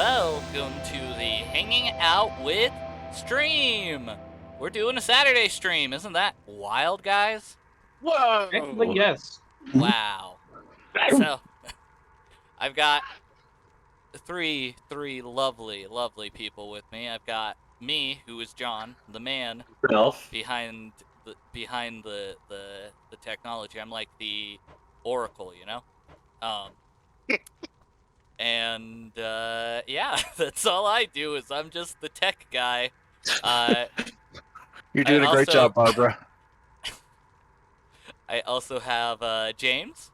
welcome to the Hanging Out with stream. We're doing a Saturday stream. Isn't that wild, guys? Technically, Whoa! yes. Wow. So, I've got three lovely people with me. I've got me, who is John, the man Ralph. behind the technology. I'm like the oracle, you know? And yeah, that's all I do is I'm just the tech guy. You're doing a great also- job, Barbara. I also have James.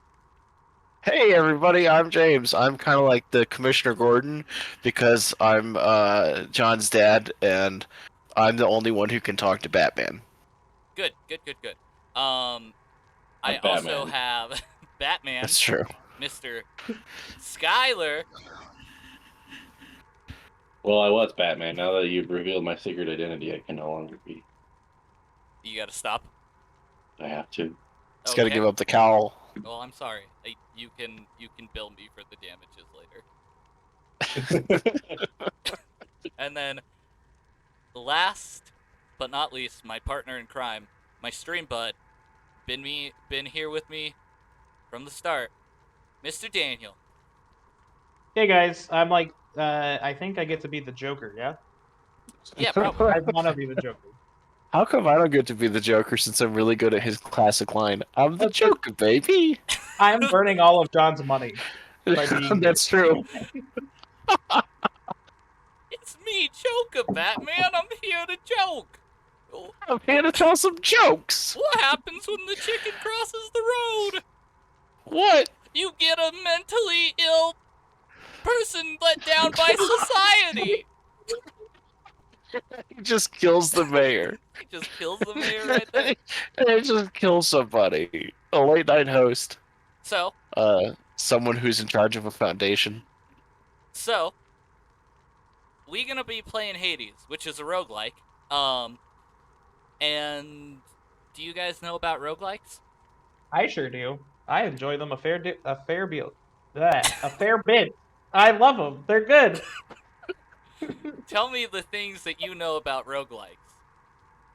Hey, everybody, I'm James. I'm kind of like the Commissioner Gordon because I'm John's dad, and I'm the only one who can talk to Batman. Good. I also Batman. have Batman, That's true. Mr. Skyler. Well, I was Batman. Now that you've revealed my secret identity, I can no longer be. You gotta stop. I have to. He's got to give up the cowl. Well, I'm sorry. You can bill me for the damages later. And then, last but not least, my partner in crime, my stream bud, been here with me from the start, Mr. Daniel. Hey guys, I'm like, I think I get to be the Joker, yeah? Yeah, probably. I want to be the Joker. How come I don't get to be the Joker since I'm really good at his classic line? I'm the Joker, baby. I'm burning all of John's money. By being That's true. It's me, Joker, Batman. I'm here to joke. I'm here to tell some jokes. What happens when the chicken crosses the road? What? You get a mentally ill person let down by society. He just kills the mayor. He just kills the mayor right there. And it just kills somebody. A late night host. So, Someone who's in charge of a foundation. we gonna be playing Hades, which is a roguelike. And do you guys know about roguelikes? I sure do. I enjoy them a fair bit. A fair bit. I love them. They're good. Tell me the things that you know about roguelikes.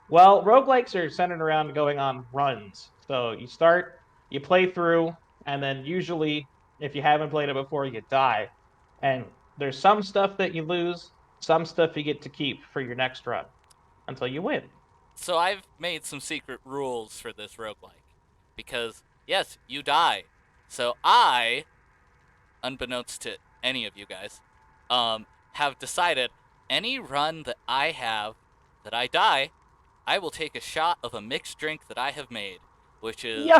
Well, roguelikes are centered around going on runs. So you start, you play through, and then usually, if you haven't played it before, you die. And there's some stuff that you lose, some stuff you get to keep for your next run until you win. So I've made some secret rules for this roguelike. Because, yes, you die. So I, unbeknownst to any of you guys, have decided any run that I have that I die, I will take a shot of a mixed drink that I have made, which is Yo!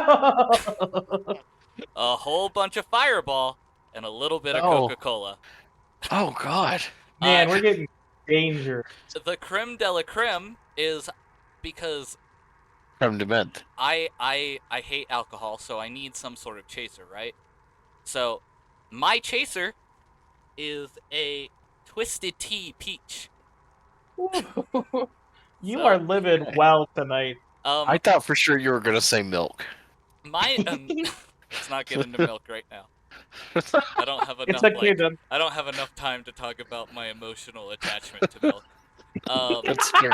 a whole bunch of Fireball and a little bit of Oh. Coca-Cola. Oh, God. Man, we're getting danger. The creme de la creme is because Creme de menthe. I hate alcohol, so I need some sort of chaser, right? So, my chaser is a Twisted Tea Peach. You So- are living well tonight. I thought for sure you were going to say milk. My let's not get into milk right now. I don't have enough. It's okay, then. I don't have enough time to talk about my emotional attachment to milk. That's true.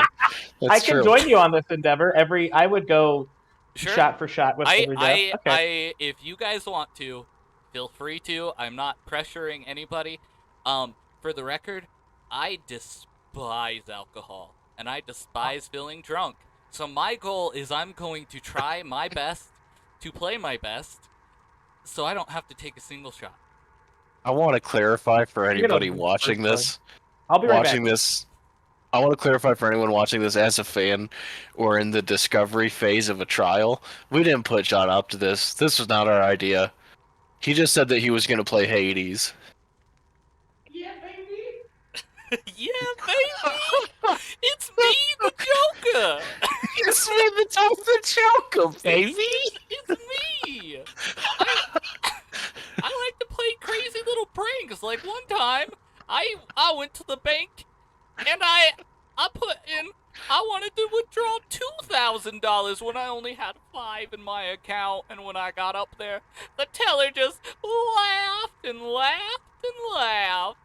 That's I can true. join you on this endeavor. I would go Sure. shot for shot with every death. Okay. if you guys want to, feel free to. I'm not pressuring anybody. For the record, I despise alcohol and I despise feeling drunk. So my goal is I'm going to try my best to play my best, so I don't have to take a single shot. I want to clarify for You're gonna anybody lose watching first this. I'll be right Watching back. this. I want to clarify for anyone watching this as a fan or in the discovery phase of a trial. We didn't put John up to this. This was not our idea. He just said that he was going to play Hades. Yeah, baby. Yeah, baby! It's me, the Joker! It's me, the Joker, baby. It's me! I like to play crazy little pranks. Like one time, I went to the bank and I put in, I wanted to withdraw $2,000 when I only had $5 in my account, and when I got up there, the teller just laughed and laughed and laughed.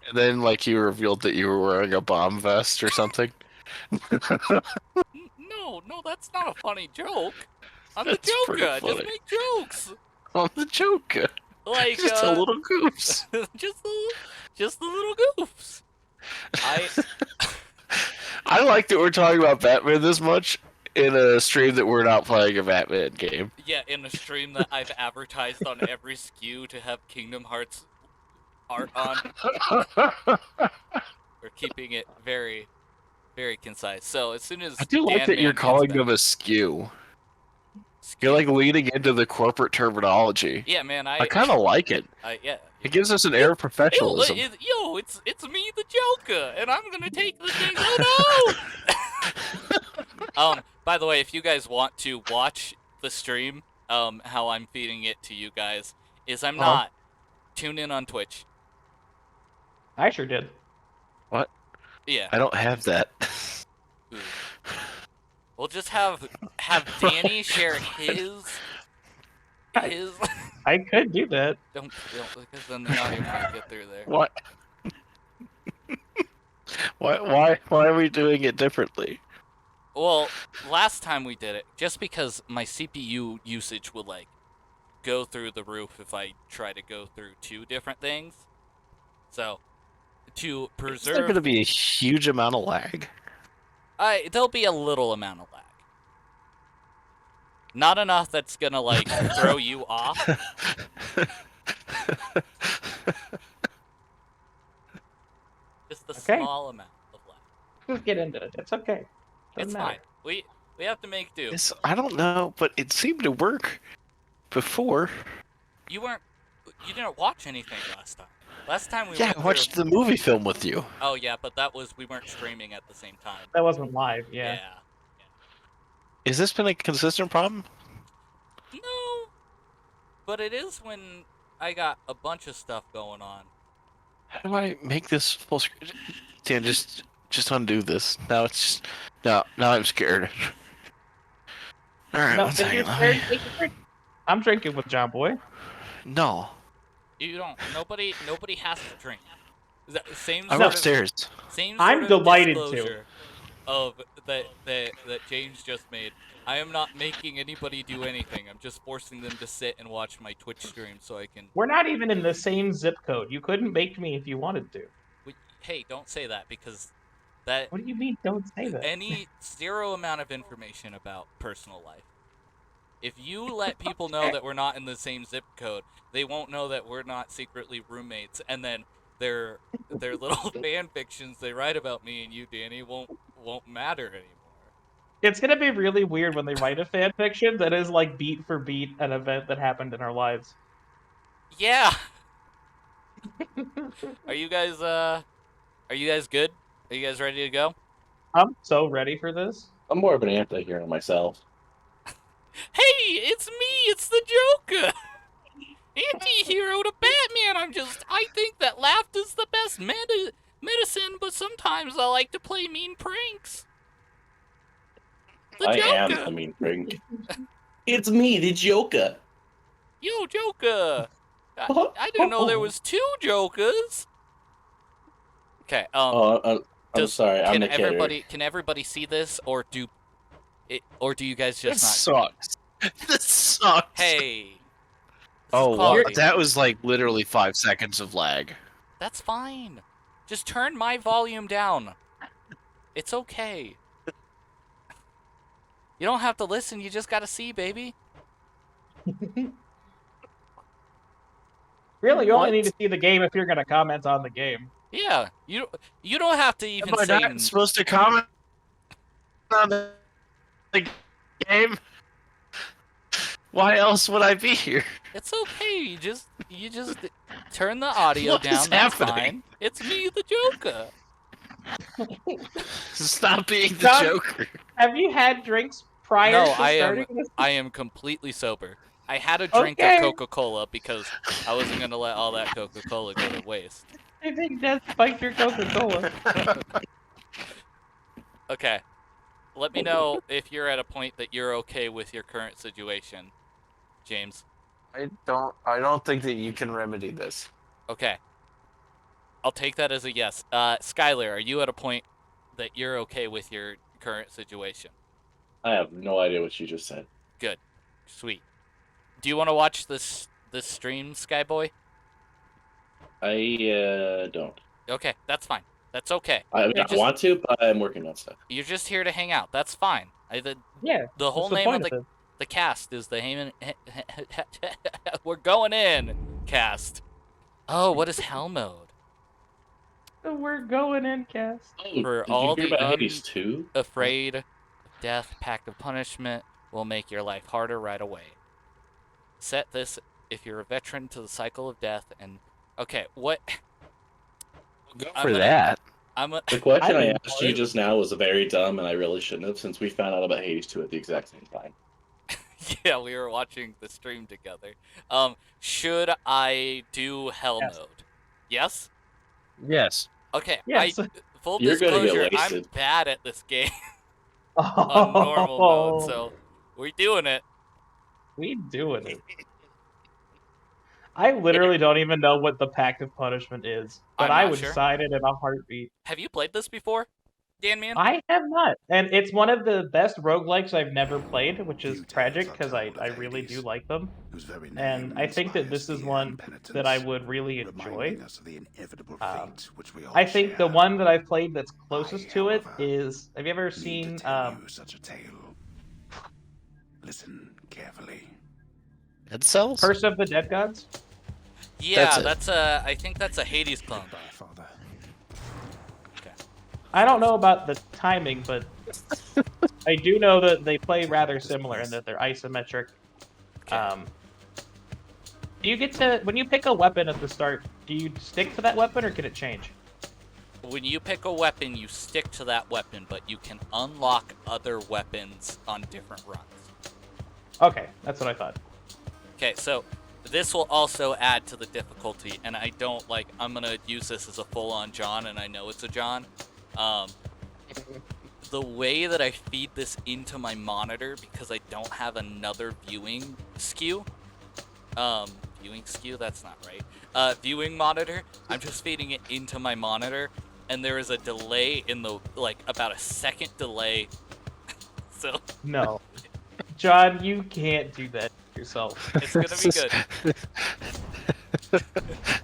And then, like, you revealed that you were wearing a bomb vest or something. No, no, that's not a funny joke. I'm the That's pretty Joker. I just funny. make jokes. I'm the Joker. Like, Just a little goose. just the little goofs. I I like that we're talking about Batman this much in a stream that we're not playing a Batman game. Yeah, in a stream that I've advertised on every SKU to have Kingdom Hearts art on. We're keeping it very, very concise. So as soon as I do like Dan that you're Man gets calling back- them a skew. SKU. You're like leading into the corporate terminology. Yeah, man. I kind of like it. Yeah. It gives us an air of Yo, professionalism. it's me, the Joker, and I'm gonna take the thing. Oh no! By the way, if you guys want to watch the stream, how I'm feeding it to you guys is I'm not. Tune in on Twitch. I sure did. Yeah. I don't have that. Ooh. We'll just have Danny share his. I could do that. Don't because then the audio can't get through there. What? Why are we doing it differently? Well, last time we did it, just because my CPU usage would like go through the roof if I try to go through two different things. So, to Is there preserve, going to be a huge amount of lag? there'll be a little amount of lag. Not enough that's gonna like throw you off. Just a Okay. small amount of lag. Just get into it. It's okay. Doesn't It's matter. fine. We have to make do. I don't know, but it seemed to work before. You didn't watch anything last time. Last time we Yeah, went I watched through... the movie film with you. Oh yeah, but we weren't streaming at the same time. That wasn't live. Yeah. Has this been a consistent problem? No, but it is when I got a bunch of stuff going on. How do I make this full screen? Dan, just undo this. Now it's now I'm scared. All right, No, one if you're second. let scared, me- take a drink. I'm drinking with John Boy. No, You don't. Nobody has to drink. Is that same I'm sort upstairs. Of, same I'm sort of delighted to. disclosure of that James just made. I am not making anybody do anything. I'm just forcing them to sit and watch my Twitch stream so I can. We're not even in the same zip code. You couldn't make me if you wanted to. Hey, don't say that because that What do you mean? Don't say that. any zero amount of information about personal life. If you let people know that we're not in the same zip code, they won't know that we're not secretly roommates, and then their little fan fictions they write about me and you, Danny, won't matter anymore. It's gonna be really weird when they write a fan fiction that is like beat for beat an event that happened in our lives. Yeah. Are you guys good? Are you guys ready to go? I'm so ready for this. I'm more of an anti-hero myself. Hey, it's me, it's the Joker. Anti-hero to Batman. I think that laughter's the best medicine, but sometimes I like to play mean pranks. The I Joker. am the mean prank. It's me, the Joker. Yo, Joker. I didn't know there was two Jokers. Okay. I'm sorry. I'm Can the carrier. everybody see this, or do you guys This just not? sucks. This sucks. Hey. This is Oh, quality. that was like literally 5 seconds of lag. That's fine. Just turn my volume down. It's okay. You don't have to listen, you just gotta see, baby. Really, you only What? need to see the game if you're gonna comment on the game. Yeah, you don't have to even Am I say. not supposed to comment on the game? Why else would I be here? It's okay. You just turn the audio What down. is That's happening? fine. It's me, the Joker. Stop being the John- Joker. Have you had drinks prior No, to I starting am. this? I am completely sober. I had a drink Okay. of Coca-Cola because I wasn't gonna let all that Coca-Cola go to waste. I think that's spiked your Coca-Cola. Okay. Let me know if you're at a point that you're okay with your current situation, James. I don't think that you can remedy this. Okay. I'll take that as a yes. Skylar, are you at a point that you're okay with your current situation? I have no idea what you just said. Good. Sweet. Do you want to watch this stream, Skyboy? I don't. Okay, that's fine. That's okay. I mean, You're I just- want to, but I'm working on stuff. You're just here to hang out. That's fine. Yeah. The whole what's the name point of of the cast is the Heyman. We're going in cast. Oh, what is hell mode? it? We're going in, cast. Oh, For did all you hear the about Hades 2? Afraid of death, pact of punishment will make your life harder right away. Set this if you're a veteran to the cycle of death and okay, what? Go I'm for gonna- that. I'm a, The question I I enjoy asked you it. just now was very dumb, and I really shouldn't have, since we found out about Hades 2 at the exact same time. yeah, we were watching the stream together. Should I do hell Yes. mode? Yes. Yes. Okay. Yes. Full You're gonna get disclosure, I'm wasted. bad at this game on normal mode, Oh, so we're doing it. we doing it. I literally don't even know what the Pact of Punishment is, but I'm I not would sure. sign it in a heartbeat. Have you played this before, Dan Man? I have not, and it's one of the best roguelikes I've never played, which is tragic because I really do like them. And I think that this is one that I would really enjoy. I think the one that I've played that's closest to it is. Have you ever seen? Such a tale. Listen carefully. Dead Cells? Curse of the Dead Gods? Yeah, That's it. I think that's a Hades clone. Father. I don't know about the timing, but I do know that they play rather similar and that they're isometric. Do you get to when you pick a weapon at the start? Do you stick to that weapon or can it change? When you pick a weapon, you stick to that weapon, but you can unlock other weapons on different runs. Okay, that's what I thought. Okay, so this will also add to the difficulty, and I don't I'm gonna use this as a full-on John, and I know it's a John. The way that I feed this into my monitor, because I don't have another viewing SKU, that's not right. Viewing monitor, I'm just feeding it into my monitor, and there is a delay in the, about a second delay. So, No. John, you can't do that to yourself. it's gonna be good.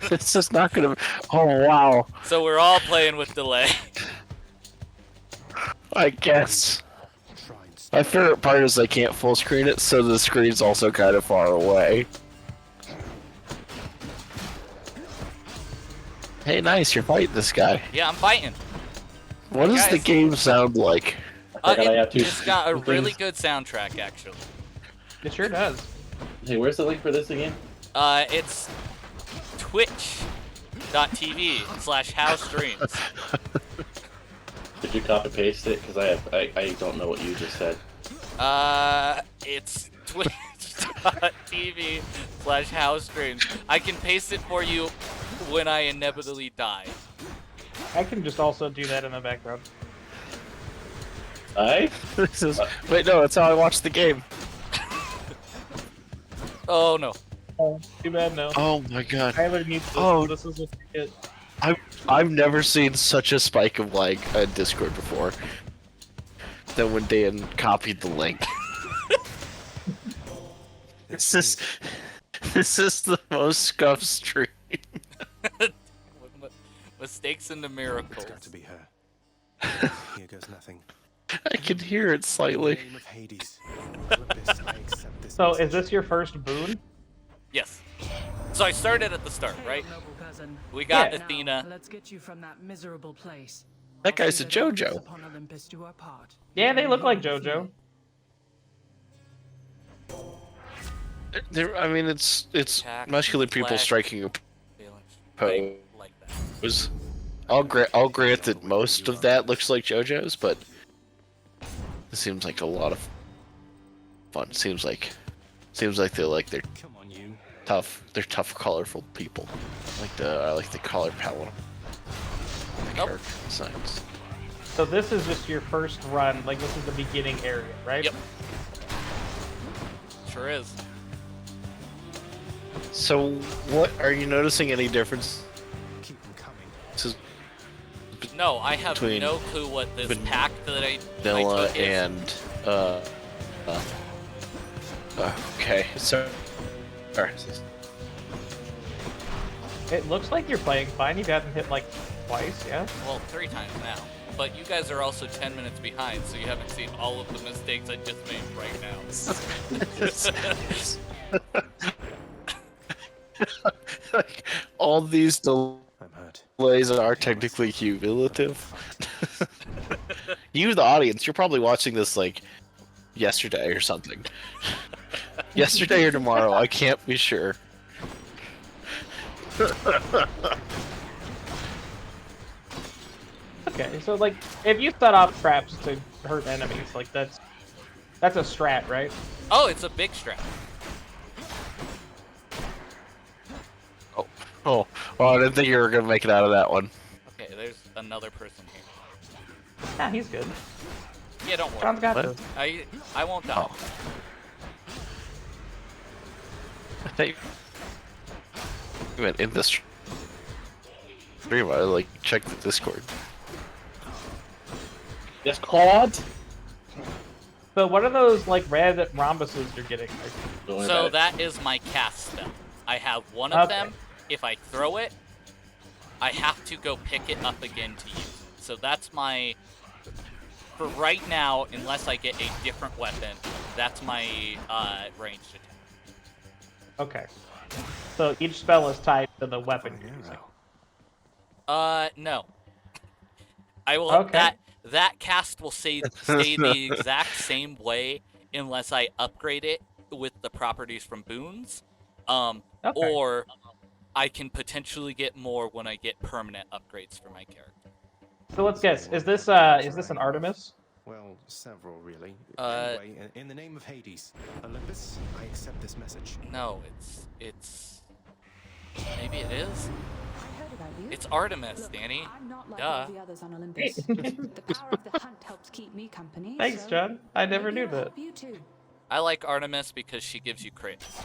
This is not gonna. Oh wow! So we're all playing with delay. I guess. My favorite part is I can't full screen it, so the screen's also kind of far away. Hey, nice! You're fighting this guy. Yeah, I'm fighting. What does the Guys. game sound like? I forgot I have two It's got a things. really good soundtrack, actually. It sure does. Hey, where's the link for this again? It's twitch.tv/howstreams. Did you copy paste it? Because I don't know what you just said. It's twitch.tv/howstreams. I can paste it for you when I inevitably die. I can just also do that in the background. This is. Wait, no, that's how I watch the game. Oh no. Oh, too bad, no. Oh my god! Tyler needs this. Oh. This is what you get. I've never seen such a spike of lag on Discord before. Than when Dan copied the link. This is the most scuffed stream. Mistakes into miracles. It's got to be her. Here goes nothing. I can hear it slightly. In the name of Hades. Olympus, I accept this So, is message. this your first boon? Yes. So I started at the start, right? Noble cousin. We got Yeah. Athena. Now, let's get you from that miserable place. That guy's a I'll see that JoJo. upon Olympus do our part. Yeah, they look like With JoJo. me. I mean, it's Attack, muscular people flash. striking a pose. Like that. I'll grant that most of that looks like JoJo's, but it seems like a lot of fun. Seems like they're Come on, you. tough. They're tough, colorful people. I like the color palette. The Nope. character designs. So this is just your first run, like this is the beginning area, right? Yep. Sure is. So, what are you noticing any difference? Keep them coming. differences No, I have Between no clue what this vanilla pack that I took is. and okay, so It looks like you're playing fine. You haven't hit like twice, yeah? Well, 3 times now. But you guys are also 10 minutes behind, so you haven't seen all of the mistakes I just made right now. like all these I'm hurt. delays are technically cumulative. You, the audience, you're probably watching this like yesterday or something. Yesterday or tomorrow, I can't be sure. Okay, so like if you set off traps to hurt enemies, like that's a strat, right? Oh, it's a big strap. Oh, well, I didn't think you were gonna make it out of that one. Okay, there's another person here. Yeah, he's good. Yeah, don't John's worry. got What? this. I won't die. Oh. I thought you went in this stream. I like check the Discord. Discord? So what are those like red rhombuses you're getting? Don't worry So about it. that is my cast spell. I have one of Okay. them. If I throw it, I have to go pick it up again to use it. So that's my... For right now, unless I get a different weapon, that's my ranged attack. Okay. So each spell is tied to the weapon Fine you're using. arrow. No. I will... Okay. That cast will stay the exact same way unless I upgrade it with the properties from boons. Okay. Or I can potentially get more when I get permanent upgrades for my character. So let's guess. Is this an Artemis? Well, several really. Uh, Anyway, in the name of Hades, Olympus, I accept this message. No, it's maybe it is. I heard about you. It's Artemis, Look, Danny. I'm not like Duh. all the others on Olympus. The power of the hunt helps keep me company. Thanks, so John. I never maybe knew it'll that. help you too. I like Artemis because she gives you crits.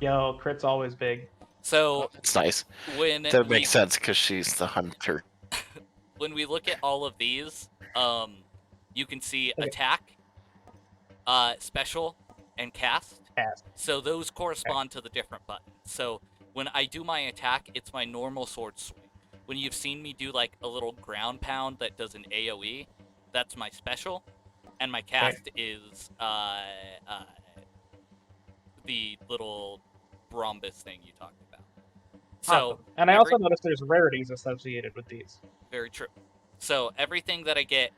Yo, crit's always big. So It's nice. when That we, makes sense because she's the hunter. when we look at all of these, you can see Okay. attack, special, and cast. Cast. So those correspond to the different buttons. So when I do my attack, it's my normal sword swing. When you've seen me do like a little ground pound that does an AoE, that's my special, and my cast is the little rhombus thing you talked about. So Awesome. And I every- also noticed there's rarities associated with these. very true. So everything that I get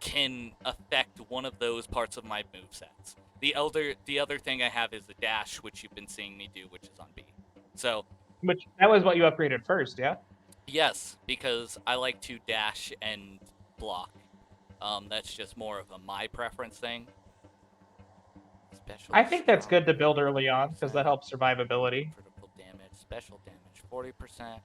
can affect one of those parts of my movesets. The other thing I have is the dash, which you've been seeing me do, which is on B. So Which that was what you upgraded first, yeah? yes, because I like to dash and block. That's just more of a my preference thing. Special I think that's strong, good to build early on because that helps survivability. critical damage, special damage, 40%.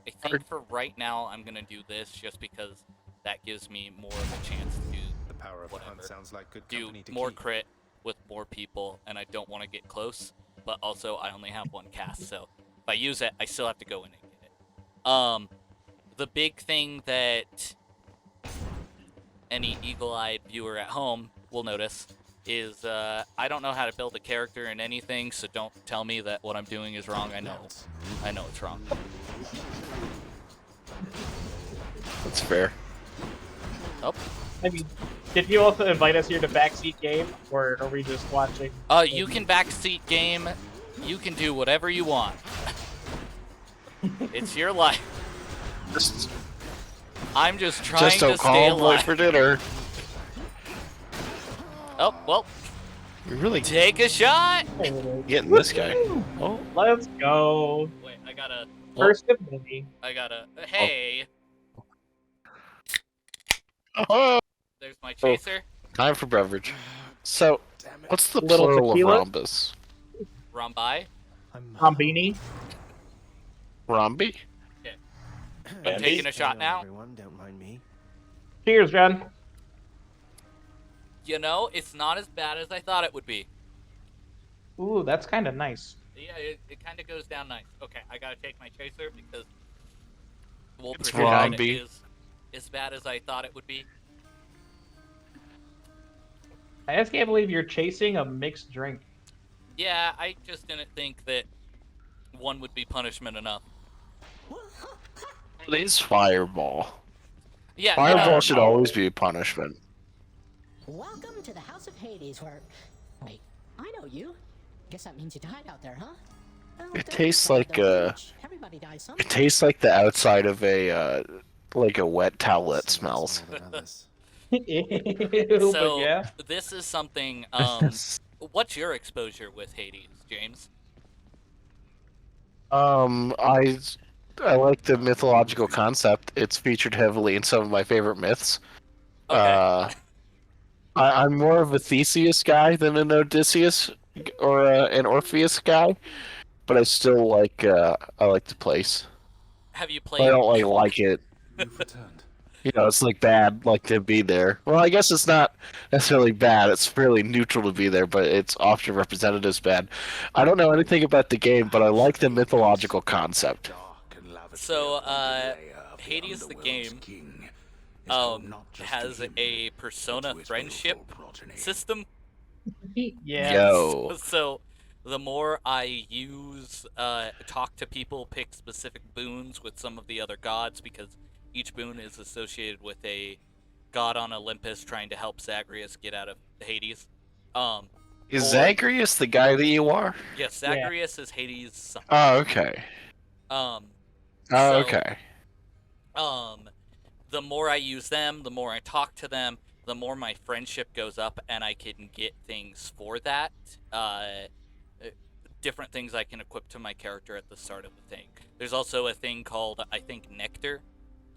I think for right now I'm gonna do this just because that gives me more of a chance to The power of the hunt Whatever. sounds like good do company to more keep. crit with more people, and I don't want to get close. But also, I only have one cast, so if I use it, I still have to go in and get it. The big thing that any eagle-eyed viewer at home will notice is I don't know how to build a character in anything, so don't tell me that what I'm doing is wrong. I know it's wrong. That's fair. Oh, I mean, did you also invite us here to backseat game, or are we just watching? you can backseat game. You can do whatever you want. It's your life. Just I'm just trying to don't stay call boy alive. for dinner. Oh, well, You're really take a shot. getting this guy. Oh, Let's go. Wait, I gotta, First of many. hey, oh. there's my chaser. Time for beverage. So, Damn it. what's the Little plural of tequila? rhombus? Rombai. I'm Bombini. Rhombi? I'm taking a shot Hello, now. Everyone, don't mind me. Cheers, John. You know, it's not as bad as I thought it would be. Ooh, that's kind of nice. Yeah, it kind of goes down nice. Okay, I gotta take my chaser because Wolf It's Precision Robbie. is as bad as I thought it would be. I just can't believe you're chasing a mixed drink. Yeah, I just didn't think that one would be punishment enough. It is Fireball. Yeah, Fireball should always be a punishment. Welcome to the House of Hades, where... Wait, I know you. Guess that means you died out there, huh? Well, It don't tastes sweat like the rage. Everybody dies sometime. It tastes like the outside of a like a wet towelette smells. Ew, but So yeah. this is something. What's your exposure with Hades, James? I like the mythological concept. It's featured heavily in some of my favorite myths. Okay. I'm more of a Theseus guy than an Odysseus or an Orpheus guy, but I still like I like the place. Have you I played? don't like it. You've returned. You know, it's like bad, like to be there. Well, I guess it's not necessarily bad. It's fairly neutral to be there, but it's often represented as bad. I don't know anything about the game, but I like the mythological concept. Dark and lavishly So, appointed lair of the Hades the Underworld's game, king is known not just to has him, a but persona to his friendship willful progeny. system. Yeah. Yo. So the more I use, talk to people, pick specific boons with some of the other gods, because each boon is associated with a god on Olympus trying to help Zagreus get out of Hades. Is Or- Zagreus the guy that you are? Yes, Zagreus is Hades' son. Oh, okay. Um, Oh, so, okay. The more I use them, the more I talk to them, the more my friendship goes up, and I can get things for that. Different things I can equip to my character at the start of the thing. There's also a thing called, I think, Nectar.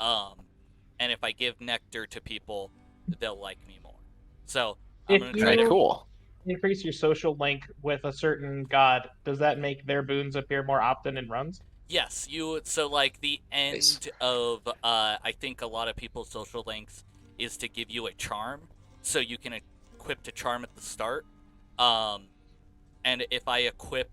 And if I give Nectar to people, they'll like me more. So, I'm If gonna you- try Okay, to... cool. Increase your social link with a certain god. Does that make their boons appear more often in runs? Yes, so like the end Nice. of I think a lot of people's social links is to give you a charm, so you can equip a charm at the start. And if I equipped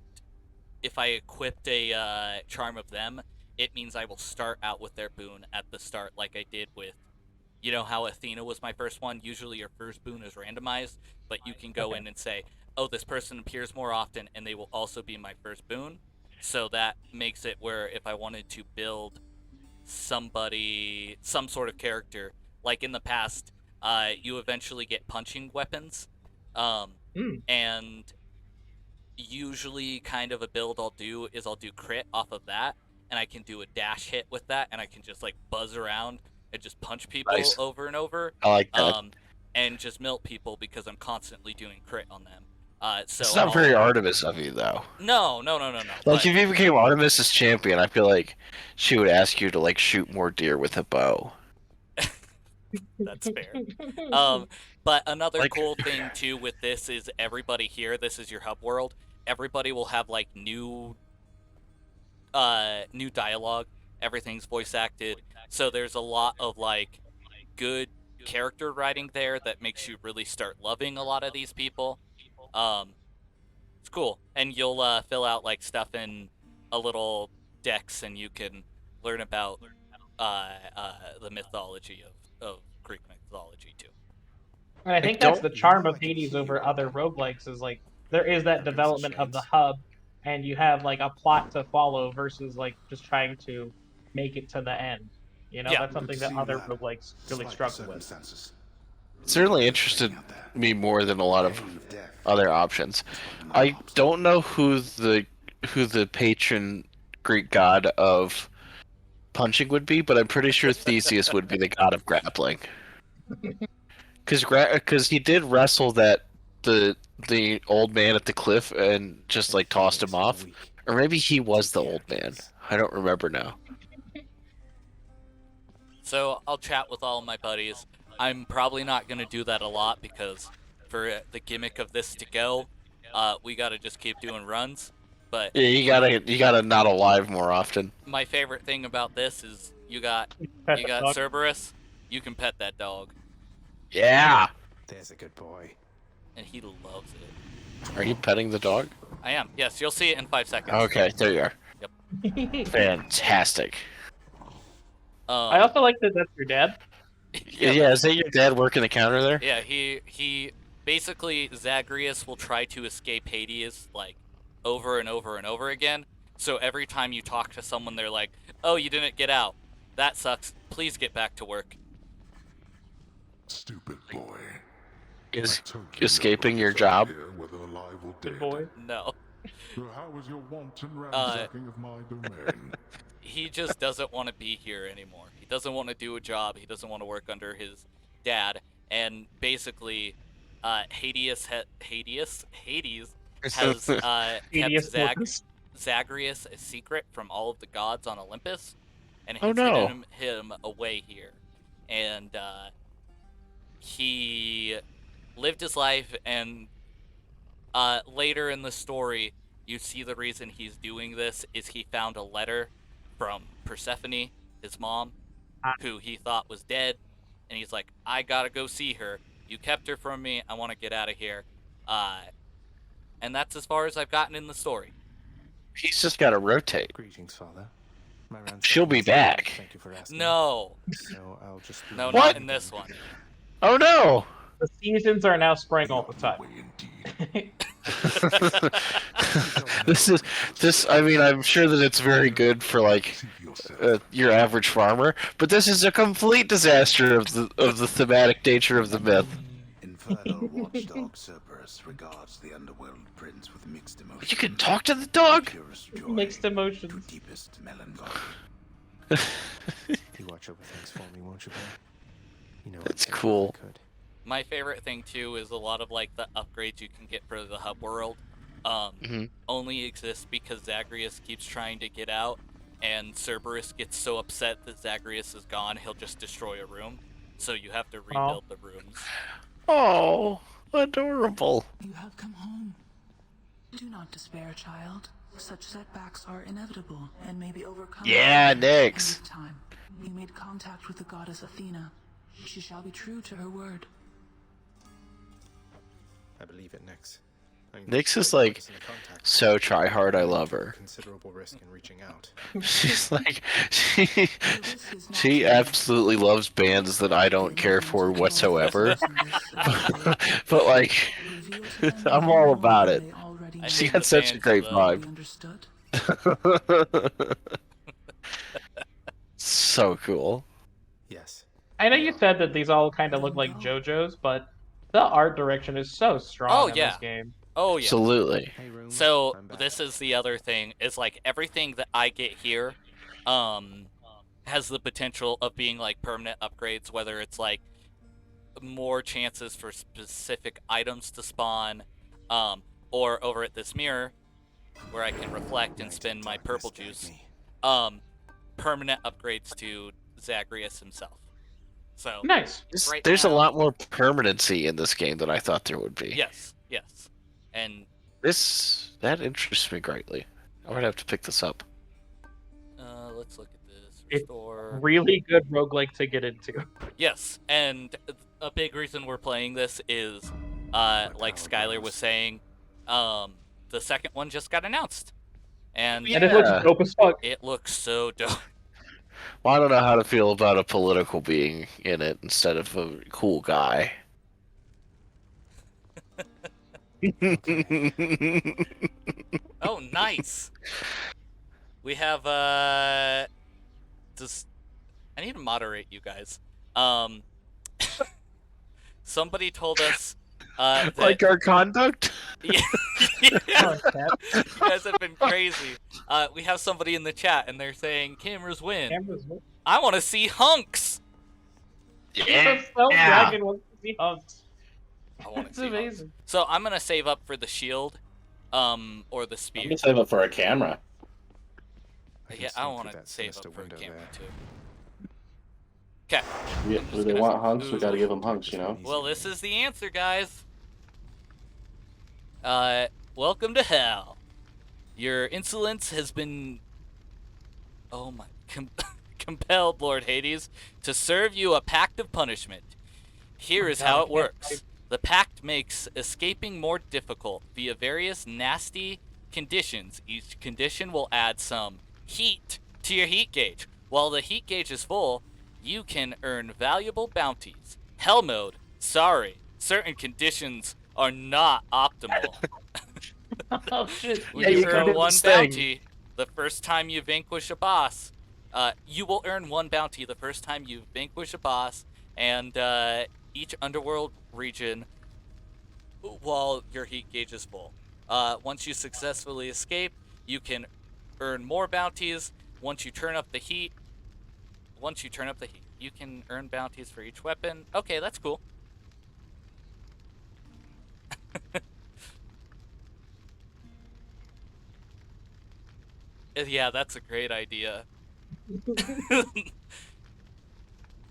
a charm of them, it means I will start out with their boon at the start, like I did with, you know how Athena was my first one. Usually your first boon is randomized, but you can go in and say, oh, this person appears more often, and they will also be my first boon. So that makes it where if I wanted to build some sort of character, like in the past, you eventually get punching weapons, and usually kind of a build I'll do is I'll do crit off of that, and I can do a dash hit with that, and I can just like buzz around and just punch people Nice. over and over, I like that. and just melt people because I'm constantly doing crit on them. So It's not I'll- very Artemis of you, though. No. Like, but- if you became Artemis' champion, I feel like she would ask you to, like, shoot more deer with a bow. That's fair. But another Like- cool thing too with this is everybody here. This is your hub world. Everybody will have like new dialogue. Everything's voice acted, so there's a lot of like good character writing there that makes you really start loving a lot of these people. It's cool, and you'll fill out like stuff in a little decks, and you can learn about the mythology of Greek mythology too. And I think that's the charm of Hades over other roguelikes is like there is that development of the hub, and you have like a plot to follow versus like just trying to make it to the end. You know, Yeah. that's something that other roguelikes really Slight struggle with. circumstances. It certainly interested me more than a lot of Pain of death. other options. I don't know who the patron Greek god of punching would be, but I'm pretty sure Theseus would be the god of grappling. Because he did wrestle the old man at the cliff and just like tossed him off, or maybe he was the old man. I don't remember now. So I'll chat with all of my buddies. I'm probably not gonna do that a lot because for the gimmick of this to go, we gotta just keep doing runs. But Yeah, you gotta not alive more often. my favorite thing about this is you got Pet the dog. Cerberus. You can pet that dog, Yeah. There's a good boy. and he loves it. Are you petting the dog? I am. Yes, you'll see it in 5 seconds. Okay, there you are. Fantastic. I also like that that's your dad. Yeah, is that your dad working the counter there? Yeah, he basically Zagreus will try to escape Hades like over and over and over again. So every time you talk to someone, they're like, "Oh, you didn't get out. That sucks. Please get back to work." Stupid boy. Is I told you escaping that your both job? are here, whether alive or Good dead. boy. No, So how was your wanton ransacking of my domain? he just doesn't want to be here anymore. He doesn't want to do a job. He doesn't want to work under his dad. And basically, Hades has kept Hades Focus. Zagreus a secret from all of the gods on Olympus, and Oh, has no. hidden him away here. And he lived his life, and later in the story, you see the reason he's doing this is he found a letter from Persephone, his mom, who he thought was dead, and he's like, I gotta go see her. You kept her from me. I want to get out of here. And that's as far as I've gotten in the story. He's just got to rotate. Greetings, Father. My She'll be back. Thank you for asking. No, So I'll just no, What? not in this one. Oh no! The seasons are now spring all the time. Way indeed. this. I mean, I'm sure that it's very good for like See for yourself. your average farmer, but this is a complete disaster of the thematic nature of the myth. Infernal watchdog Cerberus regards the underworld prince with mixed emotions. You can talk to the dog. Purest joy Mixed to emotions. deepest melancholy. You watch over things for me, won't you, boy? You know, That's I'd take cool. what I could. My favorite thing too is a lot of like the upgrades you can get for the hub world Mhm. only exist because Zagreus keeps trying to get out, and Cerberus gets so upset that Zagreus is gone, he'll just destroy a room. So you have to rebuild the rooms. Oh, adorable. You have come home. Do not despair, child. Such setbacks are inevitable and may be overcome. Yeah, in Nix. due time. We made contact with the goddess Athena. She shall be true to her word. I believe it, Nix. Nix is like so try hard. I love her. Considerable risk in reaching out. She's like she absolutely loves bands that I don't care for whatsoever. But like, I'm all about it. I She dig had the such a bands, great though. vibe. Understood. So cool. Yes. I know you said that these all kind of look like JoJo's, but the art direction is so strong in yeah. this game. Oh yeah. Absolutely. Hey, Rune, So I'm back. this is the other thing is like everything that I get here has the potential of being like permanent upgrades, whether it's like more chances for specific items to spawn, or over at this mirror where I can reflect and Night spend my darkness purple guide juice, me. permanent upgrades to Zagreus himself. So Nice. Right There's a now- lot more permanency in this game than I thought there would be. yes, and That interests me greatly. I might have to pick this up. let's look at this. It's Restore. Really good roguelike to get into. Yes, and a big reason we're playing this is, like Skylar was saying, the second one just got announced, and And it looks Yeah. dope as fuck. it looks so dope. Well, I don't know how to feel about a political being in it instead of a cool guy. Oh, nice. We have just I need to moderate you guys. Somebody told us that Like our conduct? yeah. You guys have been crazy. We have somebody in the chat and they're saying cameras win. Cameras. I want to see hunks. The Stealth Dragon wants to see hunks. I want to It's see hunks. amazing. So I'm gonna save up for the shield, or the I'm spear. gonna save up for a camera. I can Yeah, see I through want to that save sinister up for a window camera there. too. Okay. Yeah, do they want hunks? We gotta give them hunks, you know. Well, this is the answer, guys. Welcome to hell. Your insolence has been, oh my, compelled, Lord Hades, to serve you a pact of punishment. Here is how it works. The pact makes escaping more difficult via various nasty conditions. Each condition will add some heat to your heat gauge. While the heat gauge is full, you can earn valuable bounties. Hell mode, sorry, certain conditions are not optimal. Oh shit! When you earn one bounty the first time you vanquish a boss, you will earn one bounty the first time you vanquish a boss, and each underworld region while your heat gauge is full. Once you successfully escape, you can earn more bounties. Once you turn up the heat, you can earn bounties for each weapon. Okay, that's cool. Yeah, that's a great idea.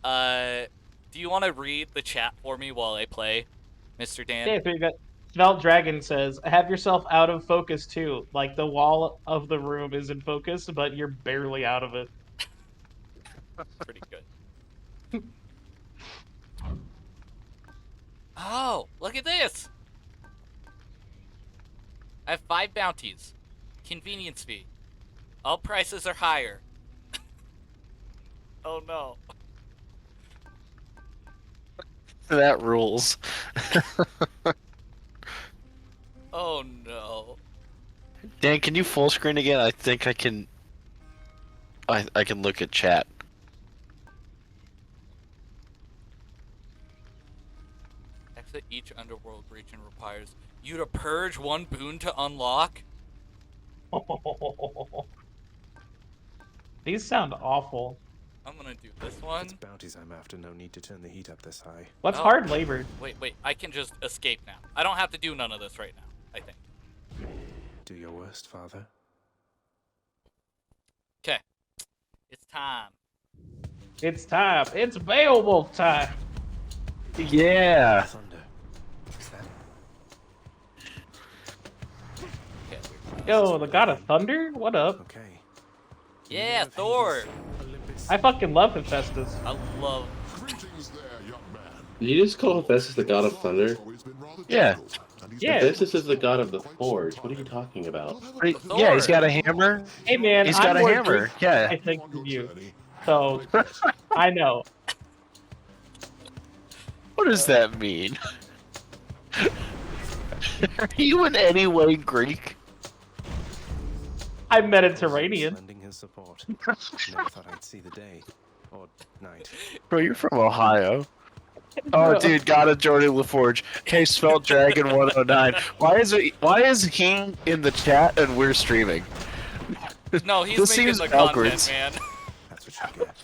Do you want to read the chat for me while I play, Mr. Dan? Yeah, so you got Svelte Dragon says, have yourself out of focus too. Like the wall of the room is in focus, but you're barely out of it. Pretty good. Oh, look at this! I have 5 bounties. Convenience fee. All prices are higher. Oh no. That rules. Oh no. Dan, can you full screen again? I think I can. I can look at chat. Exit each underworld region requires you to purge one boon to unlock. These sound awful. I'm gonna do this one. It's bounties I'm after. No need to turn the heat up this high. What's Oh. hard labor? Wait, I can just escape now. I don't have to do none of this right now, I think. Do your worst, father. Okay. It's time. It's time. It's Beowulf time. Yeah. Thunder. Is that Okay. Yo, the god of thunder? What up? okay? Yeah, Thor! Olympus. I fucking love Hephaestus. I love... Greetings there, young man. Did you just call Hephaestus the god of thunder? Always been rather Yeah. gentle, and he's Yeah. Hephaestus is the god of the forge. What are you talking about? Yeah, he's got a hammer. Hey man, He's I'm got a more hammer. Greek, Yeah. I think than you. So I know. What does that mean? Are you in any way Greek? I'm Mediterranean. Lending his support. Never thought I'd see the day or night. Bro, you're from Ohio. Oh, dude, God of Jordan LaForge. Hey, Svelte Dragon 109. Why is he in the chat and we're streaming? No, he's This making seems the backwards. content, man. That's what you get.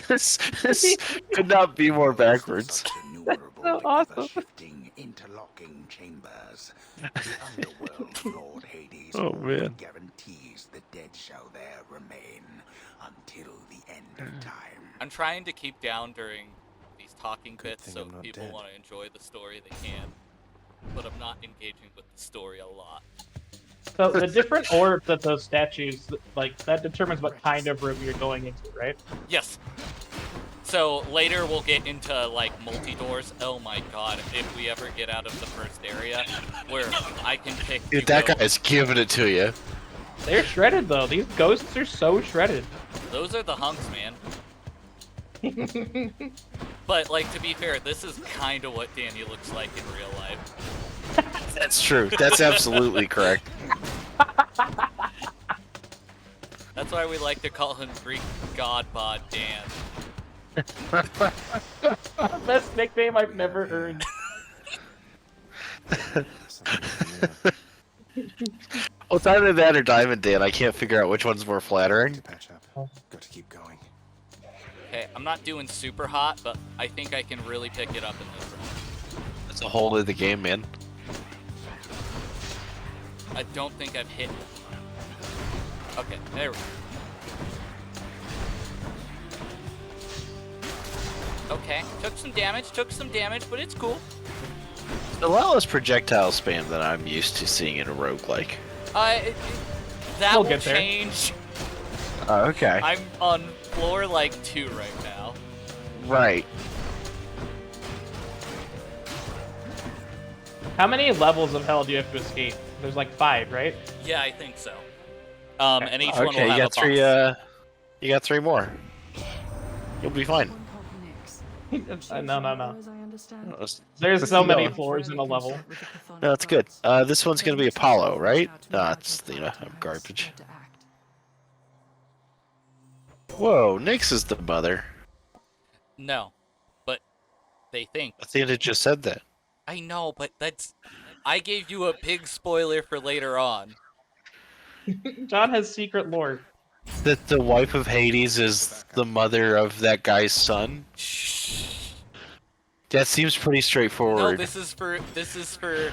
This could not be more backwards. Such innumerable, So awesome. ever-shifting, interlocking chambers. The underworld, Lord Hades, Oh, man. guarantees the dead shall there remain until the end of time. I'm trying to keep down during these talking Good bits thing so I'm if not people dead. want to enjoy the story, they can. But I'm not engaging with the story a lot. So the different orbs of those statues, like that determines what kind of room you're going into, right? Yes. So later we'll get into like multi-doors. Oh my god, if we ever get out of the first area where I can pick Dude, to that go- guy's giving it to you. They're shredded though. These ghosts are so shredded. Those are the hunks, man. But like to be fair, this is kind of what Danny looks like in real life. That's true. That's absolutely correct. That's why we like to call him Greek God Bod Dan. Best nickname I've never earned. Something new. Well, it's either that or Diamond Dan. I can't figure out which one's more flattering. To patch up. Got to keep going. Okay, I'm not doing super hot, but I think I can really pick it up in this round. That's a whole of the game, man. I don't think I've hit. Okay, there we go. Okay, took some damage, but it's cool. A lot less projectile spam than I'm used to seeing in a roguelike. That We'll will get there. change. Oh, okay. I'm on floor like 2 right now. Right. How many levels of hell do you have to escape? There's like 5, right? Yeah, I think so. And each one Okay, will you have got a three. boss. You got 3 more. You'll be fine. No. As I understand. No, it's- There's so many No. floors in a level. No, it's good. This one's gonna be Apollo, right? No, it's I'm garbage. Whoa, Nyx is the mother. No, but they think. I think it just said that. I know, but that's. I gave you a big spoiler for later on. John has secret lore. That the wife of Hades is the mother of that guy's son. Shh. That seems pretty No, straightforward. this is for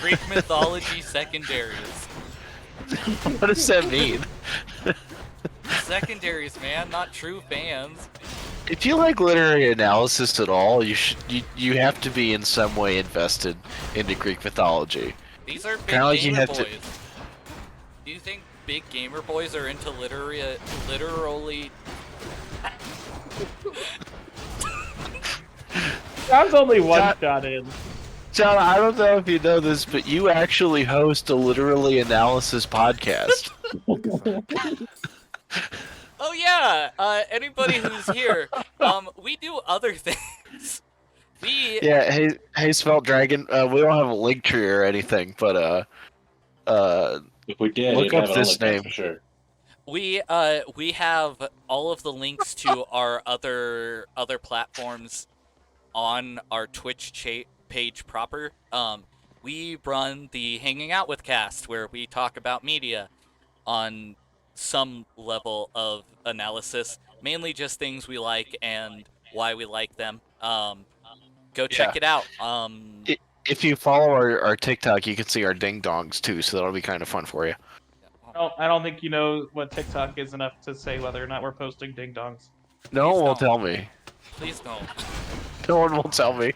Greek mythology secondaries. What does that mean? Secondaries, man, not true fans. If you like literary analysis at all, you have to be in some way invested into Greek mythology. These are big Kinda like you gamer have boys. to- Do you think big gamer boys are into literally? John's only one shot in. John, I don't know if you know this, but you actually host a literally analysis podcast. Oh yeah, anybody who's here, we do other things. We Yeah, hey, Svelte Dragon. We don't have a link tree or anything, but If we did, look it'd up have it on this the text name. for sure. we have all of the links to our other platforms on our Twitch page proper. We run the Hanging Out with cast, where we talk about media on some level of analysis, mainly just things we like and why we like them. Go check it out. If you follow our TikTok, you can see our ding dongs too, so that'll be kind of fun for you. No, I don't think you know what TikTok is enough to say whether or not we're posting ding dongs. No one will don't. tell me. Please don't. No one will tell me.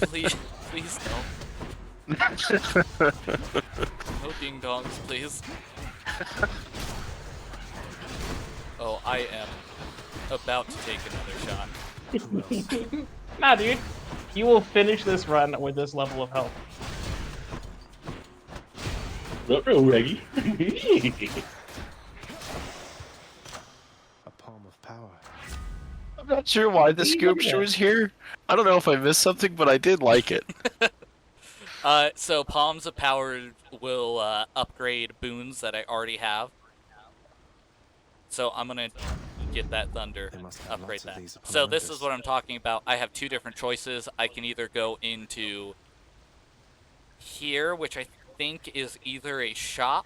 Please don't. No ding dongs, please. Oh, I am about to take another shot. Nah, dude. You will finish this run with this level of health. Reggie. A palm of power. I'm not sure why the scoop was here. I don't know if I missed something, but I did like it. So Palms of Power will upgrade boons that I already have. So I'm gonna get that thunder, They must have upgrade lots of that. these upon So this is Olympus. what I'm talking about. I have 2 different choices. I can either go into here, which I think is either a shop.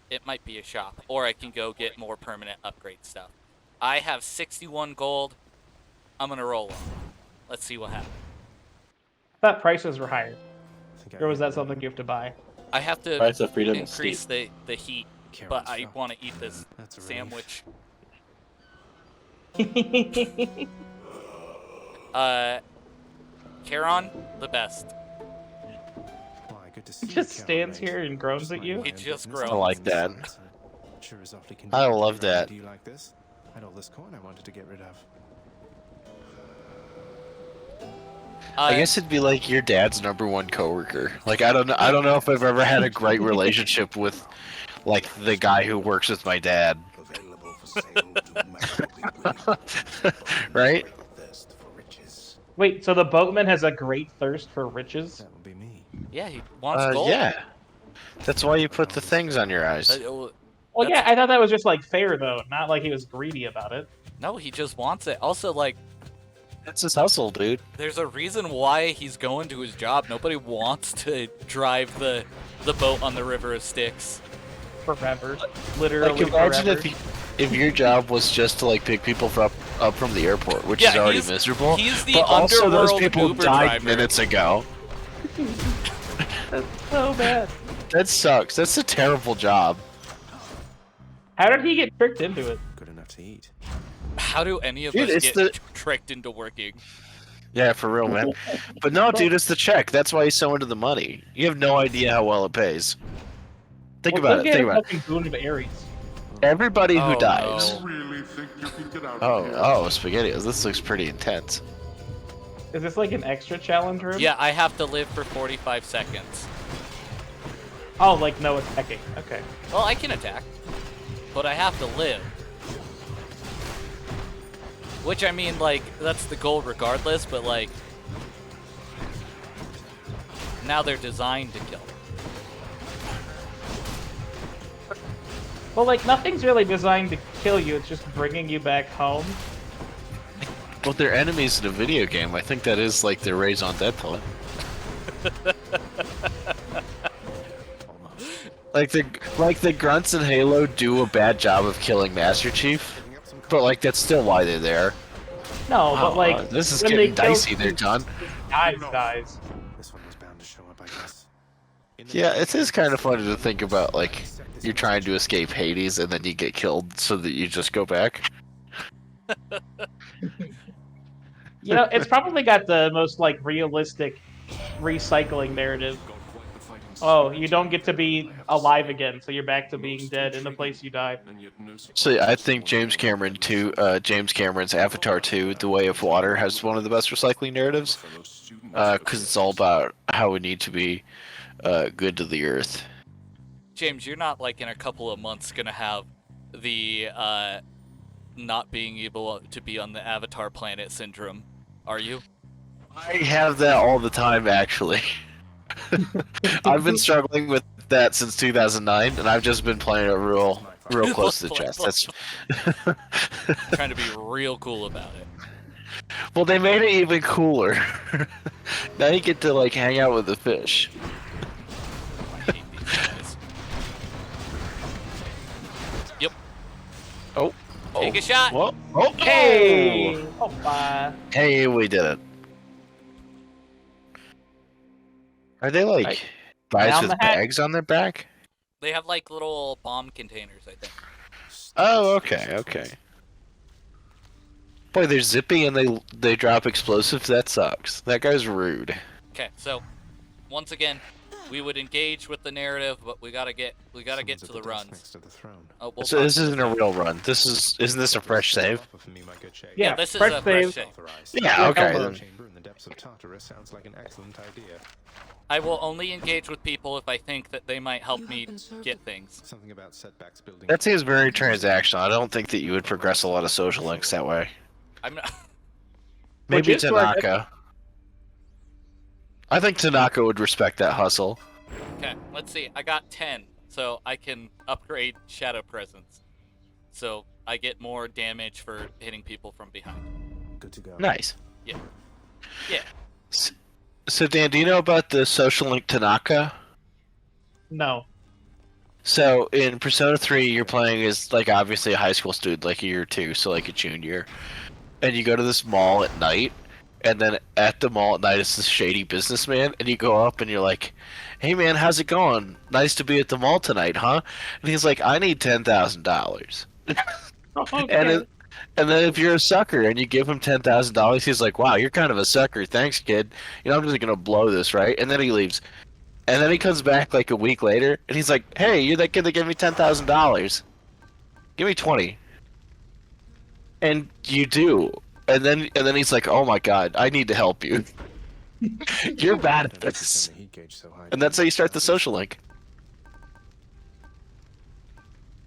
It might be a shop, or I can go get more permanent upgrade stuff. I have 61 gold. I'm gonna roll on. Let's see what happens. I thought prices were higher. I think I Or was that remember something you have to buy? I have to Price of freedom is increase steep. the heat, Charon's but I fell. want to eat this That's a relief. sandwich. Charon, the best. Why, good to see He you, just stands Charon, mate. here and groans at Just you. minding He my own just business. I like that. Sure is awfully I convenient love to run that. into you like this. I had all this corn I wanted to get rid of. I guess it'd be like your dad's #1 coworker. Like I don't know if I've ever had a great relationship with like the guy who works with my dad. Available for sale to Macroby Right? Thirst for riches. Wait, so the boatman has a great thirst for riches? That would be me. Yeah, he wants gold. Yeah. That's why you put the things on your eyes. Well, That's- yeah, I thought that was just like fair though, not like he was greedy about it. No, he just wants it. Also, like, That's his hustle, dude. there's a reason why he's going to his job. Nobody wants to drive the boat on the River of Styx. Forever. Literally Like imagine forever. if your job was just to like pick people up from the airport, which Yeah, is already he's- miserable. he's the but also those underworld people Uber died driver. minutes ago. That's so bad. That sucks. That's a terrible job. How did he get tricked into it? Good enough to eat. How do any of Dude, us it's get the- tricked into working? Yeah, for real, man. But no, dude, it's the check. That's why he's so into the money. You have no idea how well it pays. Think Well, about it. Think about it. Fucking boon of Ares. Everybody who Oh, dies. no. You really think you can get out Oh, of here? oh, SpaghettiOs. This looks pretty intense. Is this like an extra challenge room? Yeah, I have to live for 45 seconds. Oh, like no attacking. Okay. Well, I can attack, but I have to live. Which, I mean, like, that's the goal regardless, but, like, now they're designed to kill. Well, like, nothing's really designed to kill you, it's just bringing you back home. Well, they're enemies in a video game. I think that is like their raison d'etre. Like the grunts in Halo do a bad job of killing Master Chief, but like that's still why they're there. No, but like this is when getting they kill dicey there, John. Dies. This one was bound to show up, I guess. Yeah, it is kind of funny to think about. Like you're trying to escape Hades and then you get killed, so that you just go back. You know, it's probably got the most like realistic recycling narrative. Oh, you don't get to be alive again, so you're back to being dead in the place you died. So I think James Cameron's Avatar 2, The Way of Water, has one of the best recycling narratives, because it's all about how we need to be good to the earth. James, you're not, like, in a couple of months gonna have the, not being able to be on the Avatar planet syndrome, are you? I have that all the time, actually. I've been struggling with that since 2009, and I've just been playing it real close to the chest. That's Trying to be real cool about it. well, they made it even cooler. Now you get to like hang out with the fish. I hate these guys. Yep. Oh. Take a shot. Whoa. Oh. Hey! Oh, bye. Hey, we did it. Are they like guys Down with the hatch. bags on their back? They have, like, little bomb containers, I think. Oh, okay. Boy, they're zippy and they drop explosives. That sucks. That guy's rude. Okay, so, once again, we would engage with the narrative, but we gotta get to the runs. Next to the throne. Oh, we'll So talk this to isn't a real run. Isn't this a fresh save? Offer me my good shape. Yeah, this is fresh a fresh save. save. Authorized. Yeah, okay. Elbow. Then. Chamber in the depths of Tartarus sounds like an excellent idea. I will only engage with people if I think that they might help You me have been served. get things. Something about setbacks building. That seems very transactional. I don't think that you would progress a lot of social links that way. I'm not. Maybe is where I- Tanaka. I think Tanaka would respect that hustle. Okay, let's see. I got 10, so I can upgrade Shadow Presence. So I get more damage for hitting people from behind. Good to go. Nice. Yeah. So Dan, do you know about the social link Tanaka? No. So in Persona 3, you're playing as like obviously a high school student, like a year 2, so like a junior, and you go to this mall at night, and then at the mall at night it's this shady businessman, and you go up and you're like, "Hey man, how's it going? Nice to be at the mall tonight, huh?" And he's like, "I need $10,000." Okay. And then if you're a sucker and you give him $10,000, he's like, "Wow, you're kind of a sucker. Thanks, kid. You know, I'm just gonna blow this, right?" And then he leaves. And then he comes back like a week later, and he's like, "Hey, you're that kid that gave me $10,000. Give me 20." And you do. And then he's like, "Oh my God, I need to help you. You're bad at this." And that's how you start the social link.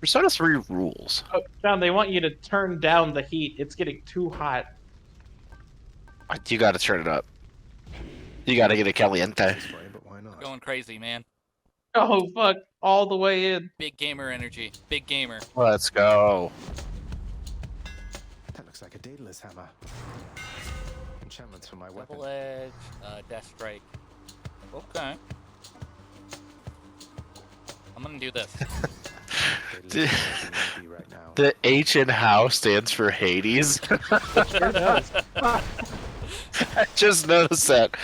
Persona 3 rules. Oh, John, they want you to turn down the heat. It's getting too hot. You gotta turn it up. You gotta get it caliente. But why not? Going crazy, man. Oh, fuck. All the way in. Big gamer energy. Big gamer. Let's go. That looks like a Daedalus hammer. Enchantments for my weapon. Double edge, death strike. Okay. I'm gonna do this. Daedalus is what you need right now. The H in HOW stands for Hades. Sure does. I just noticed that.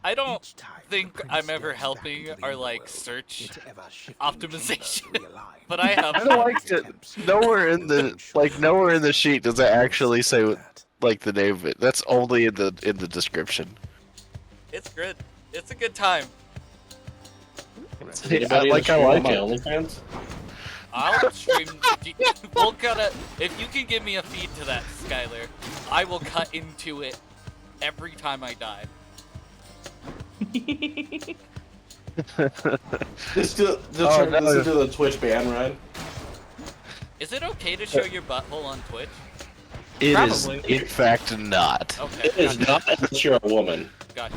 I don't think I'm ever helping our like search optimization, but I have. I don't like it. Nowhere in the sheet does it actually say like the name of it. That's only in the description. It's good. It's a good time. I like it. OnlyFans? I'll stream. We'll gotta. If you can give me a feed to that, Skylar, I will cut into it every time I die. Just listen to the Twitch ban, Ryan. Is it okay to show your butthole on Twitch? It is, Probably. in fact, not. Okay. It is not unless you're a woman. Gotcha.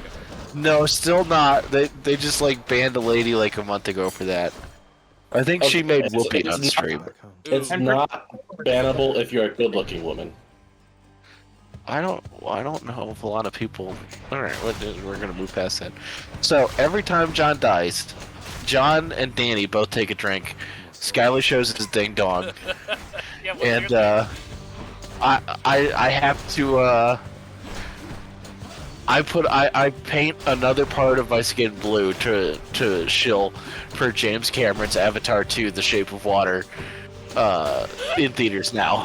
No, still not. They just like banned a lady like a month ago for that. I think she Okay, made it's- Whoopi it's on not- stream. It's And not bannable if you're a good-looking woman. I don't know if a lot of people. All right, we're gonna move past that. So every time John dies, John and Danny both take a drink. Skylar shows his ding dong, Yeah, well, and here's- I have to I paint another part of my skin blue to shill for James Cameron's Avatar 2: The Shape of Water in theaters now.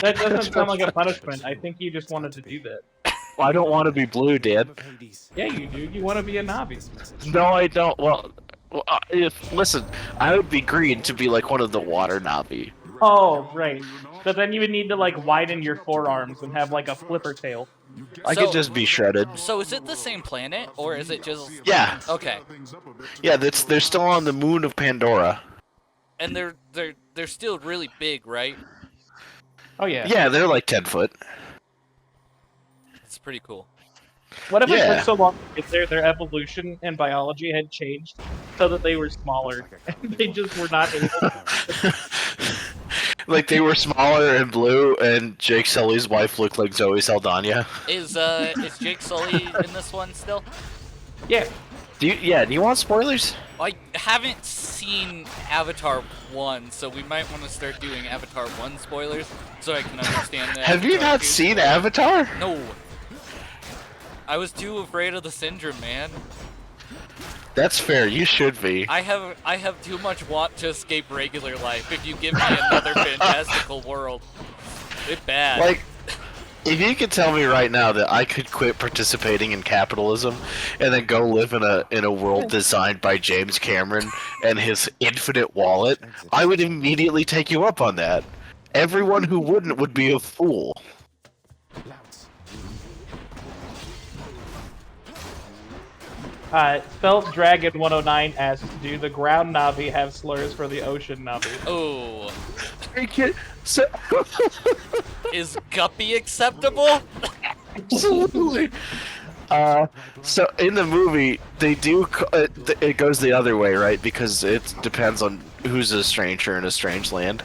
That doesn't sound like a punishment. I think you just wanted to do that. I don't want to be blue, Dad. Of Hades. Yeah, you do. You want to be a Navi. No, I don't. Well, listen, I would be green to be like one of the water Navi. Oh, right. But then you would need to like widen your forearms and have like a flipper tail. I So- could just be shredded. So is it the same planet, or is it just? Yeah, Okay. yeah. They're still on the moon of Pandora. And they're still really big, right? Oh yeah. Yeah, they're like 10 foot. It's pretty cool. What if it Yeah. took so long to get there? Their evolution and biology had changed so that they were smaller, and they just were not able. Like they were smaller and blue, and Jake Sully's wife looked like Zoe Saldana. Is Jake Sully in this one still? Yeah. Do you want spoilers? I haven't seen Avatar 1, so we might want to start doing Avatar 1 spoilers so I can understand that. Have you not seen Avatar? No. I was too afraid of the syndrome, man. That's fair. You should be. I have too much want to escape regular life. If you give me another fantastical world, it's bad. Like, if you could tell me right now that I could quit participating in capitalism and then go live in a world designed by James Cameron and his infinite wallet, I would immediately take you up on that. Everyone who wouldn't would be a fool. Louts. Felt Dragon 109 asks, do the ground Navi have slurs for the ocean Navi? Oh, Are you kidding? So, is Guppy acceptable? absolutely. So in the movie, they do. It goes the other way, right? Because it depends on who's a stranger in a strange land.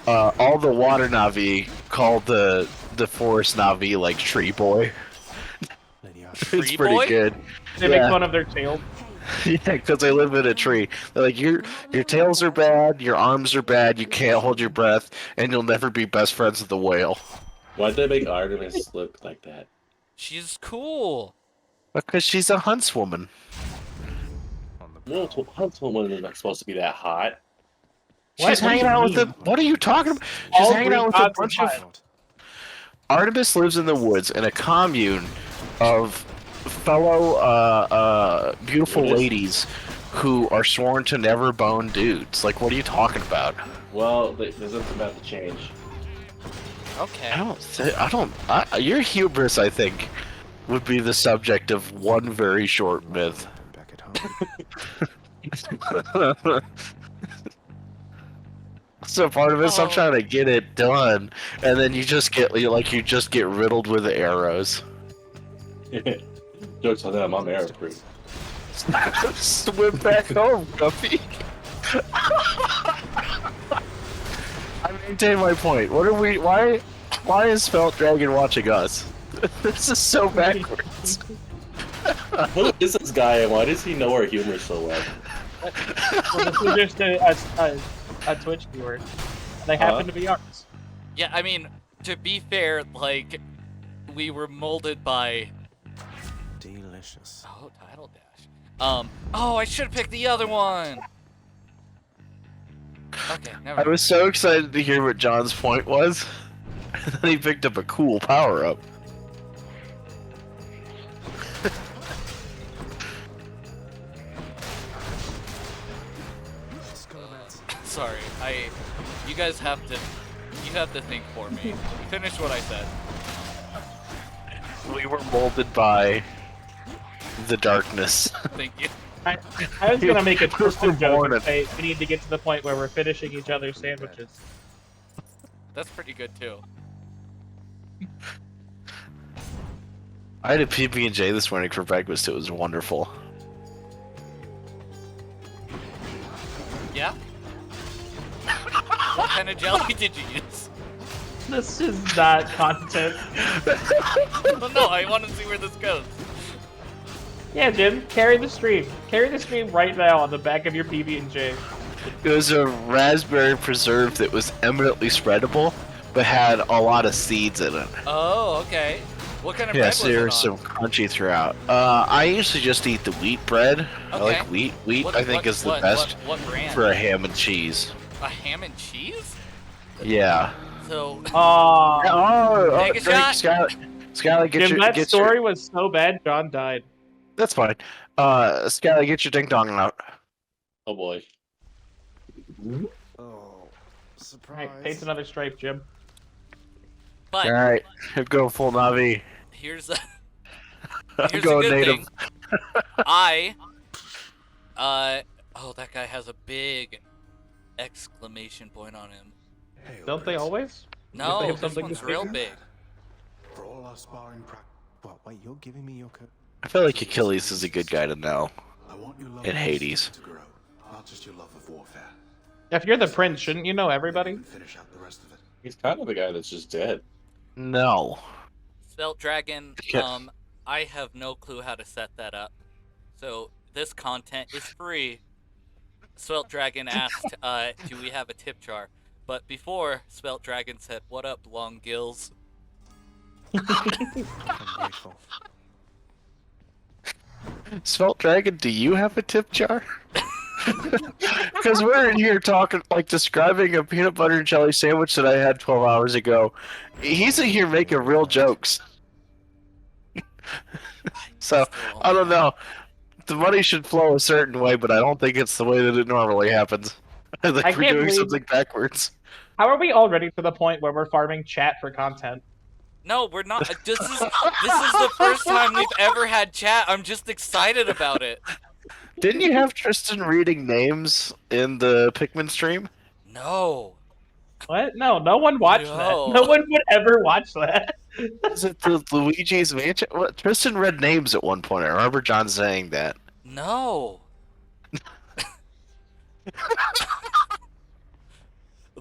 All the water Navi call the forest Navi like Tree Boy. Lady It's Tree pretty Boy? good. They Yeah. make fun of their tail. Yeah, because they live in a tree. They're like, your tails are bad, your arms are bad, you can't hold your breath, and you'll never be best friends with the whale. Why'd they make Artemis look like that? She's cool. Because she's a huntswoman. on the No, Huntswoman is not supposed to be that hot. She's What? hanging What do out you with the. mean? What are you talking about? She's All hanging Greek out with a gods are bunch of. hot. Artemis lives in the woods in a commune of fellow beautiful What is- ladies who are sworn to never bone dudes. Like, what are you talking about? Well, this is about to change. Okay. Your hubris, I think, would be the subject of one very short myth. back at home. So part of it's I'm Oh. trying to get it done, and then you just get riddled with arrows. Jokes on them, I'm arrow proof. Swim back home, Guppy. I maintain my point. What are we? Why is Felt Dragon watching us? This is so backwards. Who is this guy and why does he know our humor so well? Well, this is just a Twitch viewer. They happen to be ours. Yeah, I mean, to be fair, like, we were molded by. Delicious. Oh, Title Dash. Oh, I should have picked the other one. Okay, never I mind. was so excited to hear what John's point was, and then he picked up a cool power-up. Scullabats. Sorry. You guys have to think for me. Finish what I said. We were molded by the darkness. Thank you. I was gonna make a Tristan joke born and it. say we need to get to the point where we're finishing each other's sandwiches. That's pretty good too. I had a PB&J this morning for breakfast. It was wonderful. Yeah? What kind of jelly did you use? This is not content. Well, no, I want to see where this goes. Yeah, Jim, carry the stream. Carry the stream right now on the back of your PB&J. It was a raspberry preserve that was eminently spreadable, but had a lot of seeds in it. Oh, okay. What kind of bread Yes, was it there on? was some crunchy throughout. I usually just eat the wheat bread. I Okay. like wheat. Wheat, What- I think, what- is the what- best what brand? for a ham and cheese. A ham and cheese? Yeah. So, Oh, Take a shot. Skylar, get Jim, your, that get story your, was so bad, John died. That's fine. Skylar, get your ding dong out. Oh boy. Oh, surprise. Alright, paint another stripe, Jim. but Alright, go full Navi. here's I'm a going good native. thing. Oh, that guy has a big exclamation point on him. Hail, Don't they Prince. always? No, have this something one's to real speak? big. For all our sparring practice, What, wait, you're giving me your co- I feel like Achilles is a good guy to know. I want your love In of Hades. to grow, not just your love of warfare. If you're the prince, shouldn't you know everybody? And finish out the rest of it. He's kind of the guy that's just dead. No. Svelte Dragon, Yeah. I have no clue how to set that up. So this content is free. Svelte Dragon asked, do we have a tip jar? But before, Svelte Dragon said, what up, long gills? I'm grateful. Svelte Dragon, do you have a tip jar? Because we're in here talking, like, describing a peanut butter and jelly sandwich that I had 12 hours ago. He's in here making real jokes. So, I don't know. The money should flow a certain way, but I don't think it's the way that it normally happens. I think I we're can't doing believe- something backwards. How are we already to the point where we're farming chat for content? No, we're not. This is the first time we've ever had chat. I'm just excited about it. Didn't you have Tristan reading names in the Pikmin stream? No. What? No, no one watched No. that. No one would ever watch that. Is it the Luigi's Mansion? What? Tristan read names at one point. I remember John saying that. No.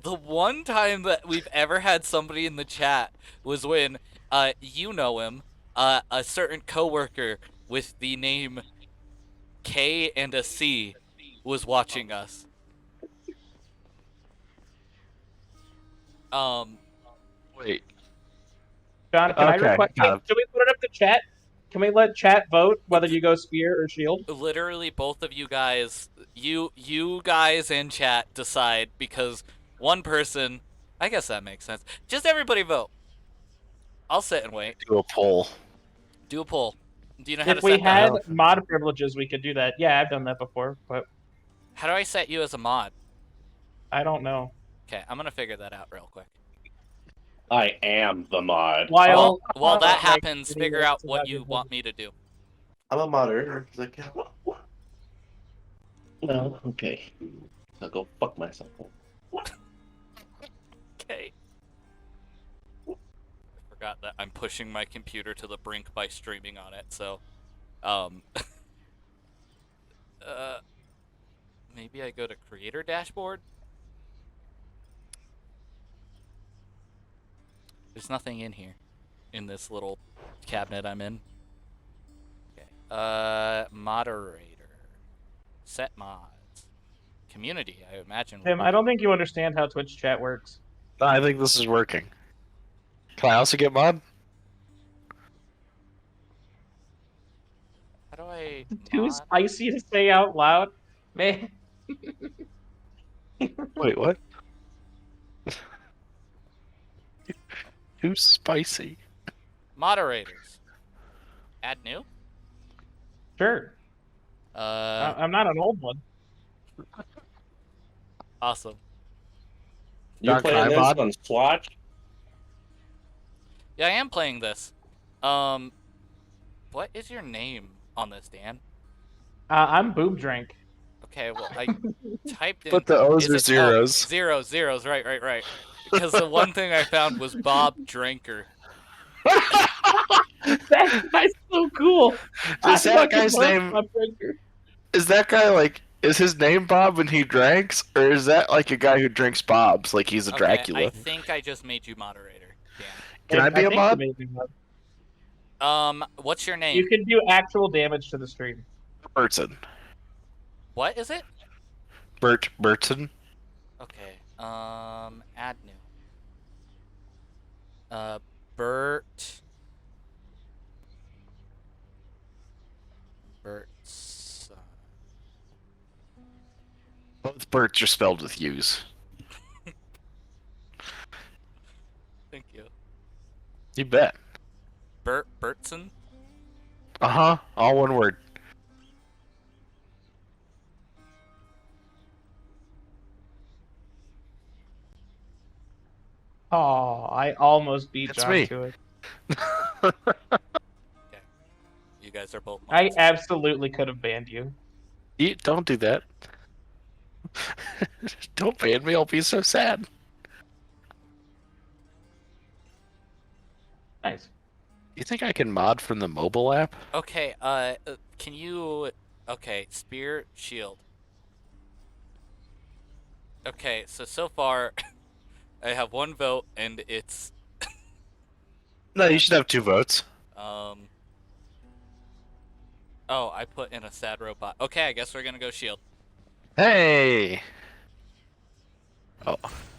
The one time that we've ever had somebody in the chat was when, you know him, a certain coworker with the name K and a C was watching us. Wait. John, can I Okay, request? kind of. Can we put it up to chat? Can we let chat vote whether you go spear or shield? Literally both of you guys, you guys and chat decide, because one person, I guess that makes sense. Just everybody vote. I'll sit and wait. Do a poll. Do a poll. Do you know how If to we set that had up? mod privileges, we could do that. Yeah, I've done that before, but How do I set you as a mod? I don't know. Okay, I'm gonna figure that out real quick. I am the mod. While While that like, happens, video figure out to what that you video. want me to do. I'm a moderator. Well, okay. I'll go fuck myself. Okay. I forgot that I'm pushing my computer to the brink by streaming on it, so maybe I go to creator dashboard. There's nothing in here in this little cabinet I'm in. Okay. Moderator. Set mods. Community, I imagine. Tim, I don't think you understand how Twitch chat works. I think this is working. Can I also get mod? How do I Too mod? spicy to say out loud, man. Wait, what? Too spicy. Moderators. Add new? Sure. I'm not an old one. Awesome. You're Don playing this Kaimod? on Swatch? Yeah, I am playing this. What is your name on this, Dan? I'm Boob Drink. Okay, well, I typed in. But the O's is are it- zeros. Oh, zeros. Right. Because the one thing I found was Bob Drinker. That guy's so cool. Is that fucking guy's love name? Bob Drinker. Is that guy like? Is his name Bob when he drinks, or is that like a guy who drinks Bobs, like he's a Okay, Dracula? I think I just made you moderator, Can I be a think mod? amazing mod. Dan. What's your name? You can do actual damage to the stream. Burton. What is it? Burton. Okay. Add new. Bert's. Both Berts are spelled with U's. Thank you. You bet. Bertson. All one word. Oh, I almost beat It's John me. to it. You guys are both. I mods. absolutely could have banned you. Don't do that. Don't ban me. I'll be so sad. Nice. You think I can mod from the mobile app? Okay. Can you? Okay. Spear shield. Okay. So far, I have one vote, and it's No, you should have 2 votes. Oh, I put in a sad robot. Okay, I guess we're gonna go shield. Hey. Oh.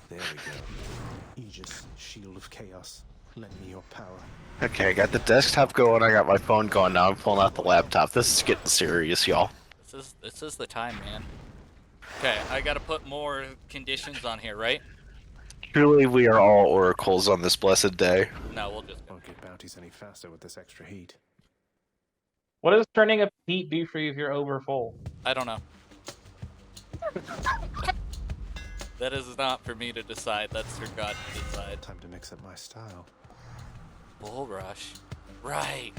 There we go. Aegis, shield of chaos. Lend me your power. Okay, I got the desktop going. I got my phone going. Now I'm pulling out the laptop. This is getting serious, y'all. This is the time, man. Okay, I gotta put more conditions on here, right? Truly, we are all oracles on this blessed day. No, we'll just. Won't get bounties any faster with this extra heat. What does turning up heat do for you if you're over full? I don't know. That is not for me to decide. That's for God to decide. Time to mix up my style. Bull rush. Right.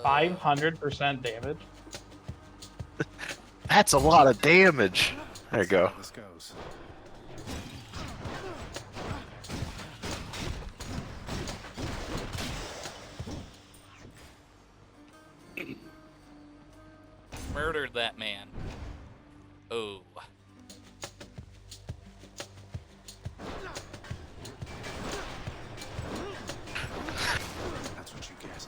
500% damage. That's a lot of damage. There you go. How this goes. Murdered that man. Oh. That's what you get.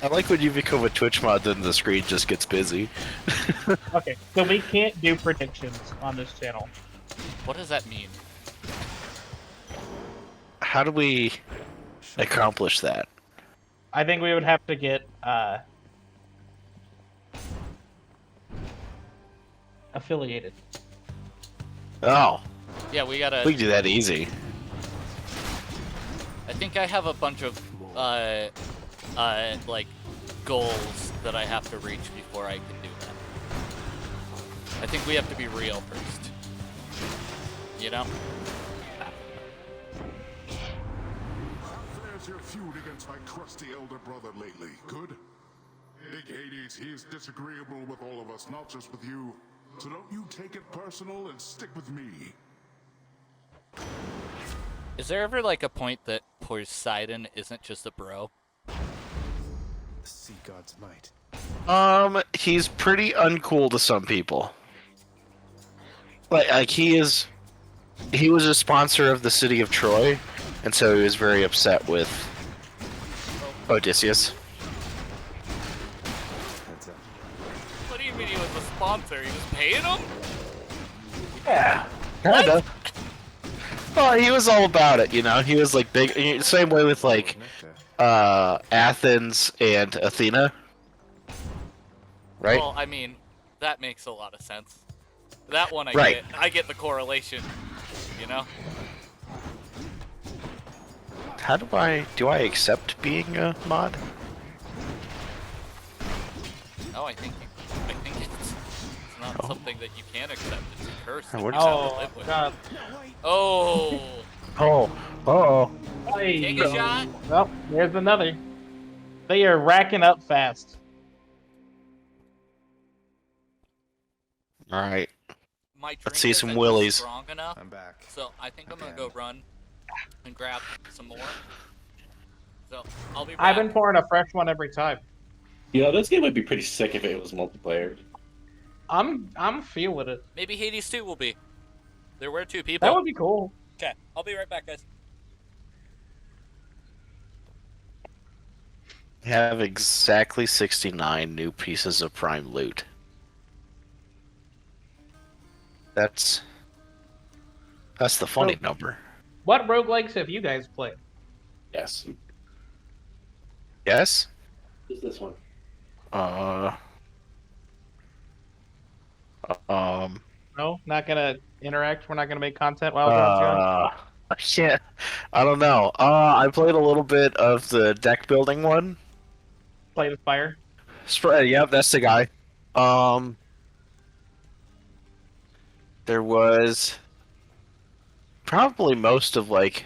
I like when you become a Twitch mod, then the screen just gets busy. Okay, so we can't do predictions on this channel. What does that mean? How do we accomplish that? I think we would have to get affiliated. Oh, Yeah, we gotta. we can do that easy. I think I have a bunch of like goals that I have to reach before I can do that. I think we have to be real first. You know? How fares your feud against my crusty elder brother lately? Good? Big Hades, he's disagreeable with all of us, not just with you. So don't you take it personal and stick with me. Is there ever like a point that Poseidon isn't just a bro? The sea god's might. He's pretty uncool to some people. Like he was a sponsor of the city of Troy, and so he was very upset with Odysseus. Heads up. What do you mean he was a sponsor? He was paying him? Yeah, kinda. Well, he was all about it, you know. He was like big. Same way with like Nectar. Athens and Athena, right? Well, I mean, that makes a lot of sense. That one I Right. get. I get the correlation, you know? How do I accept being a mod? No, I think it's not something that you can accept. It's a curse that you What have is to Oh, live with. God. Oh, Oh, oh. take a shot. Well, there's another. They are racking up fast. All right. My drink Let's see some isn't willies. strong enough, I'm back. so I think I'm gonna Again. go run and grab some more. So I'll be back. I've been pouring a fresh one every time. Yeah, this game would be pretty sick if it was multiplayer. I'm feeling it. Maybe Hades 2 will be. There were 2 people. That would be cool. Okay, I'll be right back, guys. We have exactly 69 new pieces of prime loot. That's the funny number. What roguelikes have you guys played? Yes. Yes? Who's this one? No, not gonna interact. We're not gonna make content while John's gone. Shit. I don't know. I played a little bit of the deck building one. Play with fire. Yep, that's the guy. There was probably most of like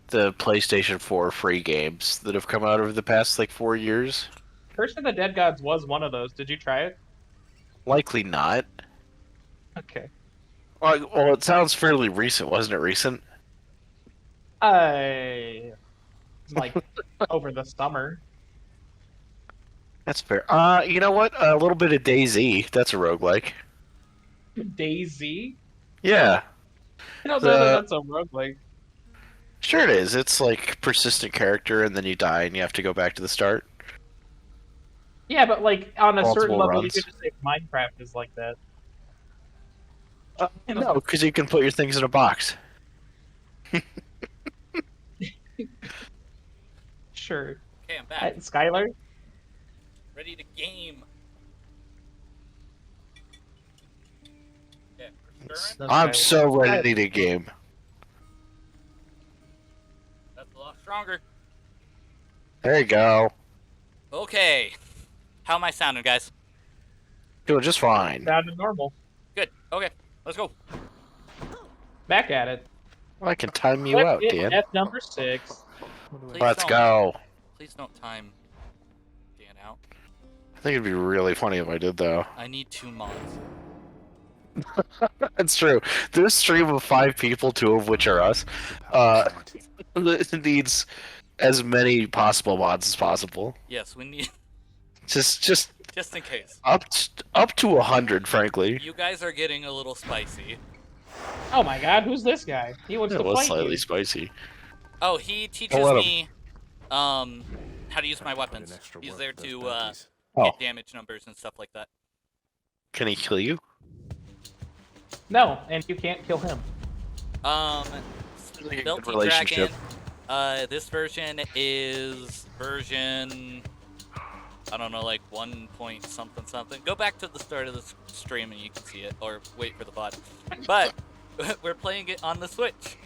the PlayStation 4 free games that have come out over the past like 4 years. Curse of the Dead Gods was one of those. Did you try it? Likely not. Okay. Well, it sounds fairly recent, wasn't it? Recent. Like over the summer. That's fair. You know what? A little bit of DayZ. That's a roguelike. DayZ? Yeah. I don't know that that's a roguelike. Sure it is. It's like persistent character, and then you die, and you have to go back to the start. Yeah, but like on a certain Multiple level, runs. you could just say Minecraft is like that. No, because you can put your things in a box. Sure. Okay, I'm back. Skylar? Ready to game. Okay, we're stirring. I'm so ready to game. That's a lot stronger. There you go. Okay. How am I sounding, guys? Doing just fine. Sounded normal. Good. Okay, let's go. Back at it. I can time you Click out, it Dan. F number 6. Please Let's don't- go. Please don't time Dan out. I think it'd be really funny if I did, though. I need 2 mods. That's true. This stream of 5 people, 2 of which are us, it needs as many possible mods as possible. Yes, we need Just just in case. up to 100, frankly. You guys are getting a little spicy. Oh my god, who's this guy? He wants It to was fight slightly you. spicy. Oh, he teaches let him. me how to use my weapons. extra He's work there with to those bounties. Oh, get damage numbers and stuff like that. can he kill you? No, and you can't kill him. Like a good Belty relationship. Dragon. This version is version, I don't know, like 1 point something something. Go back to the start of the stream and you can see it, or wait for the VOD. But we're playing it on the Switch.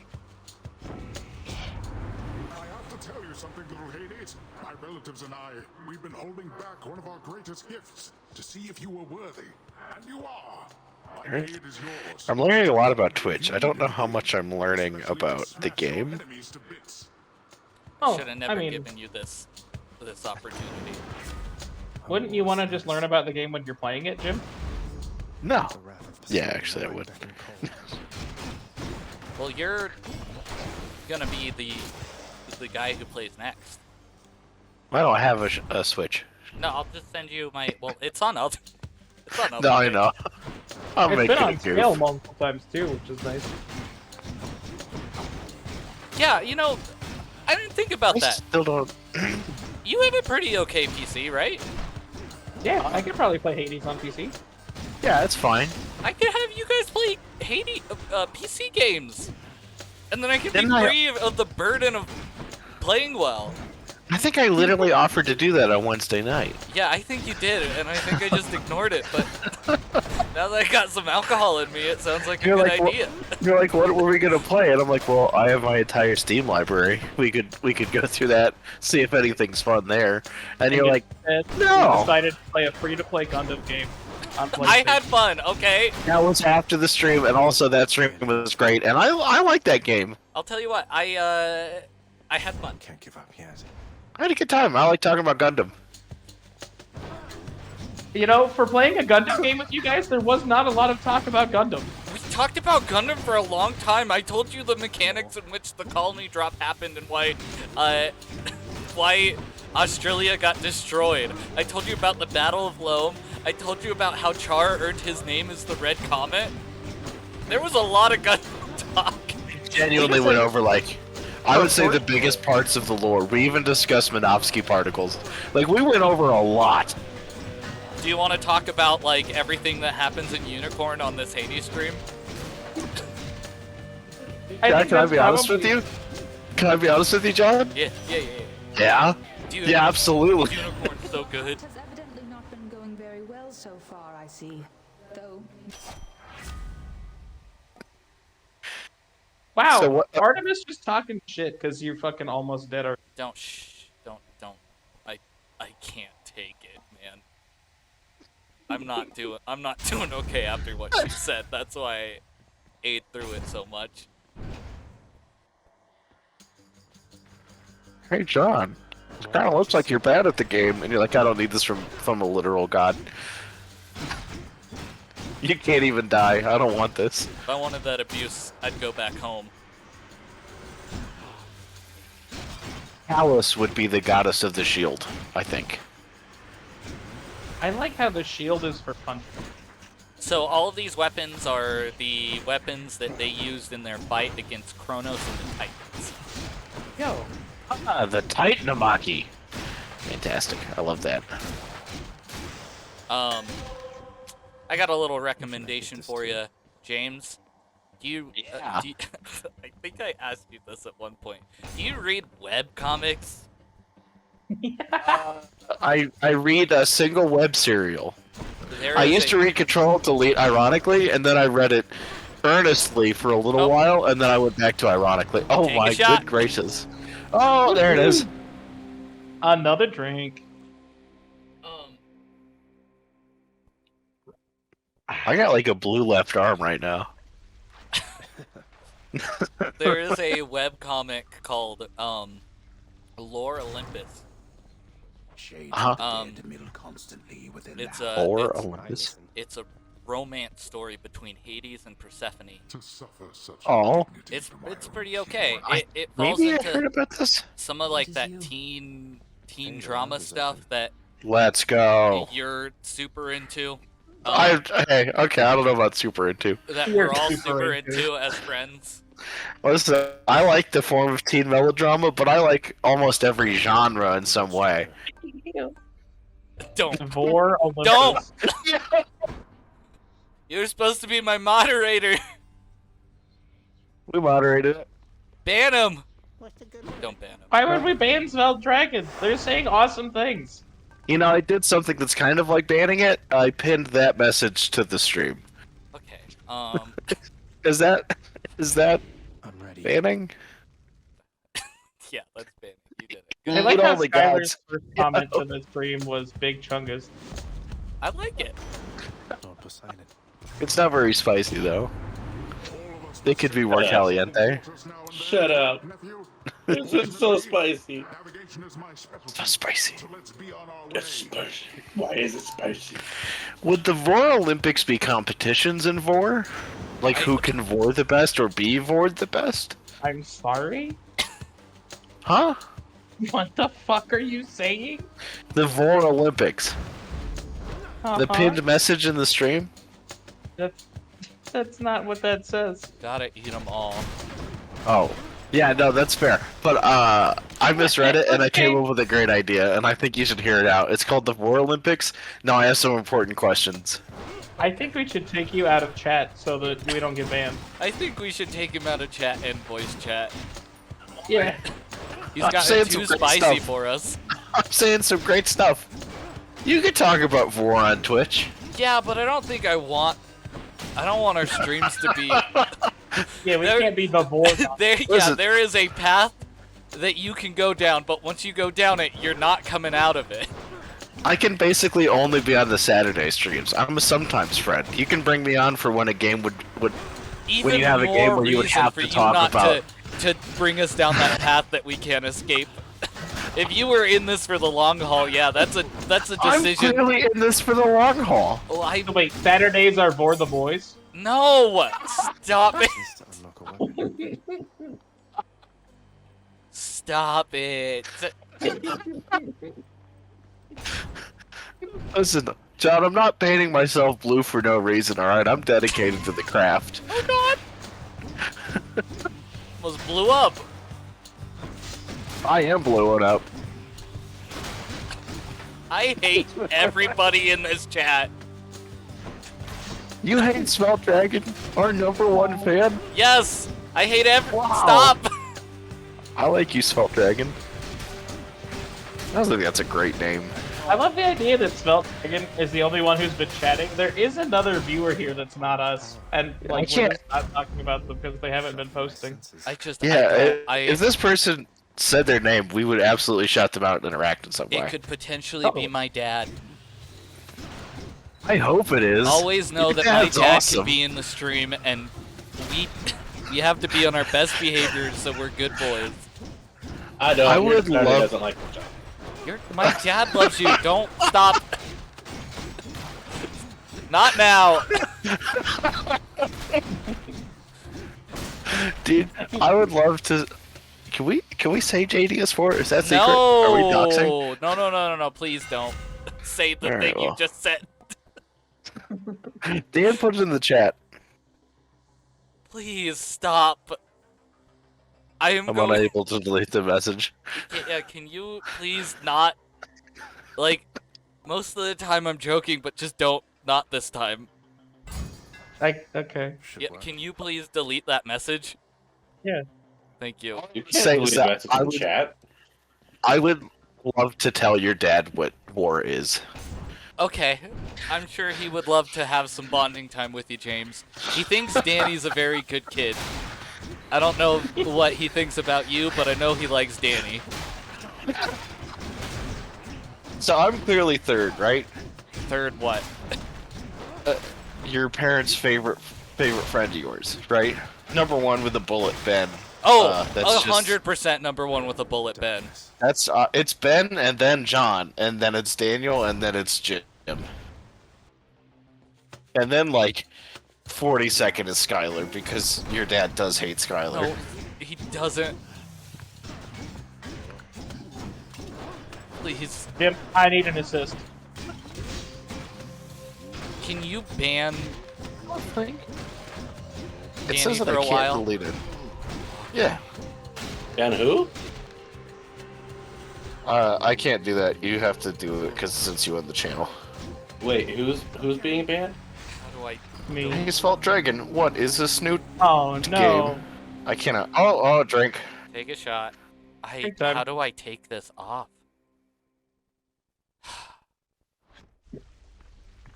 I have to tell you something, little Hades. My relatives and I, we've been holding back one of our greatest gifts to see if you were worthy. And you are. My Alright. aid is yours. I'm learning a lot about Twitch. I don't know how much I'm learning about the game. Enemies to bits. Oh, Should have never I mean, given you this opportunity. wouldn't you want to just learn about the game when you're playing it, Jim? No. The wrath of Yeah, Poseidon actually, I right would. back in cold. Well, you're gonna be the guy who plays next. I don't have a Switch. No, I'll just send you my. Well, it's on other. It's on other. No, I page. know. I'm It's making been a on goof. sale multiple times too, which is nice. Yeah, you know, I didn't think about I that. still don't. You have a pretty okay PC, right? Yeah, I could probably play Hades on PC. Yeah, it's fine. I could have you guys play Hades PC games, and then I could be Didn't I- free of the burden of playing well. I think I literally offered to do that on Wednesday night. Yeah, I think you did, and I think I just ignored it. But now that I got some alcohol in me, it sounds like a You're good like, idea. You're like, what were we gonna play? And I'm like, well, I have my entire Steam library. We could go through that, see if anything's fun there. And you're like, You no. decided to play a free-to-play Gundam game. On I PlayStation. had fun, okay? That was after the stream, and also that stream was great, and I like that game. I'll tell you what, I had fun. Can't give up yet. I had a good time. I like talking about Gundam. You know, for playing a Gundam game with you guys, there was not a lot of talk about Gundam. We talked about Gundam for a long time. I told you the mechanics in which the colony drop happened and why Australia got destroyed. I told you about the Battle of Loam. I told you about how Char earned his name as the Red Comet. There was a lot of Gundam talk. Genuinely went over, like, I would say the biggest parts of the lore. We even discussed Minovsky particles. Like, we went over a lot. Do you want to talk about, like, everything that happens in Unicorn on this Hades stream? John, can I be honest with you? Can I be honest with you, John? Yeah. Yeah? Dude, Yeah, absolutely. Unicorn's so good. It has evidently not been going very well so far, I see. Though. Wow, So what- Artemis just talking shit because you're fucking almost dead. Don't. I can't take it, man. I'm not doing okay after what she said. That's why I ate through it so much. Hey, John. It kind of looks like you're bad at the game, and you're like, I don't need this from a literal god. You can't even die. I don't want this. If I wanted that abuse, I'd go back home. Alice would be the goddess of the shield, I think. I like how the shield is for punching. So all of these weapons are the weapons that they used in their fight against Kronos and the Titans. Yo, Ah, the Titanomachy. Fantastic. I love that. I got a little recommendation for you, James. Do you, Yeah. I think I asked you this at one point. Do you read web comics? I read a single web serial. There I is used to read Control Alt Delete ironically, and then I read it earnestly for a little while, and then I went back to ironically. Oh Take a my shot. good gracious. Oh, there it is. another drink. I got like a blue left arm right now. There is a web comic called Lore Olympus. Shades Uh-huh. of the dead mill constantly within It's the a Lore it's, Olympus. it's a romance story between Hades and Persephone. To suffer such Oh. It's pretty okay. It falls Maybe I heard into about this. some of like This is that you. teen drama stuff that Let's go. you're super into. Hey, okay, I don't know about super into. That You're we're all super super into. into as friends. Listen, I like the form of teen melodrama, but I like almost every genre in some way. Don't. Vor Olympus. Don't! You're supposed to be my moderator. We moderated it. Ban him. Don't ban him. Why would we ban Svelte Dragon? They're saying awesome things. You know, I did something that's kind of like banning it. I pinned that message to the stream. Okay. Is that I'm ready. banning? Yeah, let's ban it. You did it. I Good like how only Skylar's gods. first comment to the stream was Big Chungus. I like it. Lord Poseidon. It's not very spicy though. It could be more caliente. Shut up. This is so spicy. Navigation is my specialty. So spicy. So let's be on our way. It's spicy. Why is it spicy? Would the Vor Olympics be competitions in Vor? Like who can Vor the best or be Vor the best? I'm sorry? Huh? What the fuck are you saying? The Vor Olympics. The Uh-huh. pinned message in the stream? That's not what that says. Gotta eat them all. Oh. Yeah, no, that's fair. But I misread it and I came up with a great idea and I think you should hear it out. It's called the Vor Olympics. Now I have some important questions. I think we should take you out of chat so that we don't get banned. I think we should take him out of chat and voice chat. Yeah. He's I'm got saying it too some great spicy stuff. for us. I'm saying some great stuff. You can talk about Vor on Twitch. Yeah, but I don't think I want our streams to be Yeah, we There- can't be the board. Listen. there is a path that you can go down, but once you go down it, you're not coming out of it. I can basically only be on the Saturday streams. I'm a sometimes friend. You can bring me on for when a game would Even you have a more game where you would reason have for to you talk not about- to bring us down that path that we can't escape. If you were in this for the long haul, yeah, that's a I'm decision. clearly in this for the long haul. Well, So wait, Saturdays are for the boys? no, stop it, Just unlock a weapon. stop it. Listen, John, I'm not painting myself blue for no reason, alright? I'm dedicated to the craft. Oh God! Almost blew up. I am blowing up. I hate everybody in this chat. You hate Smelt Dragon, our #1 fan? Yes, I hate Wow. Stop. I like you, Smelt Dragon. I think that's a great name. I love the idea that Sveltdragon is the only one who's been chatting. There is another viewer here that's not us, and like we're can't- just not talking about them because they haven't been posting. I just Yeah, I if this person said their name, we would absolutely shout them out and interact in some way. it could potentially be my dad. I hope it is. Always know Your that my dad's dad awesome. can be in the stream, and we have to be on our best behavior so we're good boys. I don't. I Your would daughter love- doesn't like my job. My dad loves you. Don't stop. Not now. Dude, I would love to. Can we say JD4? Is that secret? Are we doxing? No. Please don't say the Alright, thing you well. just said. Dan put it in the chat. Please stop. I am I'm going. unable to delete the message. Yeah, can you please not? Like, most of the time I'm joking, but just don't. Not this time. Okay. Should Yeah, work. can you please delete that message? Yeah. Thank you. You can't Say delete a that- message I in would- chat. I would love to tell your dad what war is. Okay, I'm sure he would love to have some bonding time with you, James. He thinks Danny's a very good kid. I don't know what he thinks about you, but I know he likes Danny. So I'm clearly third, right? Third what? Your parents' favorite friend of yours, right? #1 with a bullet, Ben. Oh, that's just- 100% #1 with a bullet, Ben. That's it's Ben and then John and then it's Daniel and then it's Jim. And then like 42nd is Skylar because your dad does hate Skylar. No, he doesn't. Please, Jim, I need an assist. can you ban It Danny says that for I a can't while? delete it. Yeah. And who? I can't do that. You have to do it because since you own the channel. Wait, who's being banned? How do I? Me. He's Fault Dragon. What is this snoot Oh no. game? I cannot. Oh, drink. Take a shot. Take time. How do I take this off?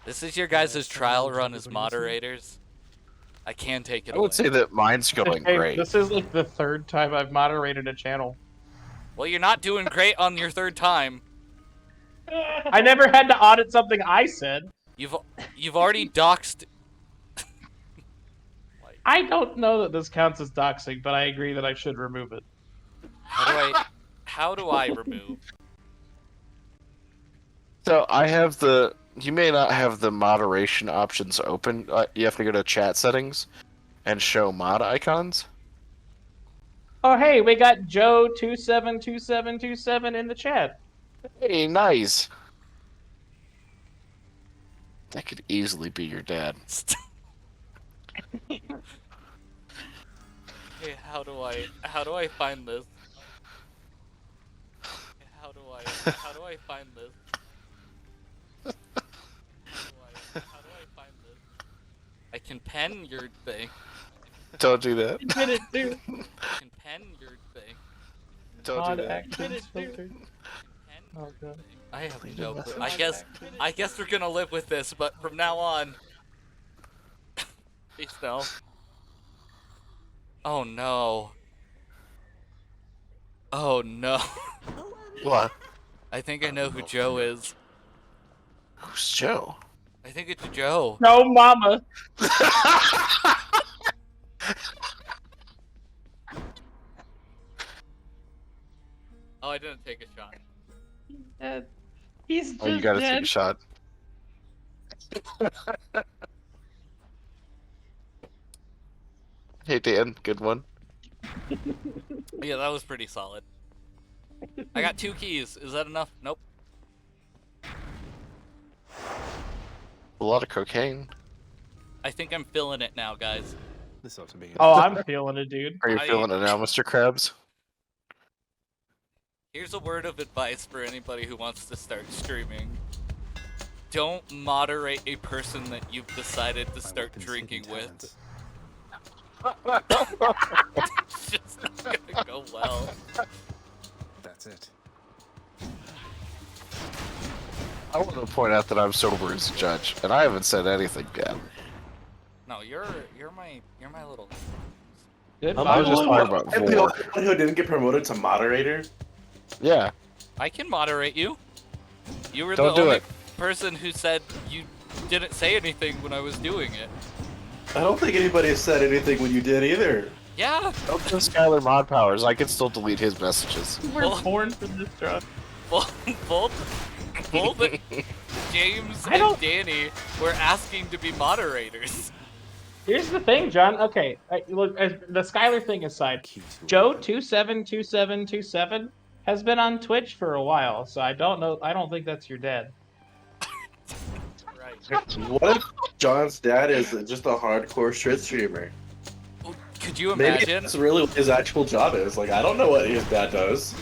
This is your guys' trial run as moderators. I can take it I would away. say that mine's going Hey, great. this is like the third time I've moderated a channel. Well, you're not doing great on your third time. I never had to audit something I said. You've already doxed. I don't know that this counts as doxing, but I agree that I should remove it. How do I remove? So I have the. You may not have the moderation options open. You have to go to chat settings and show mod icons. Oh hey, we got Joe 272727 in the chat. Hey, nice. That could easily be your dad. Hey, how do I find this? How do I find this? How do I find this? I can pen your thing. Don't do that. You did it too. I can pen your thing. Don't do that. Actions filter. Oh god. I have no clue. I guess we're gonna live with this, but from now on, please no. Oh no. Oh no. What? I think I know who Joe is. Who's Joe? I think it's Joe. No, mama. Oh, I didn't take a shot. He's just Oh, you gotta dead. take a shot. Hey Dan, good one. Yeah, that was pretty solid. I got 2 keys. Is that enough? Nope. A lot of cocaine. I think I'm feeling it now, guys. This ought to be. Oh, I'm feeling it, dude. Are you feeling it now, Mr. Krabs? Here's a word of advice for anybody who wants to start streaming. Don't moderate a person that you've decided to start drinking with. It's just not gonna go well. That's it. I want to point out that I'm sober as a judge, and I haven't said anything yet. No, you're my little. Good. I was just talking about I'm the Vor. only one who didn't get promoted to moderator. Yeah. I can moderate you. You were Don't the do only it. person who said you didn't say anything when I was doing it. I don't think anybody said anything when you did either. Yeah. Don't give Skylar mod powers. I can still delete his messages. We're Well- born for this drug. Both James I and don't- Danny were asking to be moderators. Here's the thing, John. Okay, look. The Skylar thing aside, Key to Joe it. 272727 has been on Twitch for a while, so I don't know. I don't think that's your dad. Right. What if John's dad is just a hardcore shit streamer? Could you Maybe imagine? that's really what his actual job is. Like, I don't know what his dad does.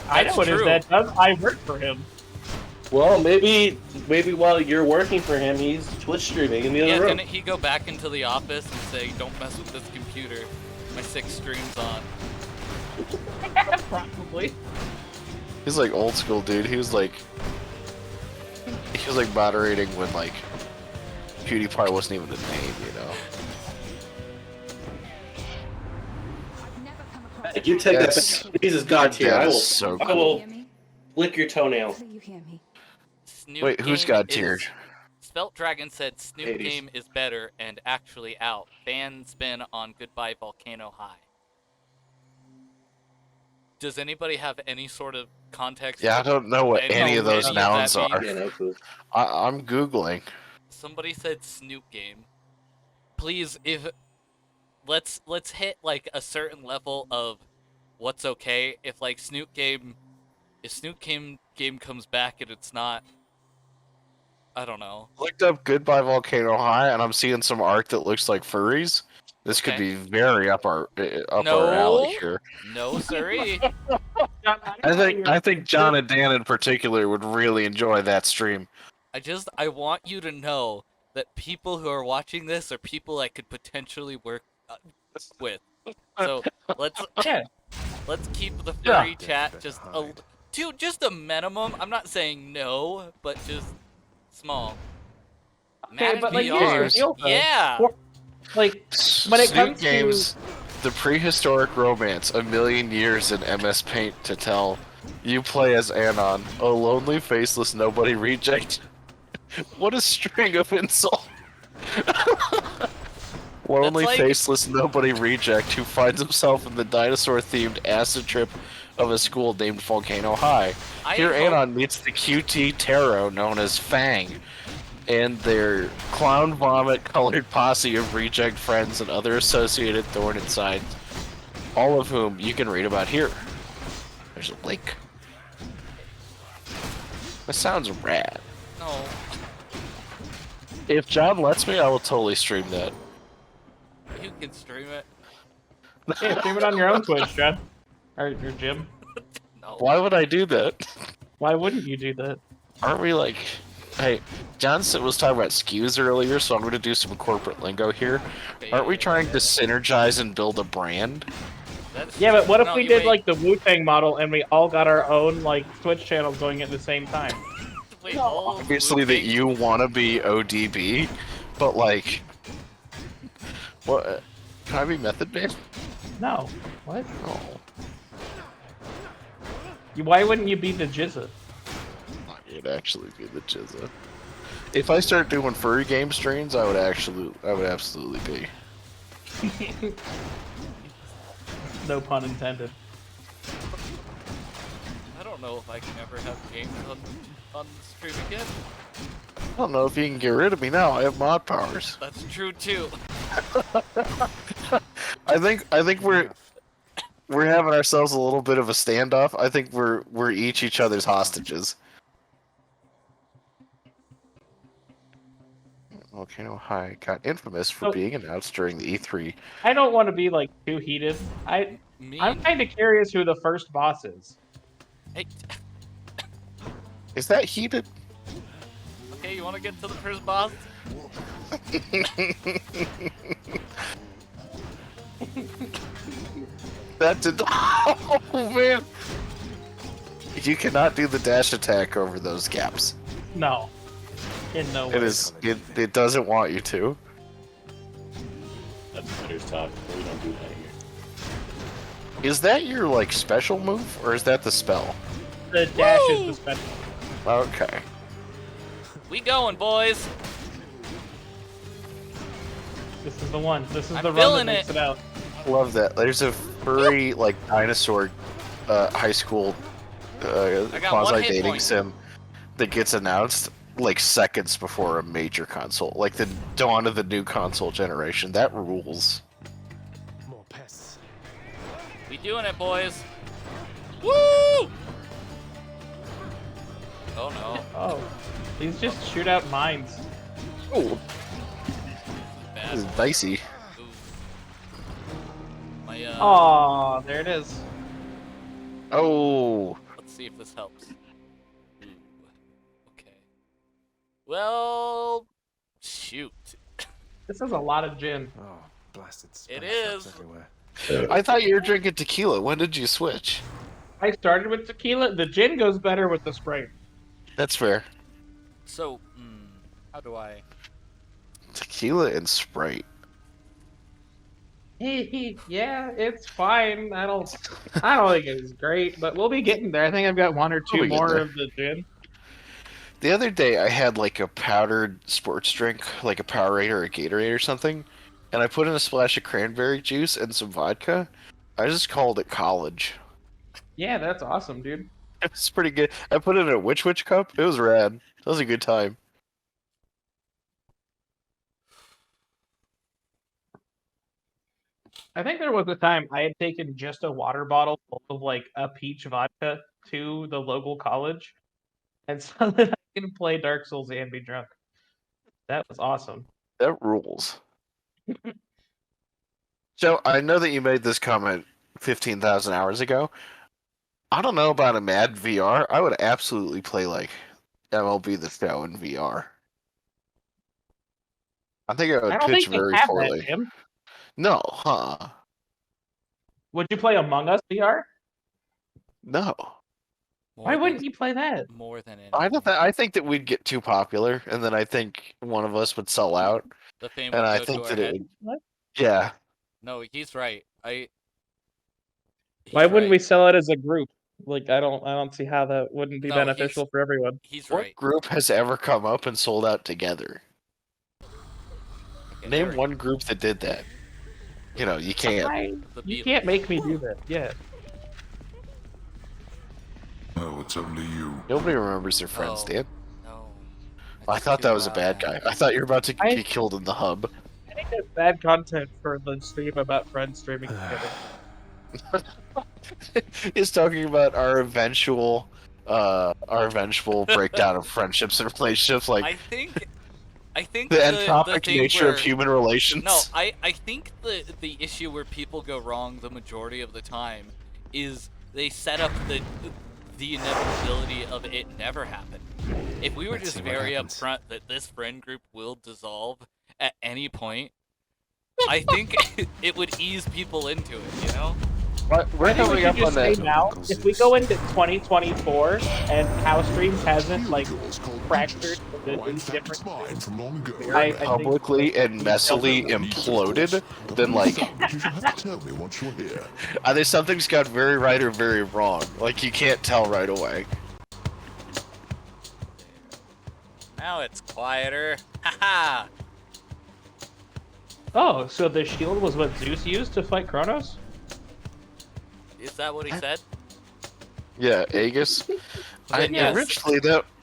I know That's what his true. dad does. I work for him. Well, maybe while you're working for him, he's Twitch streaming in the Yeah, other room. didn't he go back into the office and say, "Don't mess with this computer. My 6 streams on." Probably. He's like old school, dude. He was like moderating when like PewDiePie wasn't even a name, you know. I've never come across If you take Yes. that back, Jesus God tier, That I will, is so I Do you will hear me? lick your toenail. Do you hear me? Snoop Wait, who's Game God is- tiered? Spelt Dragon said Snoop 80s. Game is better and actually out. Fan spin on Goodbye Volcano High. Does anybody have any sort of context? Yeah, I for don't know what any of those any of that nouns are. means? Yeah, no clue. I'm googling. Somebody said Snoop Game. Please, if let's hit like a certain level of what's okay. If like Snoop Game comes back and it's not, I don't know. Looked up Goodbye Volcano High, and I'm seeing some art that looks like furries. This could Okay. be very up our No. alley here. No, siree. John, I think John and Dan in particular would really enjoy that stream. I want you to know that people who are watching this are people I could potentially work with. So let's Yeah. let's keep the Yeah. furry chat just just a minimum. I'm not saying no, but just small. Okay, Mad but, like, here's VR. the deal, though. Yeah. For- Like, when it Snoop comes to- Games, the prehistoric romance, a million years in MS Paint to tell. You play as Anon, a lonely, faceless nobody reject. What a string of insult. Lonely, like- faceless nobody reject who finds himself in the dinosaur-themed acid trip of a school named Volcano High. I Here, hope- Anon meets the QT Taro known as Fang, and their clown vomit-colored posse of reject friends and other associated thorn and signs, all of whom you can read about here. There's a link. That sounds rad. No. If John lets me, I will totally stream that. You can stream it. Yeah, stream it on your own Twitch, John. Or your Jim. No. Why would I do that? Why wouldn't you do that? Aren't we like... Hey, Johnson was talking about SKUs earlier, so I'm going to do some corporate lingo here. Okay, Aren't we yeah, trying yeah. to synergize and build a brand? That's Yeah, but what if No, we you did wait. like the Wu-Tang model and we all got our own like Twitch channels going at the same time? Wait, all Obviously, that Wu-Tang- you want to be ODB, but like, what? Can I be Method Man? No. What? Oh, Why wouldn't you be the Jizza? I would actually be the Jizza. If I start doing furry game streams, I would absolutely be. No pun intended. I don't know if I can ever have games on the stream again. I don't know if you can get rid of me now. I have mod powers. That's true too. I think we're having ourselves a little bit of a standoff. I think we're each other's hostages. Volcano High got infamous for So- being announced during the E3. I don't want to be like too heated. I'm kind of curious who the first boss is. Hey, Is that heated? okay, you want to get to the first boss? That did. Oh man! You cannot do the dash attack over those gaps. No. In no way. It is. It doesn't want you to. That's Twitter's talk. We don't do that here. Is that your like special move, or is that the spell? The dash is the special. Okay. We going, boys. This is the one. This is I'm the run that feeling makes it. it out. Love that. There's a furry like dinosaur high school I got one hit quasi dating point. sim that gets announced like seconds before a major console, like the dawn of the new console generation. That rules. More pests. We doing it, boys. Woo! Oh no. Oh. These just shoot out mines. Oh, Bad. this is dicey. Ooh. My Aw, there it is. Oh, let's see if this helps. Ooh. Okay. Well, shoot. This is a lot of gin. Oh, blasted It Spanish traps is. everywhere. I thought you were drinking tequila. When did you switch? I started with tequila. The gin goes better with the Sprite. That's fair. So, how do I? Tequila and Sprite. Yeah, it's fine. I don't think it's great, but we'll be getting there. I think I've got one or We'll two be getting more there. of the gin. The other day, I had like a powdered sports drink, like a Powerade or a Gatorade or something, and I put in a splash of cranberry juice and some vodka. I just called it college. Yeah, that's awesome, dude. It was pretty good. I put it in a Witch Witch cup. It was rad. That was a good time. I think there was a time I had taken just a water bottle full of like a peach vodka to the local college, and so that I can play Dark Souls and be drunk. That was awesome. That rules. So I know that you made this comment 15,000 hours ago. I don't know about a Mad VR. I would absolutely play like MLB The Show in VR. I think I would I don't pitch think they very have poorly. that, Jim. No, huh? Would you play Among Us VR? No. Why wouldn't you play that? More than anything. I think that we'd get too popular, and then I think one of us would sell out, The fame and would I go think to that our it head. would. What? Yeah. No, he's right. He's Why wouldn't we right. sell it as a group? Like I don't see how that wouldn't be No, beneficial for everyone. He's What right. group has ever come up and sold out together? Okay, Name there- one group that did that. You know, you can't. The You Beatles. can't make me do that. Yeah. Oh, it's only you. Nobody remembers their friends, Oh. Dan. No. I thought that was a bad guy. I thought you were about to I- get killed in the hub. I think that's bad content for the stream about friends streaming together. He's talking about our eventual breakdown of friendships and relationships, like I think the the entropic thing nature of where- human relations. No, I think the issue where people go wrong the majority of the time is they set up the inevitability of it never happening. If we were Let's just see what very happens. upfront that this friend group will dissolve at any point, I think it would ease people into it, you know? We're I think we coming should up on just say that. now, if we go into 2024 and House Streams hasn't like fractured into different, mine from long ago. I think Publicly and messily imploded, then like You should have to tell me once you're here. either something's got very right or very wrong. Like you can't tell right away. Now it's quieter. Haha. Oh, so the shield was what Zeus used to fight Kronos? Is that what he said? Yeah, Aegis. Yes. Originally,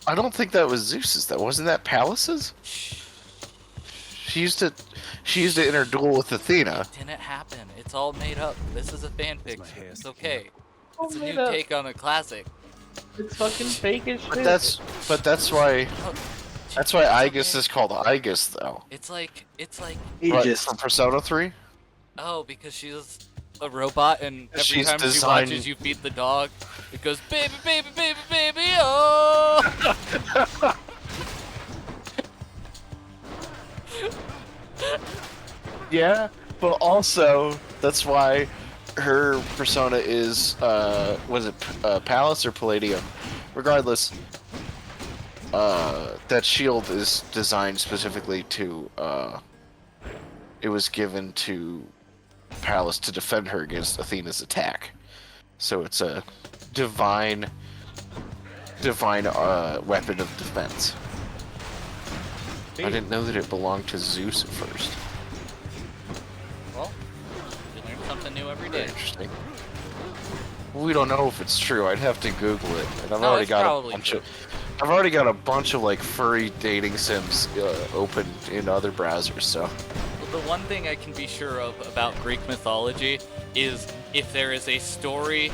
I don't think that was Zeus's. That wasn't that Pallas's. She used to enter duel with Athena. Didn't happen. It's all made up. This is a fan fiction. It's okay. All It's a made new up. take on a classic. It's fucking fake as shit. But that's why Aegis is called Aegis though. It's like Right, from Persona 3. oh, because she's a robot and every She's time she designed- watches you feed the dog, it goes baby, baby, baby, baby, oh. Yeah, but also that's why her persona is was it Pallas or Palladium? Regardless, that shield is designed specifically to it was given to Pallas to defend her against Athena's attack. So it's a divine weapon of defense. I didn't know that it belonged to Zeus at first. Well, you learn something new every Very day. interesting. We don't know if it's true. I'd have to Google it, and I've No, already it's got a probably bunch true. of. I've already got a bunch of like furry dating sims open in other browsers. So Well, the one thing I can be sure of about Greek mythology is if there is a story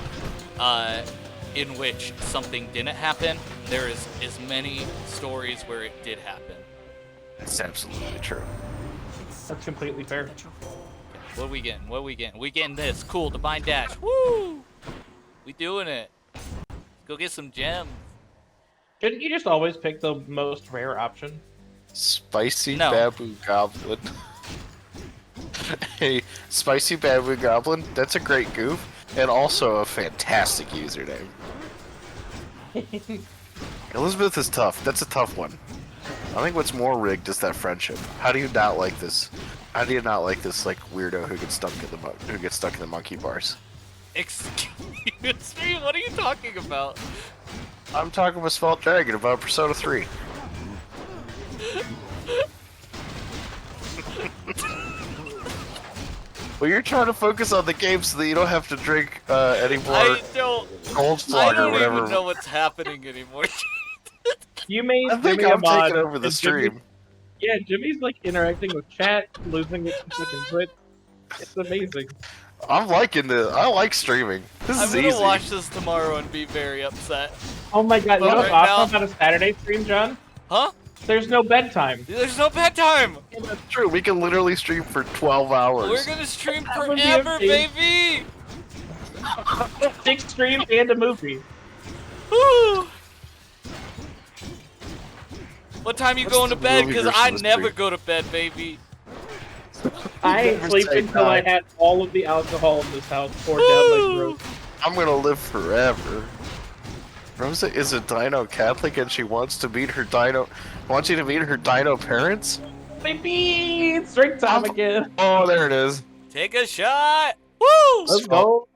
in which something didn't happen, there is as many stories where it did happen. it's absolutely true. That's completely fair. What we getting? What we getting? We getting this. Cool, Divine Dash. Woo! We doing it. Go get some gems. Shouldn't you just always pick the most rare option? Spicy No. Babu Goblin. Hey, Spicy Babu Goblin. That's a great goof, and also a fantastic username. Elizabeth is tough. That's a tough one. I think what's more rigged is that friendship. How do you not like this? How do you not like this like weirdo who gets stuck in the monkey bars? Excuse me, what are you talking about? I'm talking with Svelte Dragon about Persona 3. Well, you're trying to focus on the game so that you don't have to drink any more I don't Gold Slug or even whatever. know what's happening anymore. You made I think Jimmy a I'm mod, taking over the and Jimmy- stream. Yeah, Jimmy's like interacting with chat, losing it to fucking Twitch. It's amazing. I like streaming. This I'm is gonna easy. watch this tomorrow and be very upset. Oh my god, you know But what's right awesome now- about a Saturday stream, John? Huh? There's no bedtime. There's no bedtime! That's true. We can literally stream for 12 hours. We're gonna stream That would be forever, amazing. baby! 6 streams and a movie. Woo! What time you What's going to the bed? movie Because version I of the never stream? go to bed, baby. I ain't Never sleep say until I die. had all of the alcohol in this house poured down my throat. I'm gonna live forever. Rosa is a dino Catholic and she wants you to meet her dino parents? Baby, it's drink time again. Oh, there it is. Take a shot! Woo! Let's go.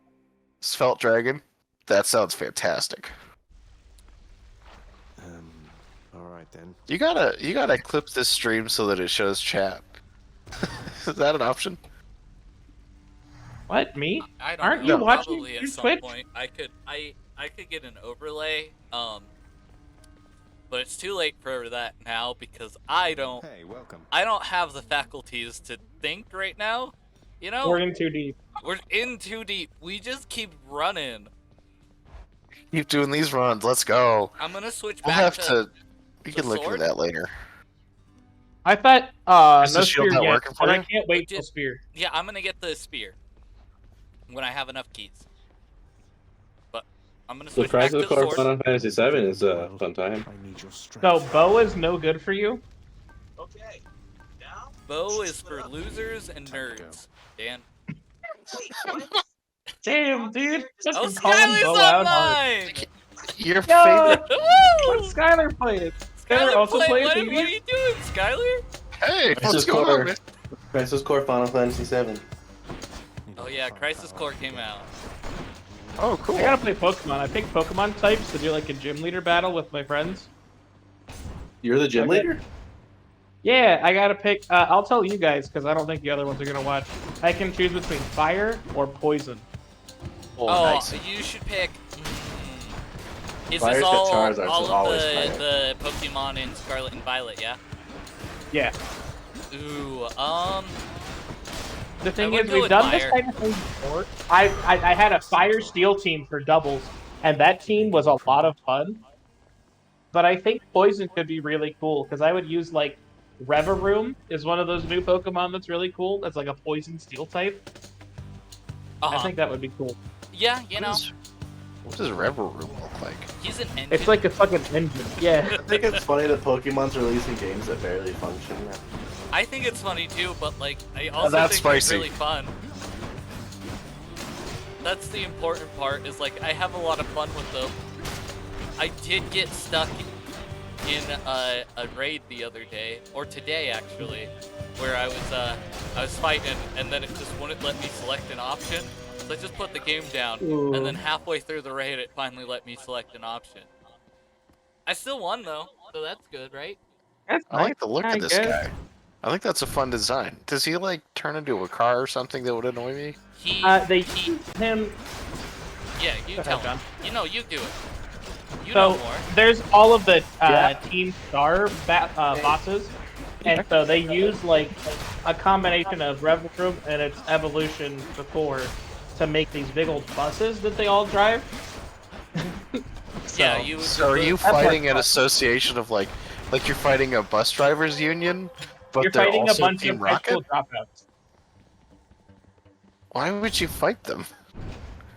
Svelte Dragon. That sounds fantastic. All right then. You gotta clip this stream so that it shows chat. Is that an option? What, me? I don't Aren't know. you watching Probably at your some Twitch? point. I could get an overlay, but it's too late for that now because I don't Hey, welcome. have the faculties to think right now. You know, We're in too deep. we're in too deep. We just keep running. Keep doing these runs. Let's go. I'm gonna switch We'll back have to. We the can look into sword? that later. I thought, Is no the shield spear not yet, working for but I you? can't wait Did- till spear. Yeah, I'm gonna get the spear when I have enough keys. But I'm gonna switch back to the sword. Final Fantasy VII is a fun time. I need your strength. So, bow is no good for you? Bow is for losers and Time to go. nerds. Dan. Damn, dude. Just Oh, call him Skylar's Bo on out hard. mine! Your Yo! favorite. What's Woo! Skylar playing? Skylar Skylar, also play, plays what are Hades? you doing, Skylar? Hey, what's Crisis going on, Core. man? Crisis Core Final Fantasy 7. Oh yeah, Crisis Core came out. Oh, cool. I gotta play Pokemon. I picked Pokemon types to do like a gym leader battle with my friends. You're the gym Okay. leader? Yeah, I gotta pick. I'll tell you guys because I don't think the other ones are gonna watch. I can choose between fire or poison. Oh, Oh, nice. you should pick. Is Fire's this got all, Charizard, so all of always the Pokemon in Scarlet and Violet? Yeah. Yeah. Ooh. The thing would is, go we've with done this fire. kind of thing before. I had a fire steel team for doubles, and that team was a lot of fun. But I think poison could be really cool because I would use like Reveroom is one of those new Pokemon that's really cool. That's like a poison steel type. I think that would be cool. Yeah, you know, What does Reverie look like? he's an engine. It's like a fucking engine. Yeah. I think it's funny that Pokemon's releasing games that barely function. I think it's funny too, but like I also that's think it's spicy. really fun. That's the important part. Is like I have a lot of fun with them. I did get stuck in a raid the other day, or today actually, where I was fighting and then it just wouldn't let me select an option. So I just put the game down, and then halfway through the raid, it finally let me select an option. I still won though, so that's good, right? That's I like the look I of this guess. guy. I think that's a fun design. Does he like turn into a car or something that would annoy me? They use him. Yeah, you Go tell ahead, him. You know, you do it. You So know more. there's all of the Team Star bosses, and so they use like a combination of Reverum and its evolution before to make these big old buses that they all drive. Yeah, you. So are you That's like fighting an fun. association of like you're fighting a bus drivers union, but You're they're fighting a also bunch Team of high school Rocket? dropouts Why would you fight them?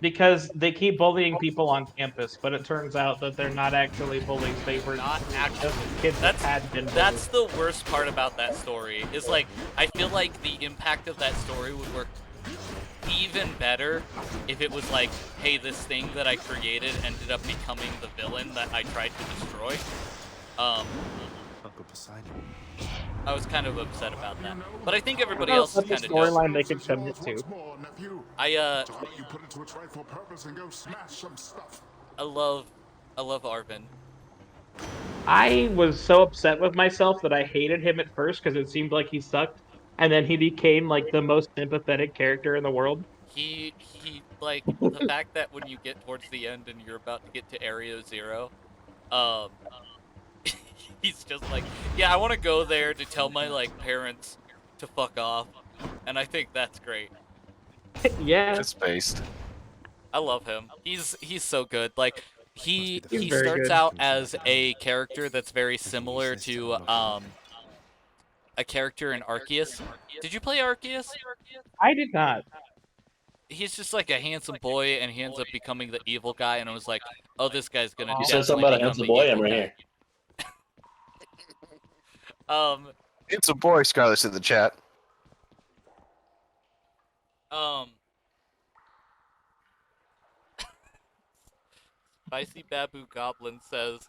because they keep bullying people on campus, but it turns out that they're not actually bullies. They were Not actually. just kids that had been bullied. That's the worst part about that story. Is like I feel like the impact of that story would work even better if it was like, hey, this thing that I created ended up becoming the villain that I tried to destroy. Uncle Poseidon. I was kind of upset about that, but I think everybody Well, else is that's kind a of dope. storyline they can commit to. What's more, nephew? I Just let you put it to its rightful purpose and go smash some stuff. love Arvin. I was so upset with myself that I hated him at first because it seemed like he sucked, and then he became like the most sympathetic character in the world. He like the fact that when you get towards the end and you're about to get to Area 0, he's just like, yeah, I want to go there to tell my like parents to fuck off, and I think that's great. Yeah, It's based. I love him. He's so good. Like he He's very starts good. out as a character that's very similar to a character in Arceus. Did you play Arceus? I did not. He's just like a handsome boy, and he ends up becoming the evil guy. And I was like, oh, this guy's gonna. You said something about a definitely handsome become the boy, evil I'm right guy. here. It's a boy, Scarlett's in the chat. Spicy Babu Goblin says,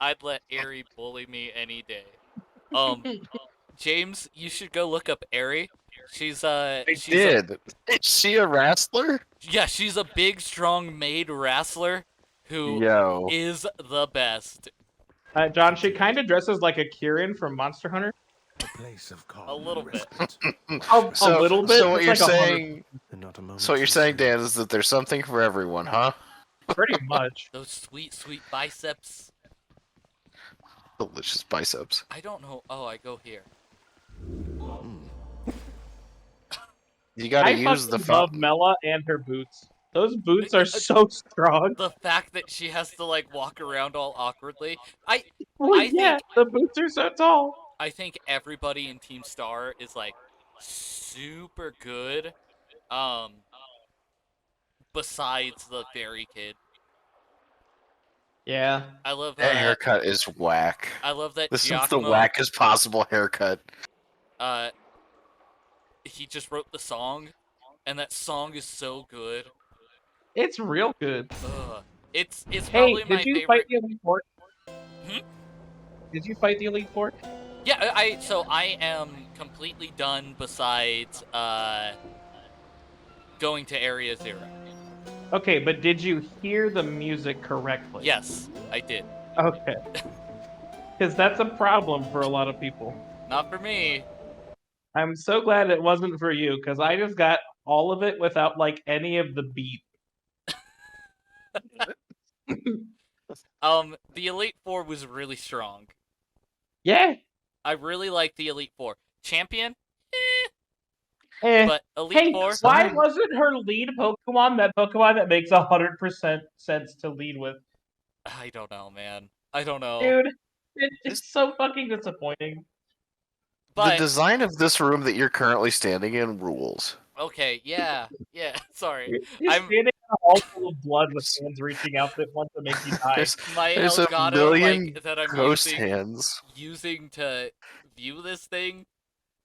I'd let Aerie bully me any day. James, you should go look up Aerie. She's Is she a wrestler? Yeah, she's a big, strong maid wrestler who is Yo. the best. John, she kind of dresses like a Kieran from Monster Hunter. A place of calm A little and bit. respite, A little bit. So what It's you're like 100, saying? And not a moment So what you're to saying, spare. Dan, is that there's something for everyone, huh? pretty much. Those sweet, sweet biceps. Delicious biceps. I don't know. Oh, I go here. You gotta I use the fucking love fountain. Mela and her boots. Those boots are so strong. The fact that she has to like walk around all awkwardly. I Yeah, the boots are so tall. I think everybody in Team Star is like super good. Besides the fairy kid. Yeah. I love That haircut is whack. I love that This is the Giacomo, wackest possible haircut. he just wrote the song, and that song is so good. It's real good. It's Hey, probably my did you favorite. fight the Elite Four? Hmm? Did you fight the Elite Four? Yeah, I am completely done. Besides, going to Area 0. Okay, but did you hear the music correctly? Yes, I did. Okay. Because that's a problem for a lot of people. Not for me. I'm so glad it wasn't for you, because I just got all of it without like any of the beat. The Elite Four was really strong. Yeah. I really like the Elite Four. Champion? Eh. But Elite Hey, Four? why wasn't her lead Pokemon that Pokemon that makes 100% sense to lead with? I don't know, man. I don't know. Dude, it's so fucking disappointing. The design of this room that you're currently standing in rules. Okay, yeah. Sorry. You're standing in a hall full of blood with hands reaching out that want to make you die. My There's a Elgato, million like, that I'm ghost using, hands. using to view this thing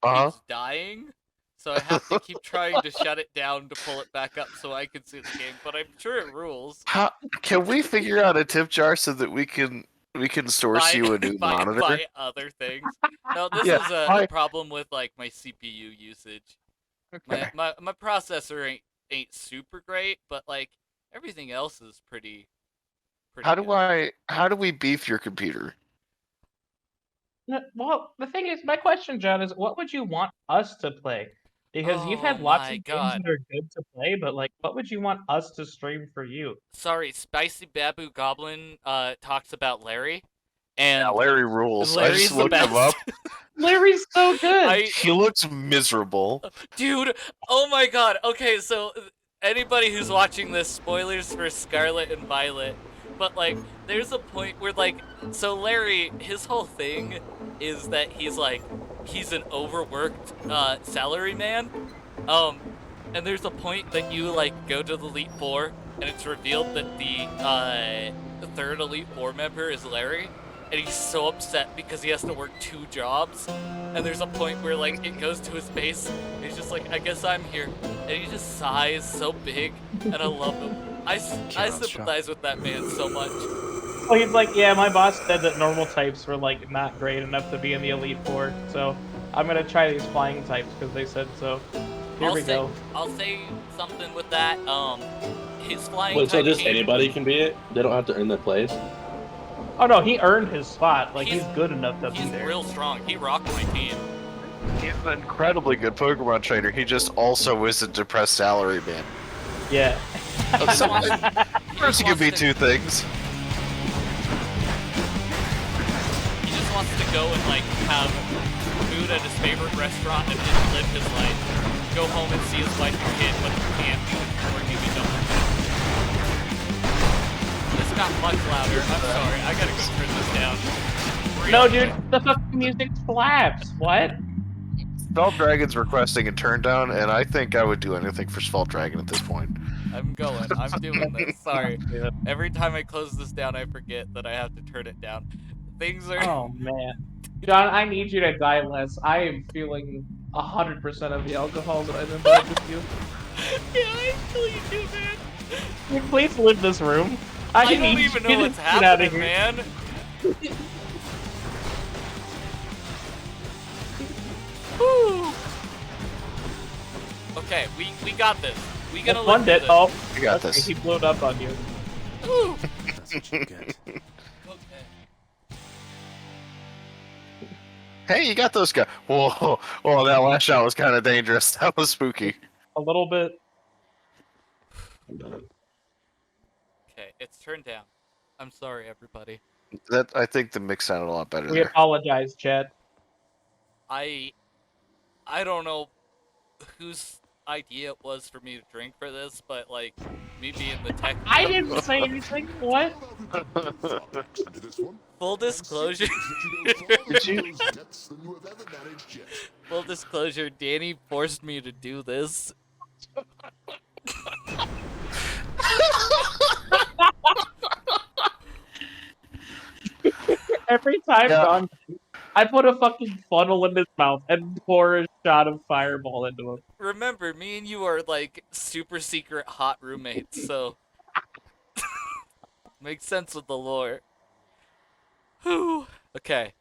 Uh-huh. keeps dying. So I have to keep trying to shut it down to pull it back up so I can see the game. But I'm sure it rules. How can we figure out a tip jar so that we can source you a new monitor? Buy other things. No, this Yeah, is a buy- problem with like my CPU usage. Okay. My processor ain't super great, but like everything else is pretty How good. do we beef your computer? Well, the thing is, my question, John, is what would you want us to play? Because you've had Oh lots my of games God. that are good to play, but like, what would you want us to stream for you? Sorry, Spicy Babu Goblin talks about Larry, and Yeah, Larry rules. I Larry's just the looked him up. best. Larry's so good. He looks miserable. Dude, oh my God. Okay, so anybody who's watching this, spoilers for Scarlet and Violet, but like, there's a point where like, so Larry, his whole thing is that he's an overworked salary man. And there's a point that you like go to the Elite Four, and it's revealed that the third Elite Four member is Larry, and he's so upset because he has to work 2 jobs. And there's a point where like it goes to his face, and he's just like, I guess I'm here, and he just sighs so big, and I love him. I sympathize with that man so much. Well, he's like, yeah, my boss said that normal types were like not great enough to be in the Elite Four, so I'm gonna try these flying types because they said so. Here we go. I'll say something with that. His flying Wait, so type just came- anybody can be it? They don't have to earn their place? Oh no, he earned his spot. Like he's good enough to be He's there. real strong. He rocked my team. He's an incredibly good Pokemon trainer. He just also is a depressed salary man. Yeah. First, you can be 2 things. He just wants to go and like have food at his favorite restaurant and just live his life. Go home and see his wife and kid, but he can't because he's working a job. This got much louder. I'm sorry. I gotta go turn this down. No, dude, the fucking music slaps. What? Svelte Dragon's requesting a turn down, and I think I would do anything for Svelte Dragon at this point. I'm going. I'm doing this. Sorry. Every time I close this down, I forget that I have to turn it down. Things are. Oh man, John, I need you to die less. I am feeling 100% of the alcohol that I've imbibed with you. Yeah, I actually do, man. Can you please leave this room? I need don't you even to know what's get out of happening, here. man. Woo. Okay, we got this. We gonna Fund live it. through Oh, this. We got okay, this. he blew it up on you. Woo. That's what you get. Okay. Hey, you got those guys. Whoa, whoa, that last shot was kind of dangerous. That was spooky. A little bit. Okay, it's turned down. I'm sorry, everybody. I think the mix sounded a lot better We there. apologize, Chad. I don't know whose idea it was for me to drink for this, but like me being the tech. I didn't say anything. What? Full disclosure. Did you? Full disclosure, Danny forced me to do this. Every time Yeah. John, I put a fucking funnel in his mouth and pour a shot of fireball into him. remember, me and you are like super secret hot roommates, so makes sense with the lore. Whew. Okay.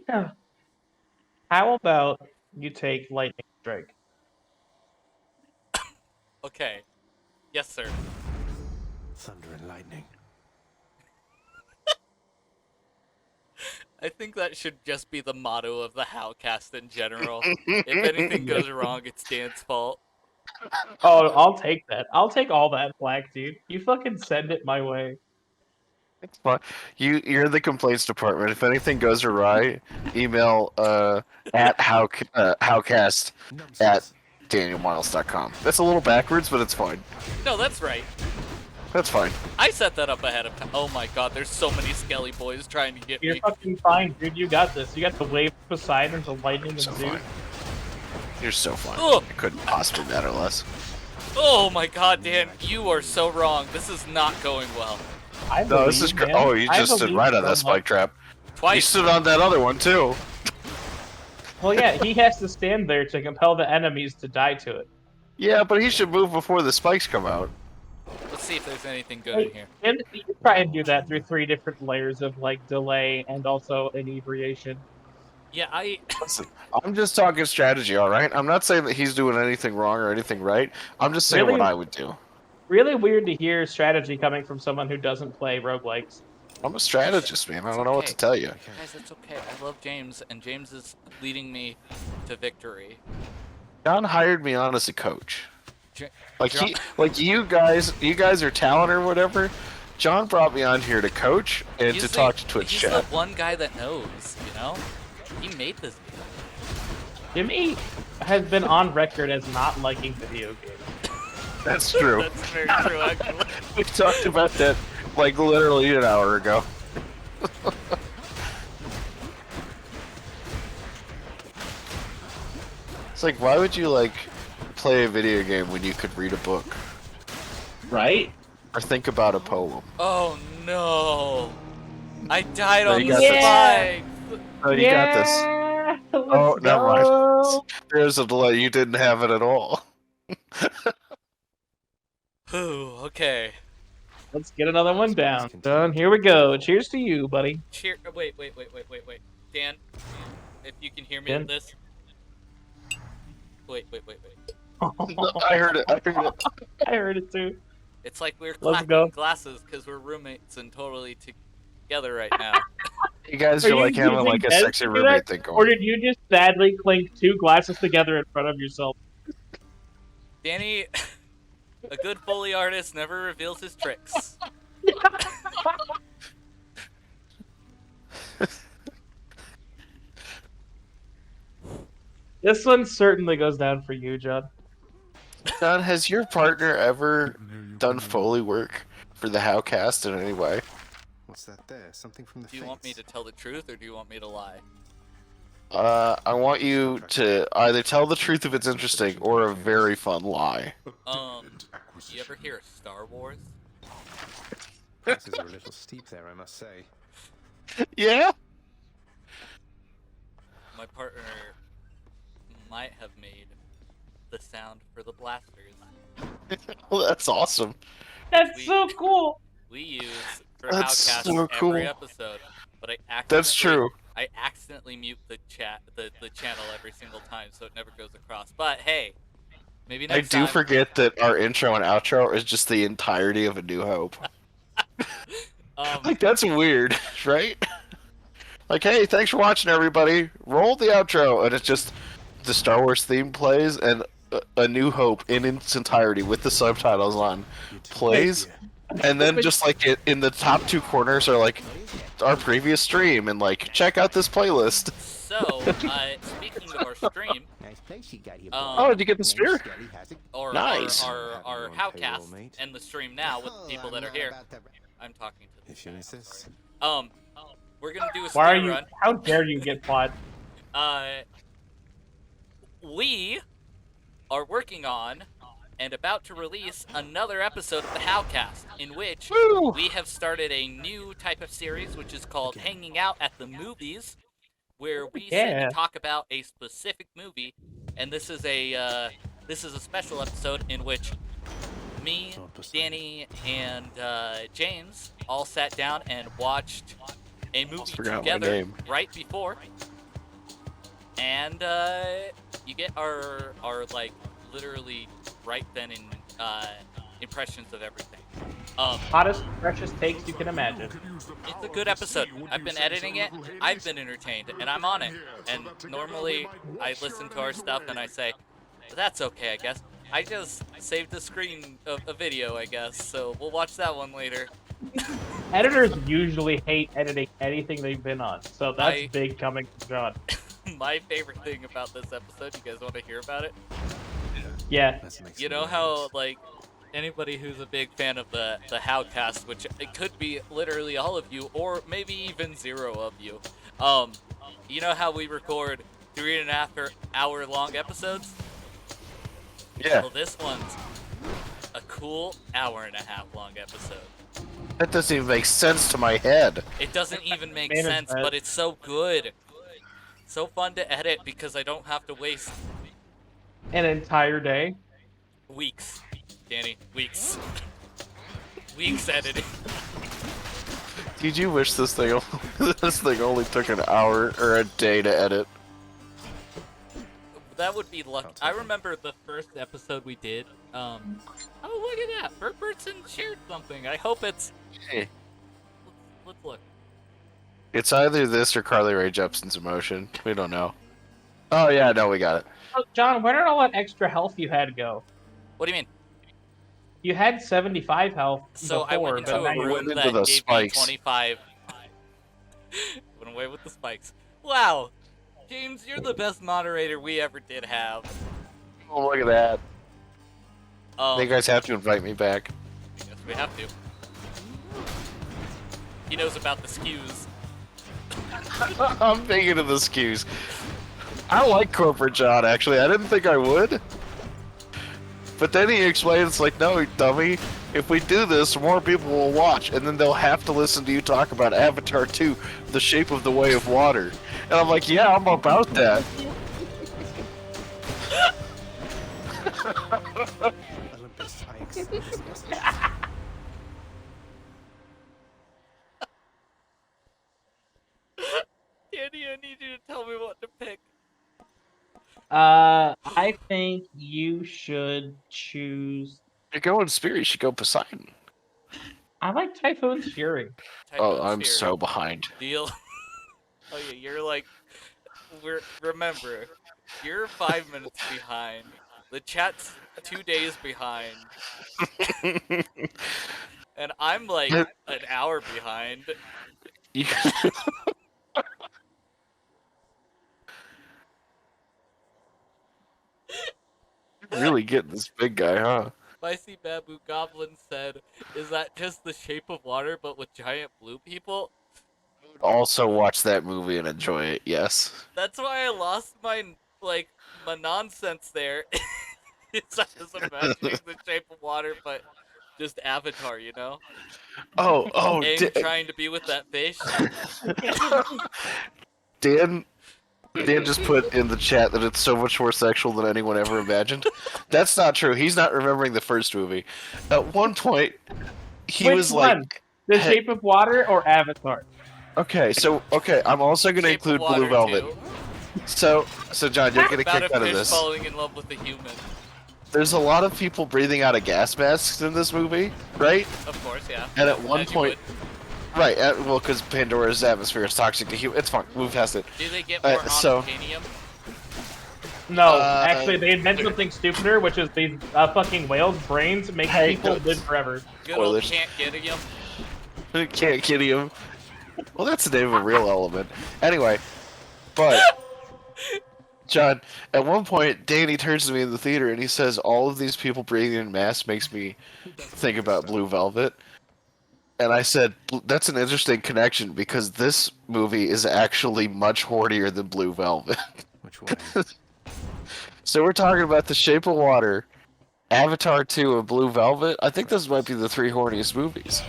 Yeah. How about you take lightning strike? Okay. Yes, sir. Thunder and lightning. I think that should just be the motto of the Howcast in general. If anything goes wrong, it's Dan's fault. Oh, I'll take that. I'll take all that flack, dude. You fucking send it my way. It's fine. You're in the complaints department. If anything goes awry, email at howcast at danielmiles.com. That's a little backwards, but it's fine. No, that's right. That's fine. I set that up ahead of time. Oh my god, there's so many Skelly boys trying to get You're me. fucking fine, dude. You got this. You got the wave of Poseidon, the lightning, and So Zeus. fine. You're so fine. Ugh. It couldn't possibly matter less. Oh my god, Dan, you are so wrong. This is not going well. I No, this is believe, great. man. Oh, you I just stood believe right on so that spike much. trap. You Twice. stood on that other one too. Well, yeah, he has to stand there to compel the enemies to die to it. Yeah, but he should move before the spikes come out. Let's see if there's anything good in here. And you can try and do that through 3 different layers of like delay and also inebriation. Yeah, Listen, I'm just talking strategy, all right? I'm not saying that he's doing anything wrong or anything right. I'm just saying Really? what I would do. Really weird to hear strategy coming from someone who doesn't play roguelikes. I'm a strategist, man. I don't know what to okay. tell you. Guys, it's okay. I love James, and James is leading me to victory. John hired me on as a coach. Like John- you guys are talent or whatever. John brought me on here to coach and He's to the- talk to Twitch he's chat. the one guy that knows, you know? He made this game. Jimmy has been on record as not liking video games. That's true. That's very true, actually. We talked about that like literally an hour ago. It's like, why would you like play a video game when you could read a book Right? or think about a poem? Oh no! I died No, on you the got this. spike! Oh, you got this. Yeah, Oh, let's never mind. go. There's a delay. You didn't have it at all. Ooh, okay. Let's get another one down. Done. Here we go. Cheers to you, buddy. Cheer. Wait. Dan, if you can hear me Dan? with this. Wait. I heard it. I heard it too. It's like we're Let's clacking go. glasses because we're roommates and totally together right now. You guys Are are you like having using like a Des sexy to do roommate that? thing Or going. did you just sadly clink 2 glasses together in front of yourself? Danny, a good Foley artist never reveals his tricks. This one certainly goes down for you, John. John, has your partner ever done Foley work for the Howcast in any way? What's that there? Something from the Do you want me to tell the truth or do you want me to lie? I want you to either tell the truth if it's interesting or a very fun lie. You ever hear of Star Wars? Prices are a little steep there, I must say. Yeah? My partner might have made the sound for the blasters. Well, that's awesome. That's so cool. We use for That's Outcast so cool. every episode, but That's true. I accidentally mute the channel every single time, so it never goes across. But hey, maybe I next do time. forget that our intro and outro is just the entirety of A New Hope. Like, that's weird, right? Like, hey, thanks for watching, everybody. Roll the outro, and it's just the Star Wars theme plays, and A New Hope in its entirety with the subtitles on plays, and then just like in the top 2 corners are like our previous stream, and like check out this playlist. So, speaking of our stream, Oh, did you get the spear? or Nice. our Howcast and the stream now with the people that are here. I'm talking to the chat, sorry. We're gonna do a Why are speed you? run. How dare you get plot? We are working on and about to release another episode of the Howcast, in which we have started a new type of series, which is called Hanging Out at the Movies, where we sit Yeah. and talk about a specific movie and this is a special episode in which me, Danny, and James all sat down and watched a movie forgot my together name. right before, and you get our like literally right then in impressions of everything. Hottest, freshest takes you can imagine. It's a good episode. I've been editing it. I've been entertained, and I'm on it. And normally, I listen to our stuff and I say, "That's okay, I guess." I just saved a screen of a video, I guess. So we'll watch that one later. Editors usually hate editing anything they've been on, so that's big coming from John. My favorite thing about this episode, you guys want to hear about it? Yeah. You know how, like, anybody who's a big fan of the Howcast, which it could be literally all of you, or maybe even 0 of you, you know how we record 3.5 hour long episodes? Yeah. Well, this one's a cool 1.5 long episode. That doesn't even make sense to my head. It doesn't even make Man, sense, it's but it's so good. So fun to edit because I don't have to waste An entire day. weeks, Danny, weeks. Weeks editing. Did you wish this thing only took an hour or a day to edit? That would be lucky. I remember the first episode we did. Oh, look at that! Bert Bertson shared something. I hope it's. Hey. Let's look. It's either this or Carly Rae Jepsen's Emotion. We don't know. Oh yeah, no, we got it. Oh, John, where did all that extra health you had go? What do you mean? You had 75 health So before, I went into but now a you're... room went into that the gave spikes. me 25. Went away with the spikes. Wow, James, you're the best moderator we ever did have. Oh, look at that. You guys have to invite me back. Yes, we have to. He knows about the skews. I'm thinking of the skews. I like Corporate John, actually. I didn't think I would. But then he explains, like, no, dummy, if we do this, more people will watch, and then they'll have to listen to you talk about Avatar 2, The Shape of the Way of Water. And I'm like, yeah, I'm about that. Olympus hikes. Disgusting. Danny, I need you to tell me what to pick. I think you should choose... You're going Spirit, you should go Poseidon. I like Typhoon's Fury. Oh, I'm Typhoon so Fury. behind. Deal. Oh yeah, you're like, remember, you're 5 minutes behind. The chat's 2 days behind, and I'm like an hour behind. Really getting this big guy, huh? Spicy Babu Goblin said, "Is that just The Shape of Water, but with giant blue people?" Also watch that movie and enjoy it, yes. That's why I lost my nonsense there. It's I was imagining The Shape of Water, but just Avatar, you know? Oh, Aang trying to be with that fish. Dan just put in the chat that it's so much more sexual than anyone ever imagined. That's not true. He's not remembering the first movie. At one point, he Which was one? like... The Shape of Water or Avatar? Okay, I'm also going to Shape of include Water Blue Velvet. too. So John, you're going to About kick a out of fish this. falling in love with a human. There's a lot of people breathing out of gas masks in this movie, right? Of course, yeah. And at one As you point... would. Right, well, because Pandora's atmosphere is toxic to humans. It's fine, move past it. Do they get more so- unobtainium? No, actually, they invent something stupider, which is these fucking whales' brains make Hey, people no. live forever. Good old Spoilers. can't get him. Can't kid him. Well, that's the name of a real element. Anyway, but John, at one point, Danny turns to me in the theater and he says, "All of these people breathing in masks makes me think about Blue Velvet." And I said, "That's an interesting connection because this movie is actually much hornier than Blue Velvet." Which way? So we're talking about The Shape of Water, Avatar 2, and Blue Velvet. I think those might be the 3 horniest movies.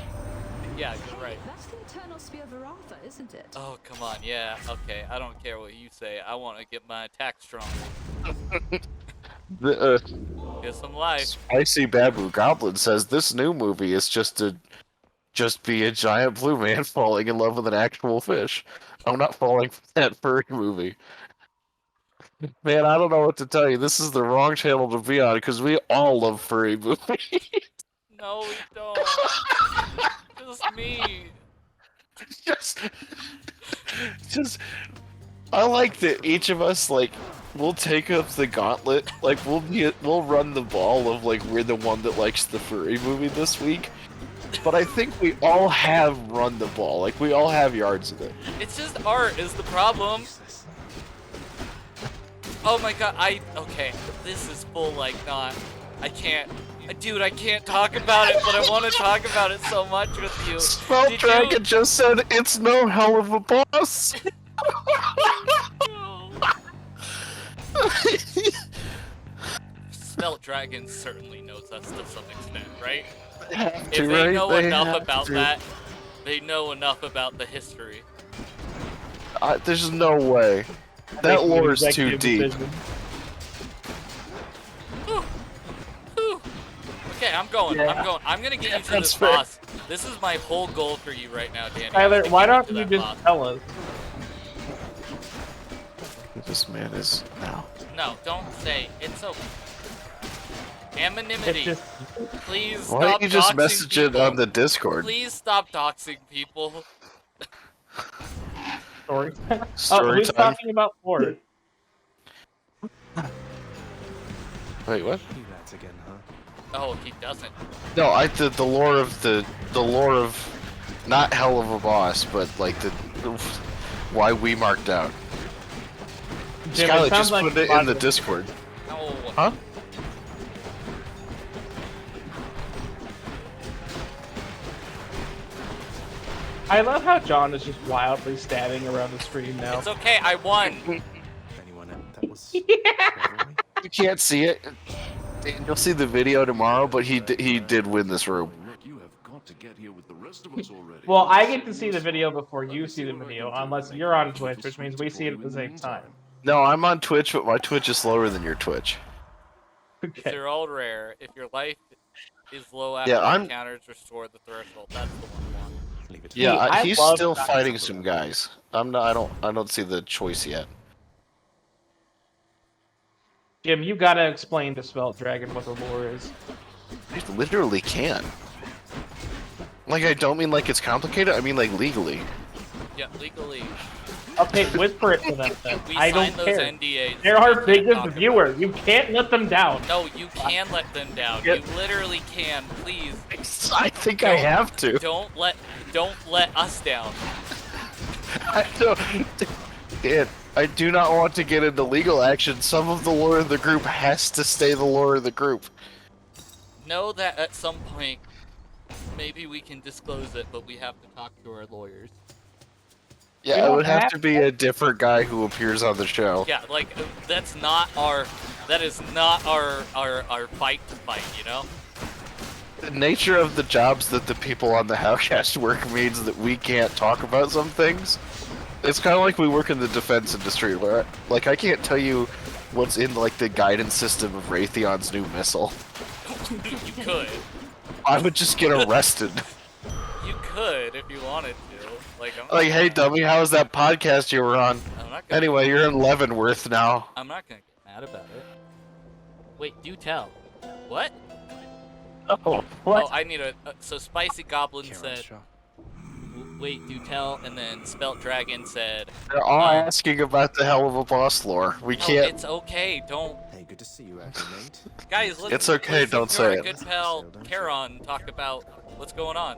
Yeah, you're right. That's the eternal spear of Aratha, isn't it? Oh, come on, yeah, okay. I don't care what you say. I want to get my attack strong. Get some life. Spicy Babu Goblin says this new movie is just be a giant blue man falling in love with an actual fish. I'm not falling for that furry movie. Man, I don't know what to tell you. This is the wrong channel to be on because we all love furry movies. No, we don't. Just me. just I like that each of us we'll take up the gauntlet. Like we'll run the ball of we're the one that likes the furry movie this week. But I think we all have run the ball. Like we all have yards of it. It's just art is the problem. Oh my god, okay, this is full I can't, dude, I can't talk about it, but I want to talk about it so much with you. Spell Dragon just said it's no hell of a boss. Spelt Dragon certainly knows us to some extent, right? If they know enough about that, they know enough about the history. There's no way. That lore is too deep. Okay, I'm going. I'm gonna get you to this boss. This is my whole goal for you right now, Danny. Tyler, why don't you just tell us? This man is now. No, don't say. It's okay. Anonymity. Please stop. Why don't you just doxing message it people. on the Discord? Please stop doxing people. Story. Story who's time. talking about Ford? Wait, what? He rats again, huh? Oh, he doesn't. No, the lore of the lore of not hell of a boss, but why we marked out. Jim, Skylar, sounds just like put it in the Discord. No. Huh? I love how John is just wildly stabbing around the screen now. It's okay, I won. Anyone that was You can't see it. You'll see the video tomorrow, but he did win this room. You have got to get here with the rest of us already. Well, I get to see the video before you see the video, unless you're on Twitch, which means we see it at the same time. No, I'm on Twitch, but my Twitch is slower than your Twitch. Okay. They're all rare. If your life is low after encounters, restore the threshold. That's the one you want. leave it? Yeah, I he's love still that. fighting some guys. I don't see the choice yet. Jim, you gotta explain to Spelt Dragon what the lore is. I literally can. I don't mean it's complicated. I mean legally. Yeah, legally. Okay, whisper it to them then. We I don't signed those care. NDAs. They're We our can't biggest talk about viewer. it. You can't let them down. No, you can let them down. Yep. You literally can. Please. I think I have to. Don't let us down. I don't. Dan, I do not want to get into legal action. Some of the lore of the group has to stay the lore of the group. Know that at some point, maybe we can disclose it, but we have to talk to our lawyers. Yeah, You it don't would have have to be a different guy who appears on the show. Yeah, that is not our fight to fight, you know? The nature of the jobs that the people on the Howcast work means that we can't talk about some things. It's kind of like we work in the defense industry, where I can't tell you what's in the guidance system of Raytheon's new missile. You could. I would just get arrested. You could if you wanted to. Hey dummy, how was that podcast you were on? Anyway, you're in Leavenworth now. I'm not gonna get mad about it. Wait, do tell. What? Oh, what? Oh, I need so Spicy Goblin said. Wait, do tell, and then Spelt Dragon said. They're all asking about the hell of a boss lore. We No, can't. it's okay. Don't. Hey, good to see you, acting mate. Guys, let's. It's okay, let's don't hear say our it. Good pal Charon talk about what's going on.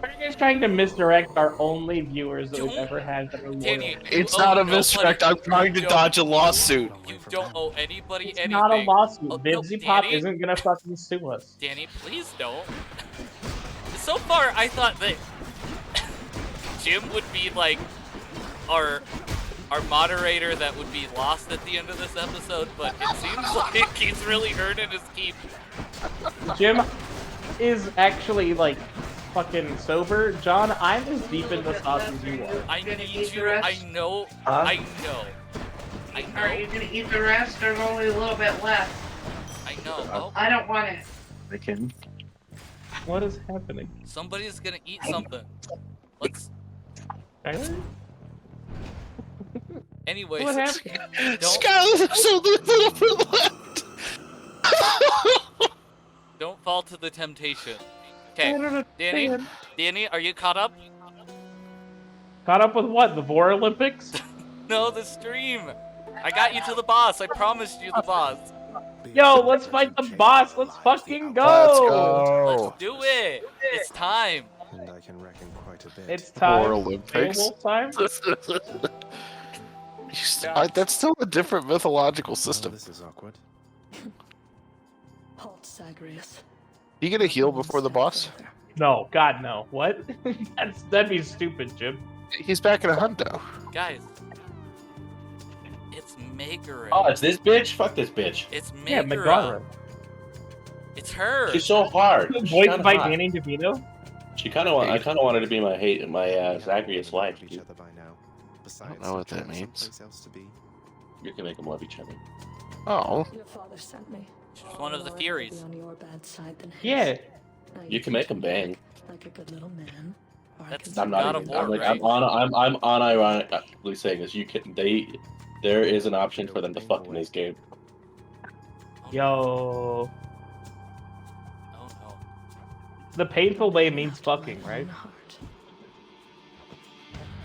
Are you guys trying to misdirect our only viewers that we've ever had that are loyal? Danny, It's you not owe a misdirect. I'm trying to you dodge a lawsuit. You don't owe anybody It's anything. not a lawsuit. Oh, no, Vibsy Pop Danny? isn't gonna fucking sue us. Danny, please don't. So far, I thought that Jim would be our moderator that would be lost at the end of this episode, but it seems like he's really earning his keep. Jim is actually fucking sober. John, I'm as deep in the sauce as you are. I need you. I know. I I Are you know. gonna eat the rest? There's only a little bit left. I know. Oh, I don't want it. I can. What is happening? somebody's gonna eat something. Let's. Skylar? Anyways, What happened? Skylar, there's a little bit left. don't fall to the temptation. I Okay, don't Danny, understand. Danny, are you caught up? Caught up with what? The Vor Olympics? No, the stream. I got you to the boss. I promised you the boss. Yo, let's fight the boss. Let's fucking go. Let's go. Let's do it. It's time. And I can reckon quite a bit. It's time. Vor Olympics. Beowulf time. That's still a different mythological system. This is awkward. Halt, Zagreus. You get a heal before the boss? No, God, no. What? That'd be stupid, Jim. He's back in a hundo. Guys, it's Megara. Oh, it's this bitch? Fuck this bitch. It's Yeah, Megara. Megara. It's her. She's so hard. She's Voiced kinda by hot. Danny DeVito. I kind of wanted to be my Zacharias wife. Each other by now. Besides, know what that someplace means. else to be. You can make them love each other. Oh. Your father sent me. She's one of the Furies. On your bad side than his. Yeah. Now You can make them bang. like a good little man. Or I That's can I'm God not of even. War, I'm like right? I'm unironically saying this. You can there is an option for them to fuck in this game. Yo. Oh no. The painful way means fucking, right?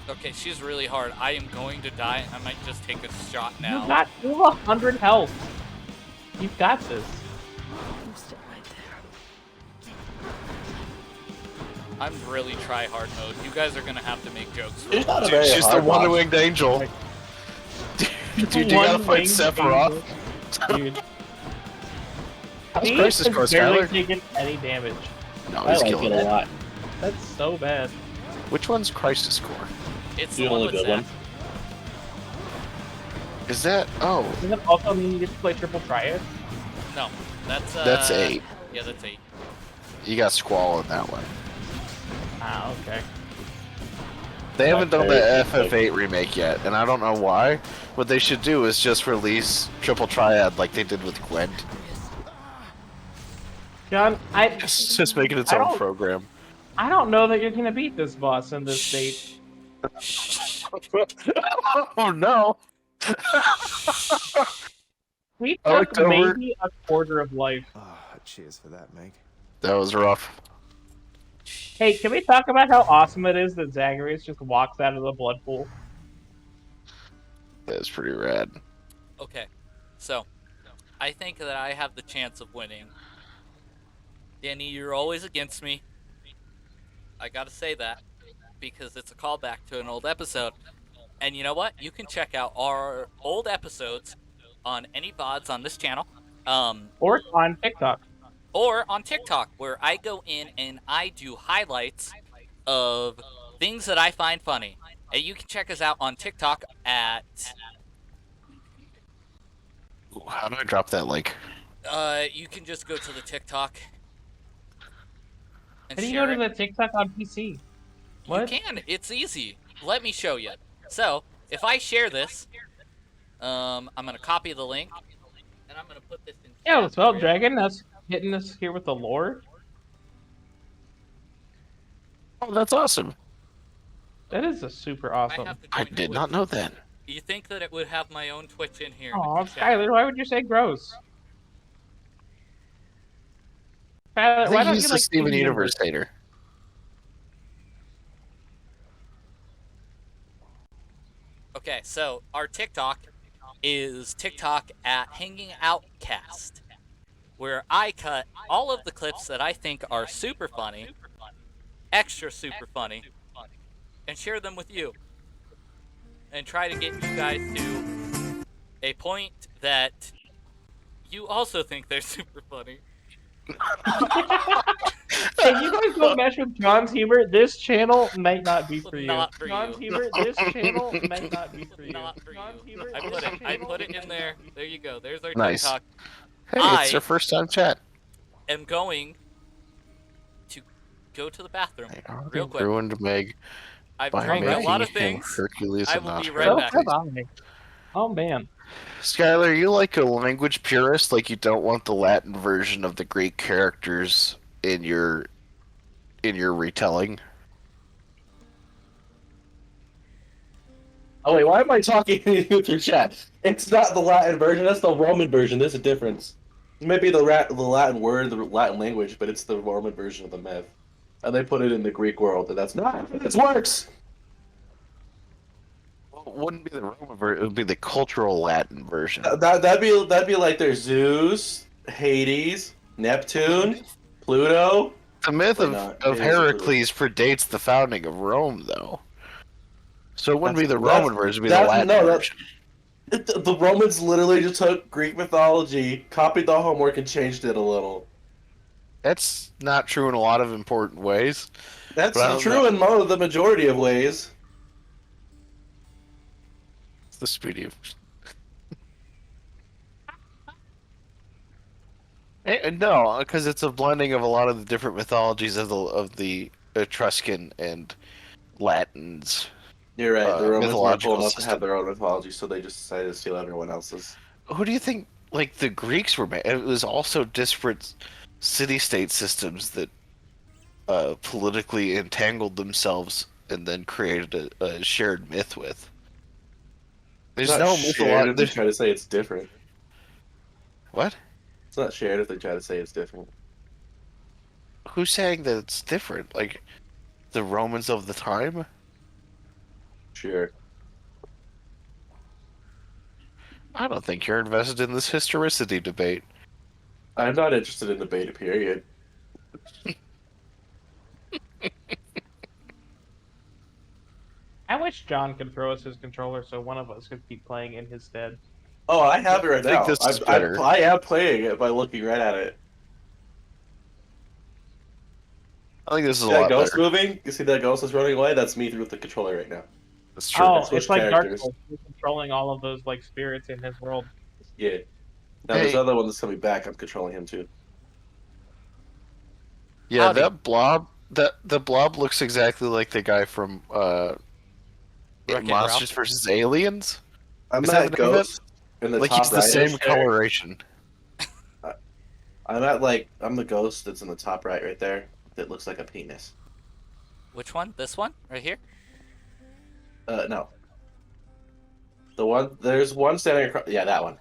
Okay, she's really hard. I am going to die. I might just take a shot now. You got 100 health. You've got this. Stay right there. I'm really try hard mode. You guys are gonna have to make jokes. For She's not a me. very She's the hard boss. one-winged angel. Dude, you gotta fight One-winged Sephiroth. Dude. How's He Crisis has Core, barely Skylar? taken any damage. No, I he's like killing it a it. lot. That's so bad. Which one's Crisis Core? It's The the one only with good Zack. one. Is that? Oh, Does it also mean you get to play triple triad? No, that's 8. Yeah, that's 8. You got Squall in that one. Ah, okay. They haven't done very the good. FF8 remake yet, and I don't know why. What they should do is just release Triple Triad like they did with Gwent. John, Just make it its I own don't- program. I don't know that you're gonna beat this boss in this state. Oh no! We I took looked over- maybe a quarter of life. Ah, cheers for that, Meg. That was rough. Hey, can we talk about how awesome it is that Zagreus just walks out of the blood pool? That was pretty rad. Okay, so I think that I have the chance of winning. Danny, you're always against me. I gotta say that because it's a callback to an old episode. And you know what? You can check out our old episodes on any VODs on this channel. Or on TikTok. Or on TikTok, where I go in and I do highlights of things that I find funny. And you can check us out on TikTok at Ooh, how do I drop that link? you can just go to the TikTok and How do you share go to it. the TikTok on PC? What? You can. It's easy. Let me show you. So, if I share this, I'm gonna copy the link, and I'm gonna put this in. Yeah, chat well, for you. Dragon, that's hitting us here with the lore. Oh, that's awesome. That is a super I awesome. have to I join did Twitch. not know that. You think that it would have my own Twitch in here? Aw, with the chat? Skylar, why would you say gross? I Skylar, why think don't he's you the like Steven Universe hater. Okay, so our TikTok is TikTok at Hanging Outcast, where I cut all of the clips that I think are super funny, extra super funny, and share them with you. And try to get you guys to a point that you also think they're super funny. Hey, you guys don't mess with John's humor. This channel might not be for you. Not for John's you. humor. This channel might not be for you. Not for you. John's humor, I this put it channel in there. There you go. There's our Nice. TikTok. Hey, it's I- their first time chat. Am going to go to the bathroom real quick. Ruined Meg I've by drank a lot of making him things. Hercules I and will not be her. right So back. have I. Oh man. Skylar, are you like a language purist? Like you don't want the Latin version of the Greek characters in your retelling? Oh wait, why am I talking with your chat? It's not the Latin version. That's the Roman version. There's a difference. It might be the Latin word, the Latin language, but it's the Roman version of the myth, and they put it in the Greek world, and that's not. It works. Well, it wouldn't be the Roman version. It would be the cultural Latin version. That'd be like there's Zeus, Hades, Neptune, Pluto. The myth Or not. of It is Heracles predates the founding of Rome, though. So it wouldn't be the That's- Roman version, it would be the Latin version. The Romans literally just took Greek mythology, copied the homework, and changed it a little. That's not true in a lot of important ways. That's But I don't true know. in the majority of ways. It's the speedy of... No, because it's a blending of a lot of the different mythologies of the Etruscan and Latins. You're right. The Romans weren't mythological cool enough to system. have their own mythology, so they just decided to steal everyone else's. Who do you think, like, the Greeks were made? It was also disparate city-state systems that politically entangled themselves and then created a shared myth with. There's It's no not shared if they mythology. try to say it's different. What? It's not shared if they try to say it's different. Who's saying that it's different? Like, the Romans of the time? Sure. I don't think you're invested in this historicity debate. I'm not interested in the beta period. I wish John could throw us his controller so one of us could keep playing in his stead. Oh, I have it right I think now. this is better. I am playing it by looking right at it. I think this is a See that lot ghost better. moving? You see that ghost is running away? That's me with the controller right now. That's true. Oh, Switch it's like Dark characters. Souls. You're controlling all of those like spirits in his world. Yeah. Now there's Hey. other one that's coming back. I'm controlling him too. Yeah, Howdy. that blob, the blob looks exactly like the guy from Wreck-It Monsters Ralph? vs. Aliens. I'm Is at that the name of it? ghost in the Like top he's the right-ish same there. coloration. I'm the ghost that's in the top right there. That looks like a penis. Which one? This one? Right here? No. There's one standing across. Yeah, that one.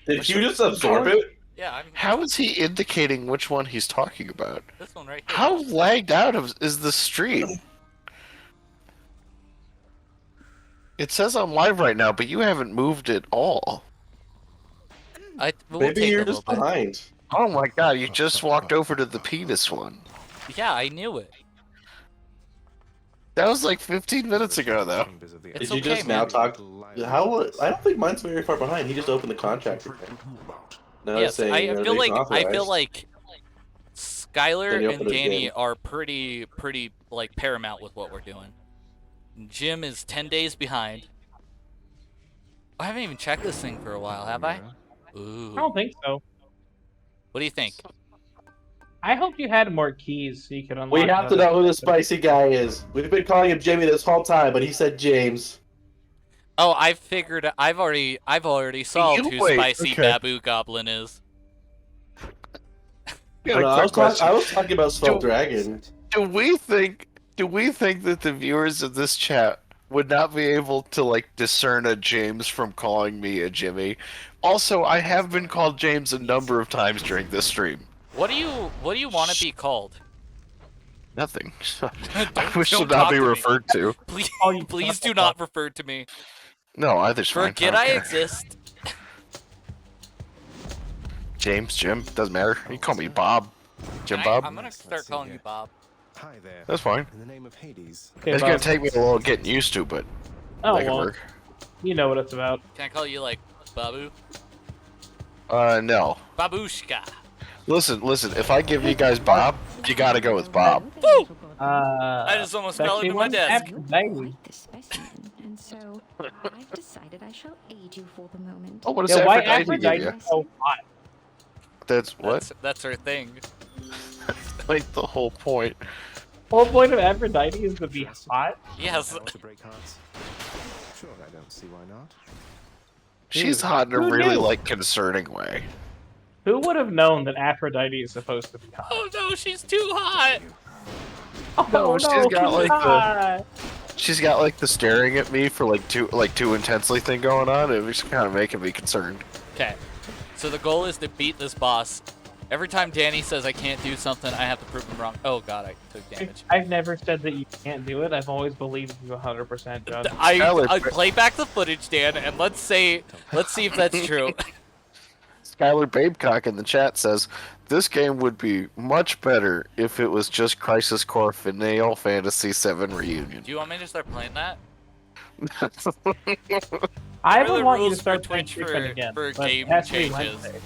Did you just absorb it? Yeah, I'm How is he indicating which one he's talking about? this one right here. How lagged out is the stream? It says I'm live right now, but you haven't moved at all. We'll Maybe take you're a just little bit. behind. Oh my god, you just walked over to the penis one. Yeah, I knew it. That was like 15 minutes ago, though. It's Did you okay, just now man. talk? How? I don't think mine's very far behind. He just opened the contract. No, it's Yes, saying I feel everything's like authorized. Skylar Then you and open it Danny again. are pretty like paramount with what we're doing. Jim is 10 days behind. I haven't even checked this thing for a while, have I? Ooh. I don't think so. What do you think? I hope you had more keys so you could unlock. We have to other- know who the spicy guy is. We've been calling him Jimmy this whole time, but he said James. Oh, I've figured. I've already solved You who wait, Spicy okay. Babu Goblin is. Got a No, quick question. I was talking about Skull Do- Dragon. Do we think that the viewers of this chat would not be able to like discern a James from calling me a Jimmy? Also, I have been called James a number of times during this stream. What do you want to be called? Nothing. I Don't- wish to don't not talk be to me. referred to. Please, Oh, you please do fuck not up. refer to me. No, either's fine. Forget don't I care. exist. James, Jim, doesn't matter. You can call me Bob. Jim Bob. I'm gonna start calling you Bob. Hi there. That's fine. In the name of Hades. Okay, It's gonna Bob. take me a little getting used to, but Oh, that can well, work. you know what it's about. Can I call you like Babu? No. Babushka. Listen. If I give you guys Bob, you gotta go with Bob. I just almost fell sexy into my one? desk. Aphrodite. The specimen, and so I've decided I shall aid you for the moment. Oh, what does Yeah, why Aphrodite give Aphrodite you? is so hot? That's what? That's her thing. Like the whole point. The whole point of Aphrodite is to be hot. Yes. Power to break hearts. Sure, I don't see why not. She's hot in a Who really knew? like concerning way. Who would have known that Aphrodite is supposed to be hot? Oh no, she's too hot. Oh No, she's got, she's like, the- hot. She's got like the staring at me for like too intensely thing going on. It was kind of making me concerned. Okay, so the goal is to beat this boss. Every time Danny says I can't do something, I have to prove him wrong. Oh god, I took damage. I've never said that you can't do it. I've always believed you 100%, John. I play back the footage, Dan, and let's see if that's true. Skylar Babecock in the chat says, this game would be much better if it was just Crisis Core Final Fantasy VII Reunion. Do you want me to start playing that? I What are would the want you to rules start for playing Twitch Freakin' again. for but game it has to be changes? Wednesday.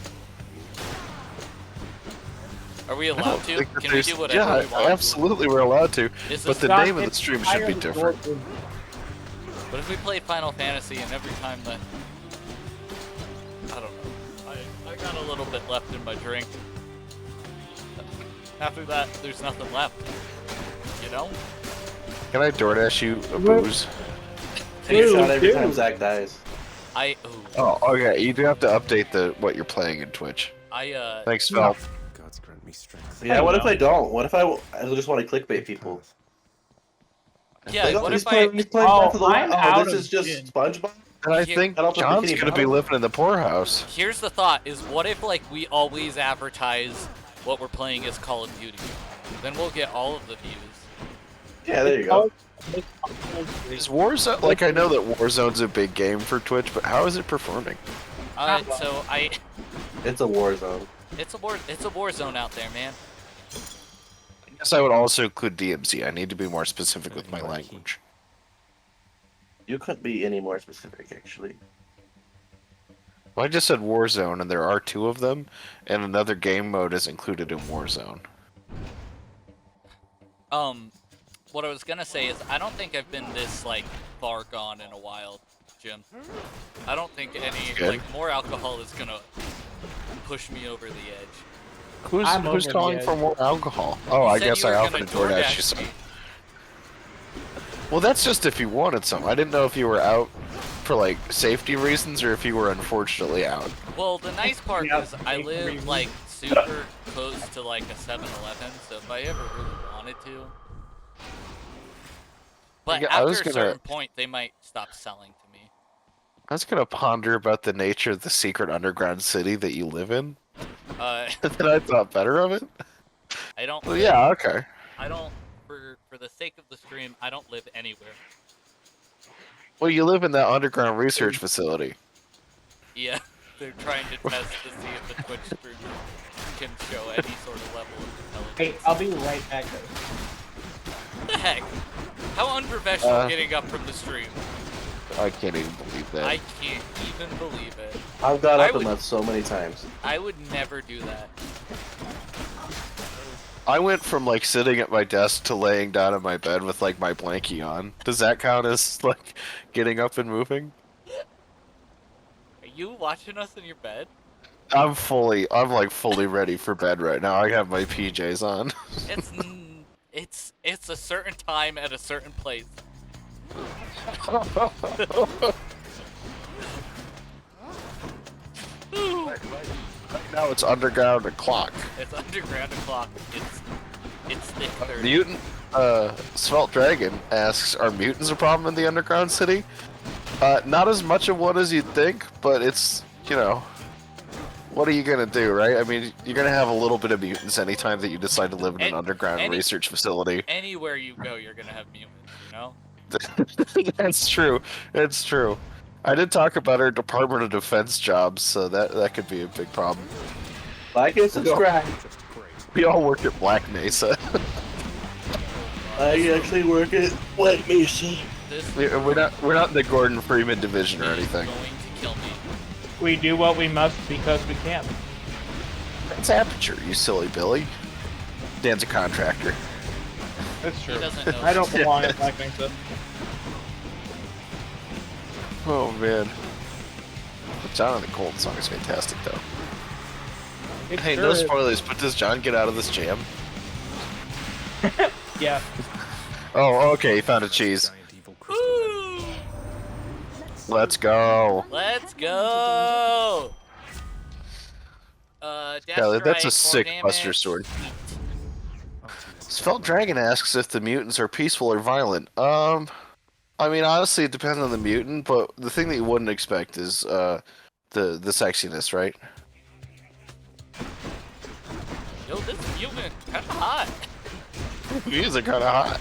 Are we I don't allowed to? think that Can we there's- do whatever we yeah, want? absolutely we're allowed to. Is But this the Scott, name of the it's stream should be entirely different. your- What if we play Final Fantasy and every time that... I don't know. I got a little bit left in my drink. After that, there's nothing left. You know? Can I DoorDash you a booze? Take a shot every Dude. time Zach dies. Ooh. Oh, okay. You do have to update what you're playing in Twitch. Thanks, Val. Gods grant me strength. Yeah, what if I don't? What if I just want to clickbait people? Yeah, Like, oh, what he's if playing, he's playing Oh, Breath of the I'm Wild. out Oh, this of is just gin. SpongeBob? And I Here- think I don't think John's we can gonna be even- living in the poorhouse. Here's the thought, is what if, like, we always advertise what we're playing as Call of Duty? Then we'll get all of the views. Yeah, there you go. Is Warzone like I know that Warzone's a big game for Twitch, but how is it performing? So It's a war zone. it's a war zone out there, man. I guess I would also include DMZ. I need to be more specific with my language. You couldn't be any more specific, actually. Well, I just said Warzone, and there are two of them, and another game mode is included in Warzone. What I was gonna say is I don't think I've been this, like, far gone in a while, Jim. I don't think any, Good. like, more alcohol is gonna push me over the edge. Who's I'm over the calling edge. for more alcohol? Oh, You I said guess you I were offered to gonna DoorDash DoorDash you some. me. Well, that's just if you wanted some. I didn't know if you were out for like safety reasons or if you were unfortunately out. Well, the nice part Yeah, is I thank live, you. like, super close to, like, a 7-Eleven, so if I ever really wanted to... But Yeah, I after was a gonna- certain point, they might stop selling to me. I was gonna ponder about the nature of the secret underground city that you live in. And then I thought better of it. I don't... Well, yeah, okay. I don't... For the sake of the stream, I don't live anywhere. Well, you live in that underground research facility. Yeah, they're trying to test to see if the Twitch streamer can show any sort of level of Hey, intelligence. I'll be right back. What the heck? How unprofessional getting up from the stream. I can't even believe that. I can't even believe it. I've got I up and would- left so many times. I would never do that. I went from like sitting at my desk to laying down in my bed with like my blankie on. Does that count as like getting up and moving? Are you watching us in your bed? I'm like fully ready for bed right now. I have my PJs on. It's a certain time at a certain place. Now it's underground o'clock. It's underground o'clock. It's thick 30. Mutant Svelte Dragon asks, are mutants a problem in the underground city? Not as much of one as you'd think, but it's, you know, what are you gonna do, right? I mean, you're gonna have a little bit of mutants anytime that you decide to live in an underground research facility. Anywhere you go, you're gonna have mutants, you know? That's true. It's true. I did talk about our Department of Defense jobs, so that could be a big problem. Like and subscribe. We all work at Black Mesa. I actually work at White Mesa. We're not in the Gordon Freeman division or anything. Going to kill me. We do what we must because we can. That's Aperture, you silly Billy. Dan's a contractor. That's true. He doesn't know. I don't belong at Black Mesa. Oh man. John and the Cold song is fantastic though. It Hey, sure no is. spoilers, but does John get out of this jam? Yeah. Oh, okay, he found a cheese. Let's go. Let's go. Dash Skylar, that's a strike, sick more Buster damage. Sword. Svelte Dragon asks if the mutants are peaceful or violent. I mean, honestly, it depends on the mutant, but the thing that you wouldn't expect is the sexiness, right? Yo, this mutant kind of hot. These are kind of hot.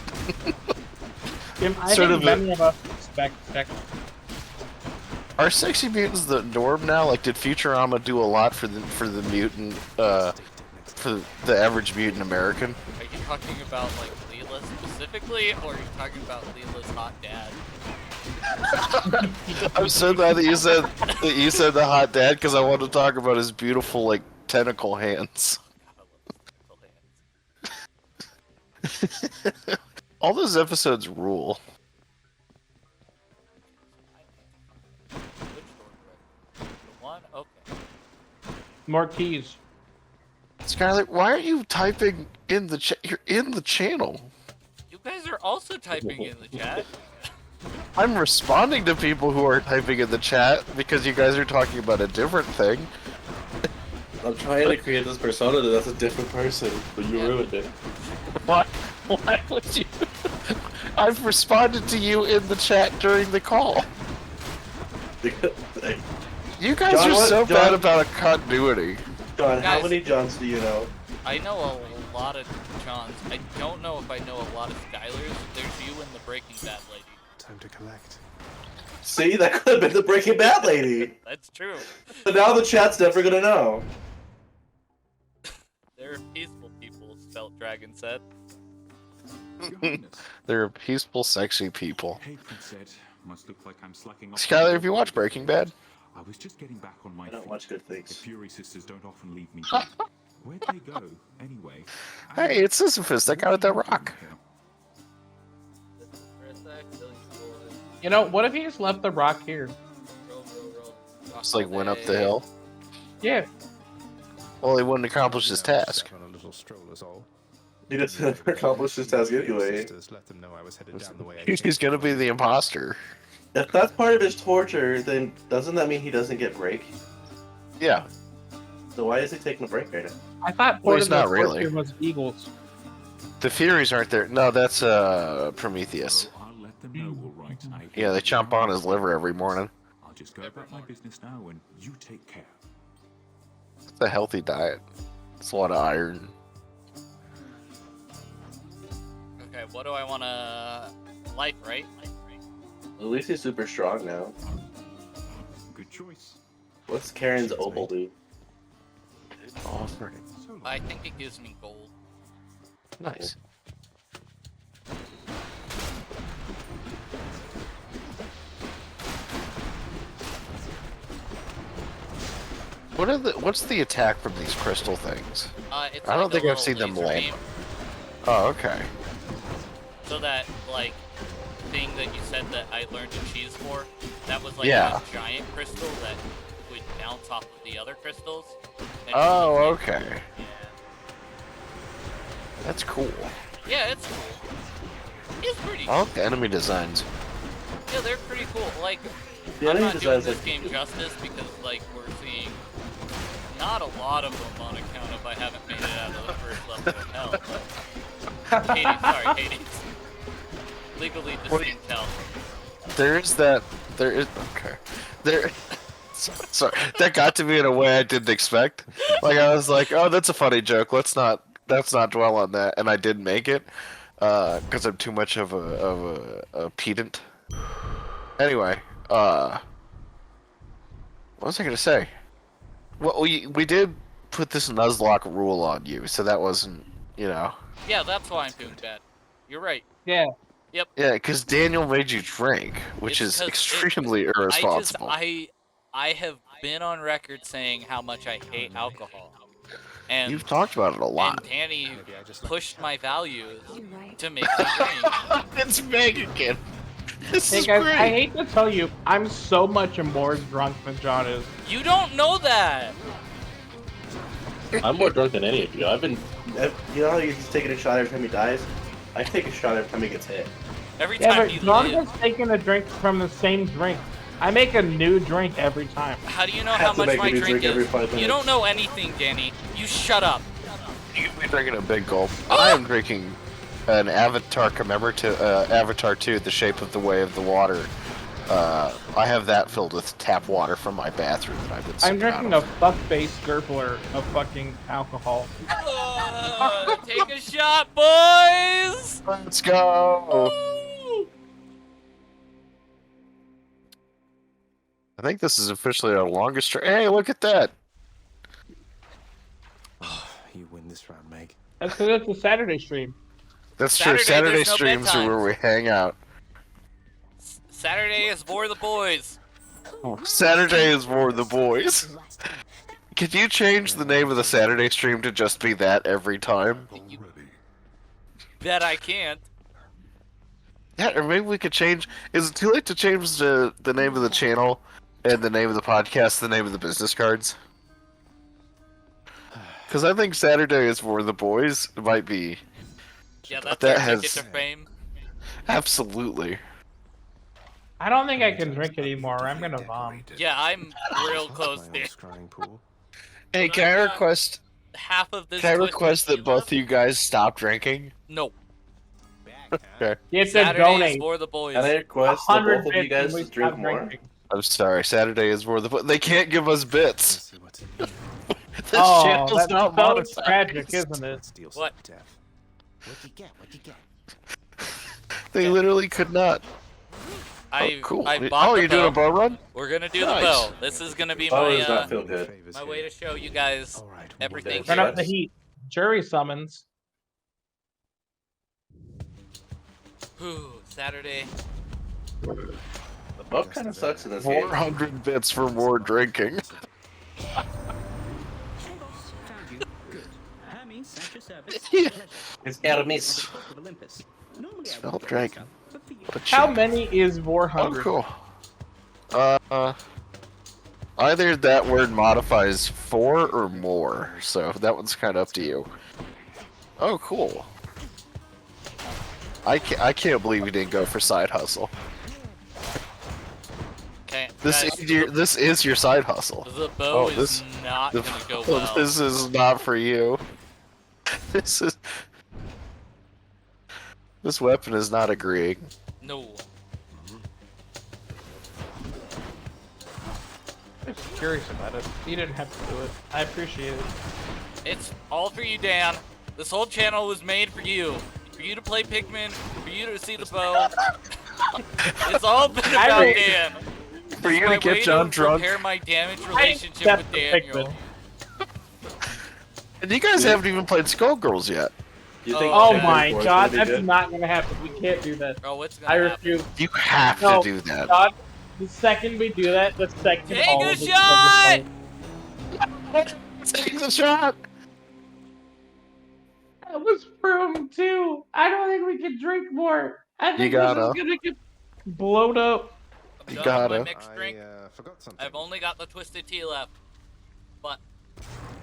Jim, I Sort think of many of us expect sex. Are sexy mutants the norm now? Like, did Futurama do a lot for the mutant, for the average mutant American? Are you talking about like Leela specifically, or are you talking about Leela's hot dad? I'm so glad that you said the hot dad, because I want to talk about his beautiful like tentacle hands. All those episodes rule. Which door? The one? Okay. More keys. Skylar, why are you typing in the chat? You're in the channel. You guys are also typing in the chat. I'm responding to people who are typing in the chat because you guys are talking about a different thing. I'm trying to create this persona that's a different person, but you ruined it. Why? Why would you? I've responded to you in the chat during the call. You guys John, are what- so John- bad about a continuity. John, how Guys. many Johns do you know? I know a lot of Johns. I don't know if I know a lot of Skylers. There's you and the Breaking Bad lady. Time to collect. See, that could have been the Breaking Bad lady. That's true. But now the chat's never gonna know. They're peaceful people, Spelt Dragon said. They're peaceful, sexy people. Haven said, must look like I'm slacking off. Skylar, have you watched Breaking Bad? I was just getting back on my I don't feet. watch good The things. Fury sisters don't often leave me behind. Where'd they go, anyway? Hey, it's Sisyphus, that guy with that rock. You know, what if he just left the rock here? Just like went up the hill. Yeah. Well, he wouldn't accomplish his task. On a little stroll is all. He doesn't accomplish his task anyway. Sisters let them know I was headed down the way I He's gonna be the imposter. If that's part of his torture, then doesn't that mean he doesn't get break? Yeah. So why is he taking a break right now? I thought Well, part he's of the not really. torture was eagles. The Furies aren't there. No, that's Prometheus. I'll let them know, all right. Yeah, they chomp on his liver every morning. I'll just go about my business now, and you take care. It's a healthy diet. It's a lot of iron. Okay, what do I want to... Life, right? At least he's super strong now. Good choice. What's Karen's opal do? Oh, I think it gives me gold. nice. What's the attack from these crystal things? It's I don't like a think I've little seen them laser land. beam. Oh, okay. So that, like, thing that you said that I learned to cheese for, that was like Yeah. a giant crystal that would bounce off of the other crystals. and Oh, you- okay. That's cool. Yeah, it's cool. It's pretty I like the enemy designs. Yeah, they're pretty cool. Like, The I'm enemy not doing designs this look game cute. justice because, like, we're seeing not a lot of them on account of I haven't made it out of the first level of hell. But Hades, sorry, Hades. Legally distinct hell. There is that. There is. Okay. There. Sorry, that got to me in a way I didn't expect. Like I was like, "Oh, that's a funny joke. Let's not dwell on that." And I didn't make it because I'm too much of a pedant. Anyway, what was I gonna say? Well, we did put this Nuzlocke rule on you, so that wasn't, you know. Yeah, that's why I'm doing bad. You're right. Yeah. Yep. Yeah, because Daniel made you drink, which It's is 'cause extremely irresponsible. I have been on record saying how much I hate alcohol. And You've talked about it a lot. And Danny pushed my values to make me drink. It's Meg again. This Hey is guys, great. I hate to tell you, I'm so much more drunk than John is. You don't know that. I'm more drunk than any of you. You know how he's taking a shot every time he dies? I take a shot every time he gets hit. Every Yeah, time but he John lives. has taken a drink from the same drink. I make a new drink every time. How do you know I how have to much make a my new drink drink every is? 5 You minutes. don't know anything, Danny. You shut up. You've been drinking a big gulp. I am drinking an Avatar commemorative Avatar 2, The Shape of the Way of the Water. I have that filled with tap water from my bathroom that I've been I'm sipping out drinking of. a fuck-face gurgler of fucking alcohol. Take a shot, boys! Let's go! I think this is officially our longest stream. Hey, look at that! You win this round, Meg. That's because it's a Saturday stream. That's true. Saturday, Saturday there's no streams are bedtime. where we hang out. Saturday is for the boys. Saturday is for the boys. Could you change the name of the Saturday stream to just be that every time? Bet I can't. Yeah, or maybe we could change. Is it too late to change the name of the channel and the name of the podcast, the name of the business cards? Because I think Saturday is for the boys. It might be. Yeah, that's That our ticket has- to fame. Absolutely. I don't think I can drink anymore. I'm gonna vom. Yeah, I'm real close there. Hey, can I request? Half of this. Can I Twisted request that Tea both left? of you guys stop drinking? No. Okay. You have to Saturday is donate. for the boys. And I request that both of 150 you guys we to drink stop more. drinking. I'm sorry. Saturday is for the. They can't give us bits. This Oh, channel's that's not so monetized. tragic, isn't it? What? What'd you get? What'd you get? They literally could not. I Cool. I bought Oh, the you're doing a bow run? We're gonna do Nice. the bow. This is gonna be Oh, my does not feel good. my way to show you guys everything. Turn here. up the heat. Jury summons. Whew, Saturday. The book kind of sucks in this 400 bits for more drinking. It's Aramis. Smell dragon. What a How cheap- many is Oh, 400? cool. Either that word modifies 4 or more, so that one's kind of up to you. Oh, cool. I can't believe you didn't go for side hustle. Okay, This guys, is your side hustle. the bow Oh, is this- not the- gonna go well. This is not for you. This weapon is not agreeing. No. I'm just curious about it. You didn't have to do it. I appreciate it. It's all for you, Dan. This whole channel was made for you. For you to play Pikmin, for you to see the bow. It's all been I about mean- Dan. For you My to get way John drunk. repair my damaged relationship accept with the Daniel. And you guys haven't even played Skullgirls yet. You think Oh Chapter my 4 is god, gonna be that's good? not gonna happen. We can't do that. Oh, what's I gonna happen? refuse. You have No, to do that. God, the second we do that, the second Take all a of this shot! Take the shot. That was from 2. I don't think we can drink more. I think gotta. this is gonna get blowed up. I'm You done with my gotta. mixed drink. Forgot something. I've only got the Twisted Tea left. But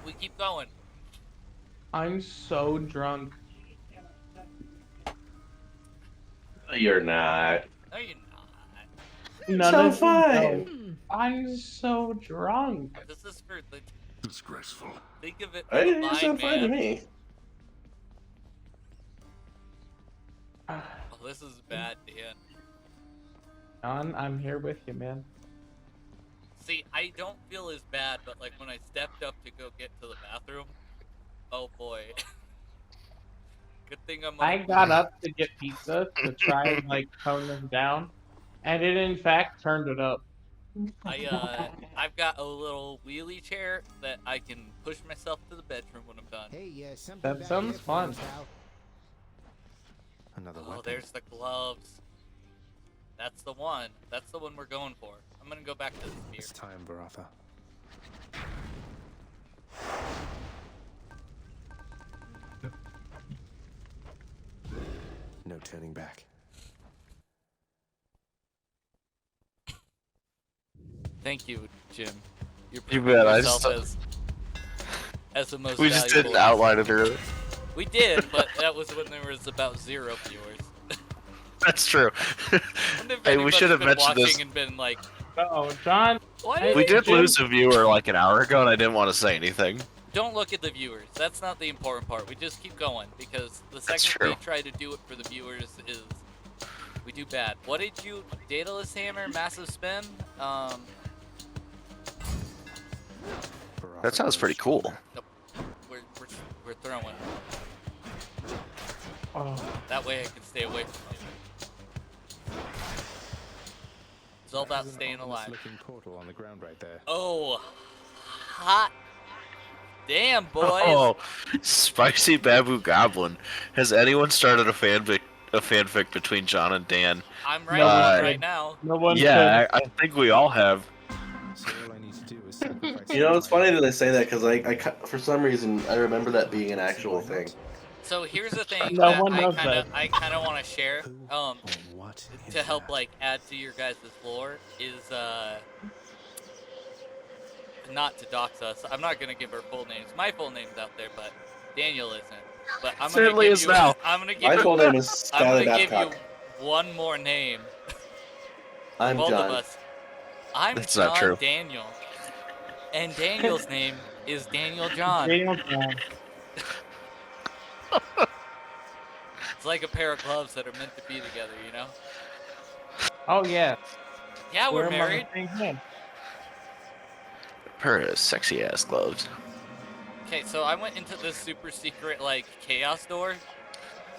we keep going. I'm so drunk. You're not. No, you're not. None So of you fine. know. I'm so drunk. This is for the. Disgraceful. Think of it I for the didn't mind, sound fine to man. me. Oh, this is bad, Dan. John, I'm here with you, man. See, I don't feel as bad, but like when I stepped up to go get to the bathroom, oh boy. Good thing I'm. I got up to get pizza to try and like tone them down, and it in fact turned it up. I've got a little wheelie chair that I can push myself to the bedroom when I'm done. Hey, something That back sounds here for fun. you, pal. Another Oh, weapon. there's the gloves. That's the one. That's the one we're going for. I'm gonna go back to this beer. It's time, Baratha. No turning back. Thank you, Jim. You're You proving bet, I yourself just- as the most We just valuable. didn't outline it earlier. We did, but that was when there was about 0 viewers. That's true. Wonder if Hey, we anybody's should have been mentioned watching this. and been like, no, John. What? Hey, We did Jim. lose a viewer like an hour ago, and I didn't want to say anything. Don't look at the viewers. That's not the important part. We just keep going because the That's second we true. try to do it for the viewers is we do bad. What did you Daedalus Hammer massive spin? That sounds pretty cool. We're throwing. Oh. That way I can stay away from you. It's all about There's an staying alive. ominous-looking portal on the ground right there. Oh, hot damn, boys! Oh, spicy Babu Goblin. Has anyone started a fanfic between John and Dan? I'm writing one right now. No one. Yeah, I think we all have. So all I need to do is sacrifice You know, it's funny that they say that because I for some reason I remember that being an actual thing. So here's the thing No that one knows that. I kind of want to share, what to help like add to your guys' lore is not to dox us. I'm not gonna give our full names. My full name's out there, but Daniel isn't. But I'm gonna Certainly give is you. now. I'm gonna give My you. full name is I'm Skylar gonna give you Babcock. one more name. I'm Both John. of us. I'm That's John not true. Daniel, and Daniel's name is Daniel John. Daniel John. It's like a pair of gloves that are meant to be together, you know? Oh yeah. Yeah, we're Wear 'em on the married. same hand. Pair of sexy ass gloves. Okay, so I went into this super secret like chaos door.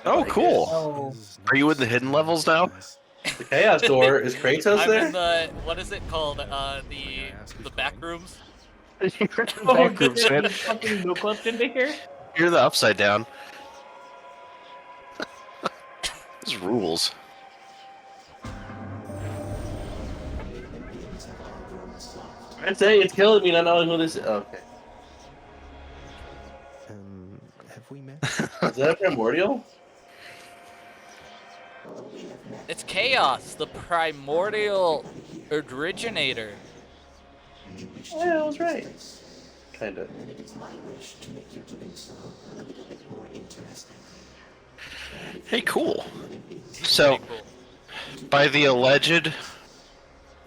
Oh, cool. Oh. Are you in the hidden levels now? The Chaos Door is Kratos I'm there? in the what is it called? The back rooms. Oh, Groups, did man. you fucking no clipped into here? You're the upside down. This rules. I'd say it's killing me not knowing who this is. Oh, okay. Have we met? Is that a primordial? It's chaos, the primordial originator. Yeah, I was right. Kinda. Hey, cool. So, Pretty cool. by the alleged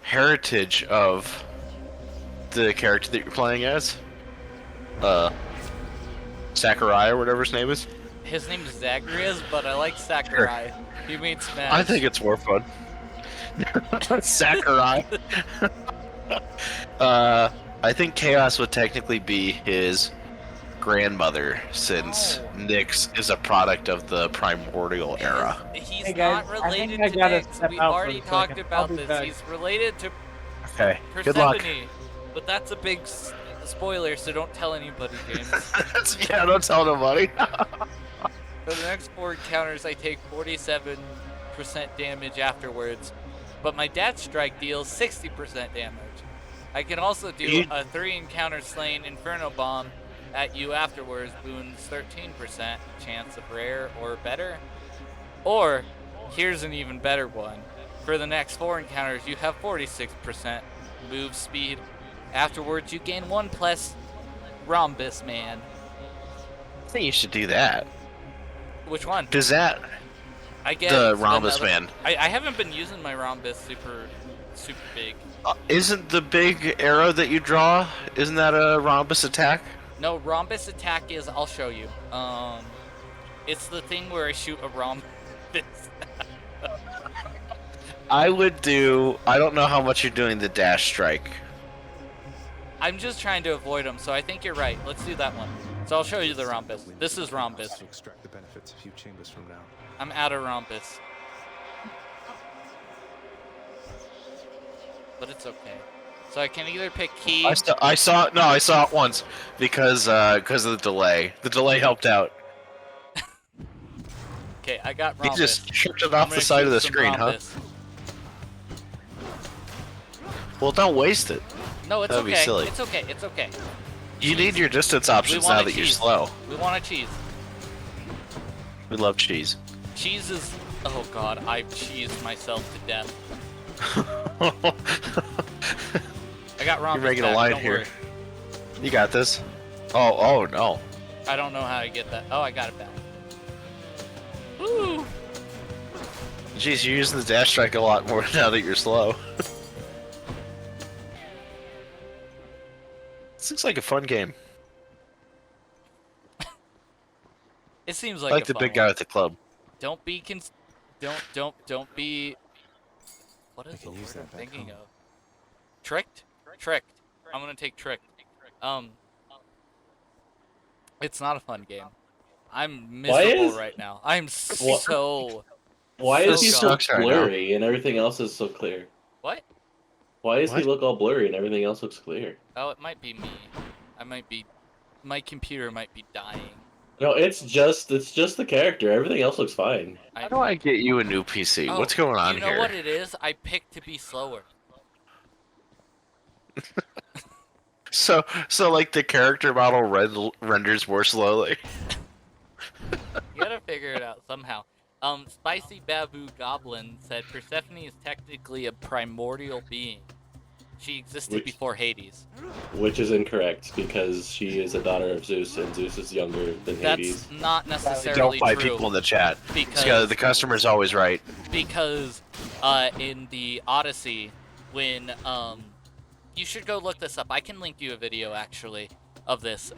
heritage of the character that you're playing as, Sakurai or whatever his name is, His name is Zagreus, but I like Sakurai. He means smash. I think it's more fun. Sakurai. I think Chaos would technically be his grandmother, since Oh. Nyx is a product of the primordial era. He's Hey, guys, not I think related I to gotta Nyx. step We out for already a talked second. about I'll be this. back. He's related to Okay, good luck. Persephone, but that's a big spoiler, so don't tell anybody, James. Yeah, don't tell nobody. For the next 4 encounters, I take 47% damage afterwards, but my death strike deals 60% damage. I can also do a 3 encounter slain Inferno Bomb at you afterwards, boons 13% chance of rare or better. Or, here's an even better one. For the next 4 encounters, you have 46% move speed. Afterwards, you gain 1+ Rhombus Man. I think you should do that. Which one? Does that I get the Rhombus Man? I haven't been using my Rhombus super big. Isn't the big arrow that you draw? Isn't that a Rhombus attack? No, Rhombus attack is. I'll show you. It's the thing where I shoot a Rhombus. I would do. I don't know how much you're doing the dash strike. I'm just trying to avoid them, so I think you're right. Let's do that one. So I'll show you the Rhombus. This is Rhombus. To extract the benefits a few chambers from now. I'm out of Rhombus. But it's okay. So I can either pick key. I saw it once because of the delay. The delay helped out. Okay, I got He Rhombus. just chipped it I'm off the gonna side of shoot the some screen, Rhombus. Well, don't waste it. No, it's That'd be okay. silly. It's okay. It's okay. You need your distance options want now a that you're cheese. slow. We want a cheese. We love cheese. Cheese is. Oh god, I've cheesed myself to death. I got Rhombus. You're making a back, line don't here. worry. You got this. Oh no. I don't know how to get that. Oh, I got it back. Woo! Jeez, you're using the dash strike a lot more now that you're slow. This looks like a fun game. It seems I like like a the fun big guy one. with the club. Don't be don't be. What is I the can word use I'm that back thinking home. of? Tricked. I'm gonna take tricked. It's not a fun game. I'm miserable is- right now. I'm What? so. Why so is he so sucks right now. blurry and everything else is so clear? What? Why does he What? look all blurry and everything else looks clear? Oh, it might be me. I might be. My computer might be dying. No, it's just the character. Everything else looks fine. How do I get you a new PC? Oh, What's going on you know here? what it is? I picked to be slower. So like the character model renders more slowly. You gotta figure it out somehow. Spicy Babu Goblin said Persephone is technically a primordial being. She existed Which- before Hades. Which is incorrect because she is a daughter of Zeus and Zeus is younger than Hades. That's not Don't necessarily fight true. people in the chat. Because The customer's always right. because in the Odyssey, when you should go look this up. I can link you a video actually of this.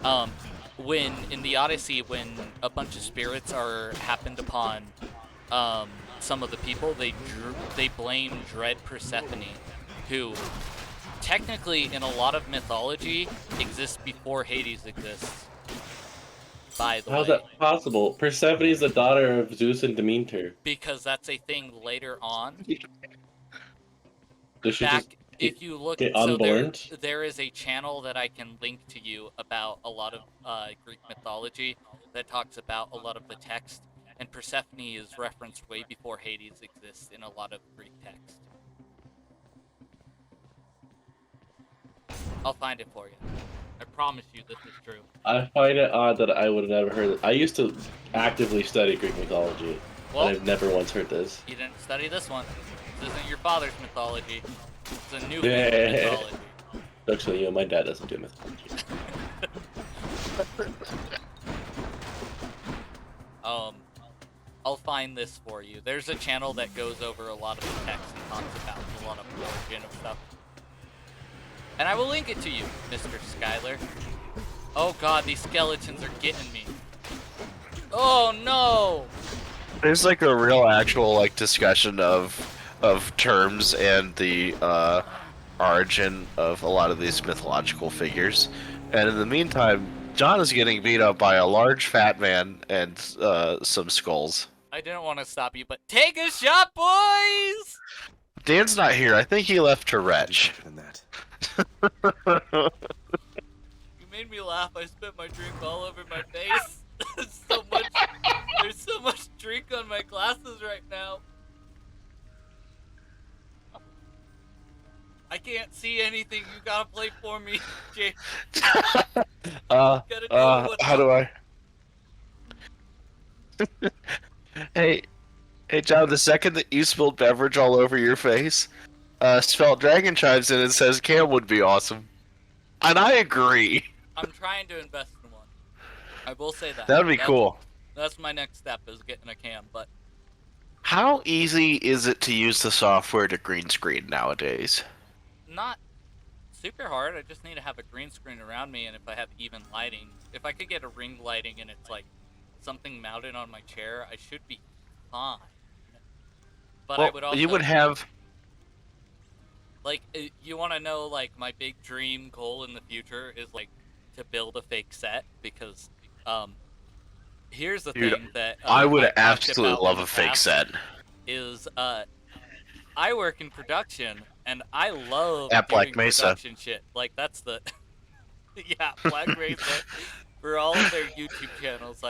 When in the Odyssey, when a bunch of spirits are happened upon some of the people, they blame dread Persephone, who technically in a lot of mythology exists before Hades exists. By the How's way, that possible? Persephone is the daughter of Zeus and Demeter. because that's a thing later on. Does she just Back if you look, get so unborn? there is a channel that I can link to you about a lot of Greek mythology that talks about a lot of the text, and Persephone is referenced way before Hades exists in a lot of Greek text. I'll find it for you. I promise you this is true. I find it odd that I would have never heard it. I used to actively study Greek mythology, Well, and I've never once heard this. you didn't study this one. This isn't your father's mythology. It's a new Yeah. mythology. Actually, you know, my dad doesn't do mythology. I'll find this for you. There's a channel that goes over a lot of the text and talks about a lot of origin of stuff. And I will link it to you, Mr. Skyler. Oh god, these skeletons are getting me. Oh no! There's like a real actual like discussion of terms and the origin of a lot of these mythological figures. And in the meantime, John is getting beat up by a large fat man and some skulls. I didn't want to stop you, but take a shot, boys! Dan's not here. I think he left to retch. Than that. You made me laugh. I spit my drink all over my face. There's so much drink on my glasses right now. I can't see anything. You gotta play for me, Jay. How what's do I? Hey, John, the second that you spilled beverage all over your face, Svelte Dragon chimes in and says Cam would be awesome. And I agree. I'm trying to invest in one. I will say that. That would be cool. That's my next step, is getting a cam, but How easy is it to use the software to green screen nowadays? not super hard. I just need to have a green screen around me, and if I have even lighting, if I could get a ring lighting and it's like something mounted on my chair, I should be fine. But Well, I would also you would have. like you want to know like my big dream goal in the future is like to build a fake set, because here's the Dude, thing that I would I've talked absolutely about love in a the fake past set. is I work in production and I love At Black doing Mesa. production shit. Like that's the yeah, Black Mesa. For all of their YouTube channels,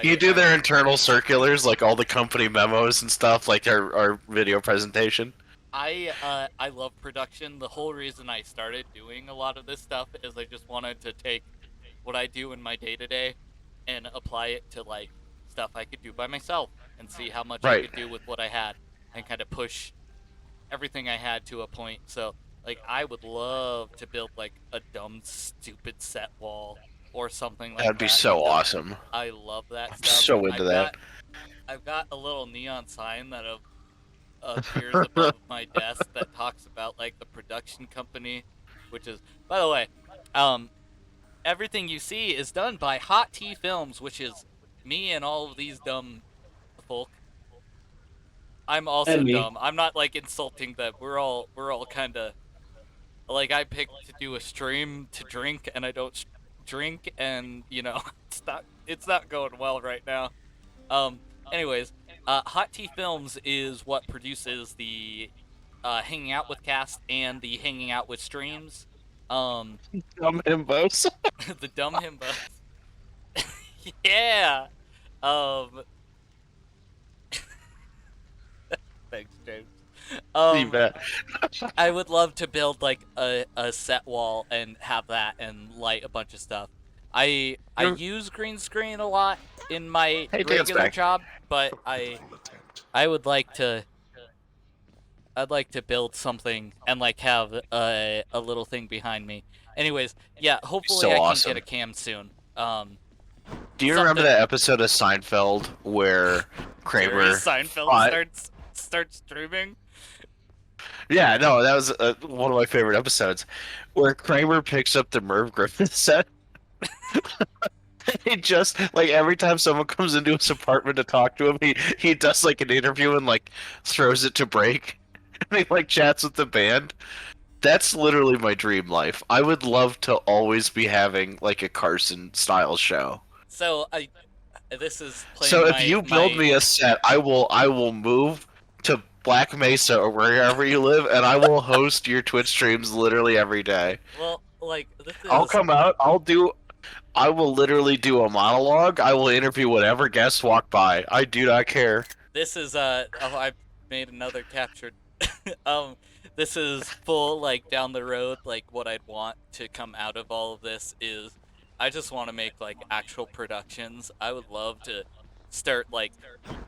You do their internal circulars, like all the company memos and stuff, like our video presentation. I love production. The whole reason I started doing a lot of this stuff is I just wanted to take what I do in my day-to-day and apply it to like stuff I could do by myself and see how much I Right. could do with what I had and kind of push everything I had to a point. So like I would love to build like a dumb stupid set wall or something like that. That'd be so because awesome. I love that I'm stuff. so into that. I've got a little neon sign that appears above my desk that talks about like the production company, which is, by the way, everything you see is done by Hot Tea Films, which is me and all of these dumb folk. I'm also And me. dumb. I'm not like insulting them. We're all kind of like, I picked to do a stream to drink, and I don't drink, and you know, it's not going well right now. Anyways, Hot Tea Films is what produces the Hanging Out with cast and the Hanging Out with streams. Dumb himbos. The dumb himbos. Yeah. Thanks, James. You bet. I would love to build like a set wall and have that and light a bunch of stuff. I use green screen a lot in my regular job, but I would like to. I'd like to build something and like have a little thing behind me. Anyways, yeah, hopefully So I can awesome. get a cam soon. Do you remember that episode of Seinfeld where Kramer Jerry Seinfeld starts streaming? Yeah, no, that was one of my favorite episodes, where Kramer picks up the Merv Griffin set. He just, like, every time someone comes into his apartment to talk to him, he does like an interview and like throws it to break, and he like chats with the band. That's literally my dream life. I would love to always be having like a Carson style show. So this is playing So if my- you build my- me a set, I will move to Black Mesa or wherever you live, and I will host your Twitch streams literally every day. Well, like this is. I'll come out. I will literally do a monologue. I will interview whatever guests walk by. I do not care. This is oh, I made another captured. This is full like down the road. Like what I'd want to come out of all of this is, I just want to make like actual productions. I would love to start like,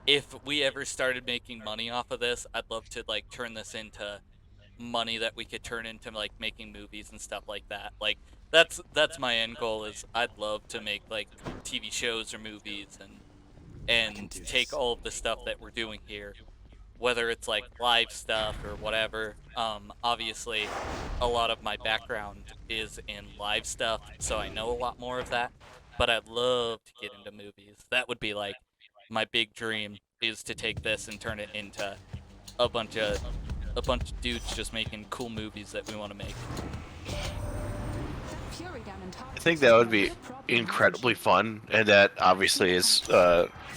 if we ever started making money off of this, I'd love to like turn this into money that we could turn into like making movies and stuff like that. Like that's my end goal, is I'd love to make like TV shows or movies and take all of the stuff that we're doing here, whether it's like live stuff or whatever. Obviously a lot of my background is in live stuff, so I know a lot more of that, but I'd love to get into movies. That would be like my big dream, is to take this and turn it into a bunch of dudes just making cool movies that we want to make. I think that would be incredibly fun, and that obviously is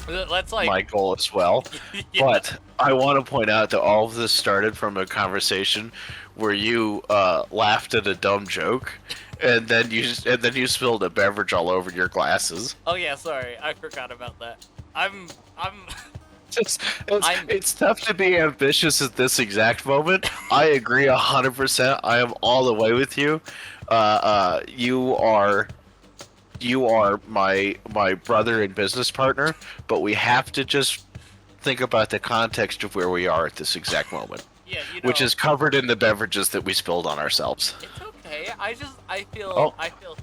Let's like my goal as well. Yeah. But I want to point out that all of this started from a conversation where you laughed at a dumb joke, and then you spilled a beverage all over your glasses. Oh yeah, sorry, I forgot about that. I'm It's tough to be ambitious at this exact moment. I agree 100%. I am all the way with you. You are my brother and business partner, but we have to just think about the context of where we are at this exact moment. Yeah, you which know. is covered in the beverages that we spilled on ourselves. It's okay. I feel Oh. I feel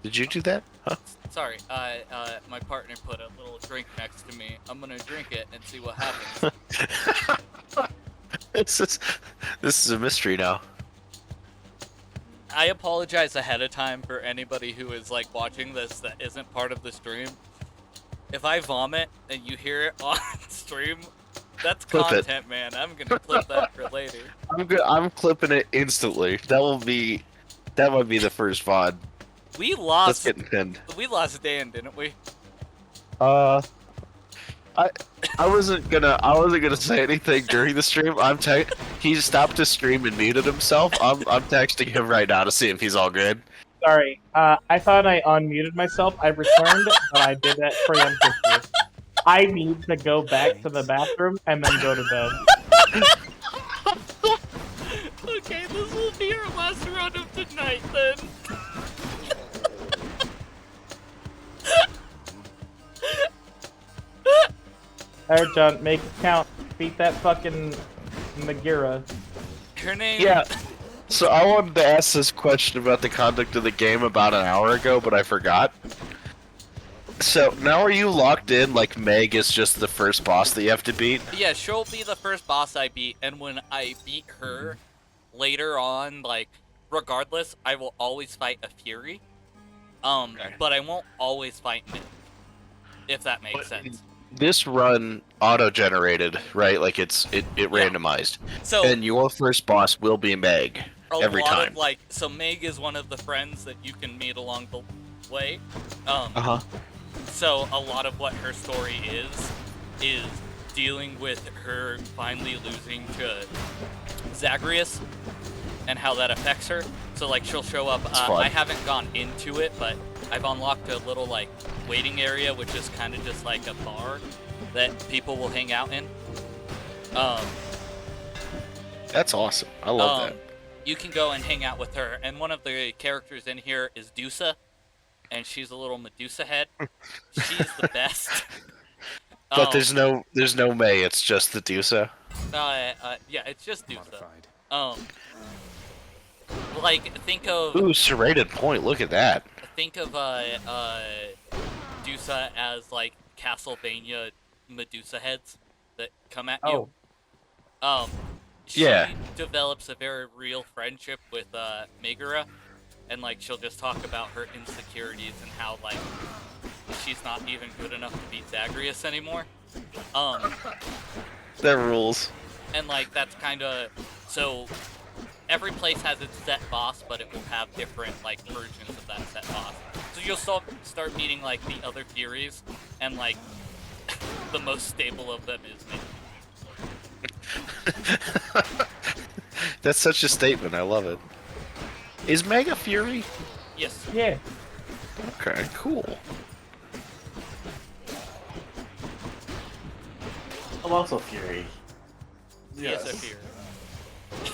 Did you do that? Huh? sorry. My partner put a little drink next to me. I'm gonna drink it and see what happens. This is a mystery now. I apologize ahead of time for anybody who is like watching this that isn't part of the stream. If I vomit and you hear it on stream, that's Clip it. content, man. I'm gonna clip that for later. I'm clipping it instantly. That might be the first VOD. We That's lost. getting pinned. We lost Dan, didn't we? I wasn't gonna say anything during the stream. He stopped his stream and muted himself. I'm texting him right now to see if he's all good. Sorry, I thought I unmuted myself. I returned, but I did that preemptively. I need to go back to the bathroom and then go to bed. Okay, this will be our last run of the night then. Alright, John, make it count. Beat that fucking Magira. Her name. Yeah. So I wanted to ask this question about the conduct of the game about an hour ago, but I forgot. So now are you locked in like Meg is just the first boss that you have to beat? Yeah, she'll be the first boss I beat, and when I beat her, later on, like, regardless, I will always fight a Fury. But I won't always fight Myth, if that makes sense. This run auto-generated, right? Like it randomized. So and your first boss will be Meg every lot time. Of, like, so Meg is one of the friends that you can meet along the way. So a lot of what her story is dealing with her finally losing to Zagreus and how that affects her. So like she'll show up. I haven't gone into it, but I've unlocked a little like waiting area, which is kind of just like a bar that people will hang out in. That's awesome. I love that. You can go and hang out with her, and one of the characters in here is Dusa, and she's a little Medusa head. She's the best. But there's no May. It's just the Dusa. Yeah, it's just Dusa. Like think of. Ooh, serrated point. Look at that. Think of Dusa as like Castlevania Medusa heads that come at you. She develops a very real friendship with Megara, and like she'll just talk about her insecurities and how like she's not even good enough to beat Zagreus anymore. That rules. And like that's kind of so. Every place has its set boss, but it will have different like versions of that set boss. So you'll start meeting like the other Furies, and like the most stable of them is me. That's such a statement. I love it. Is Meg a Fury? Yes. Yeah. Okay, cool. I'm also Fury. Yes, a Fury.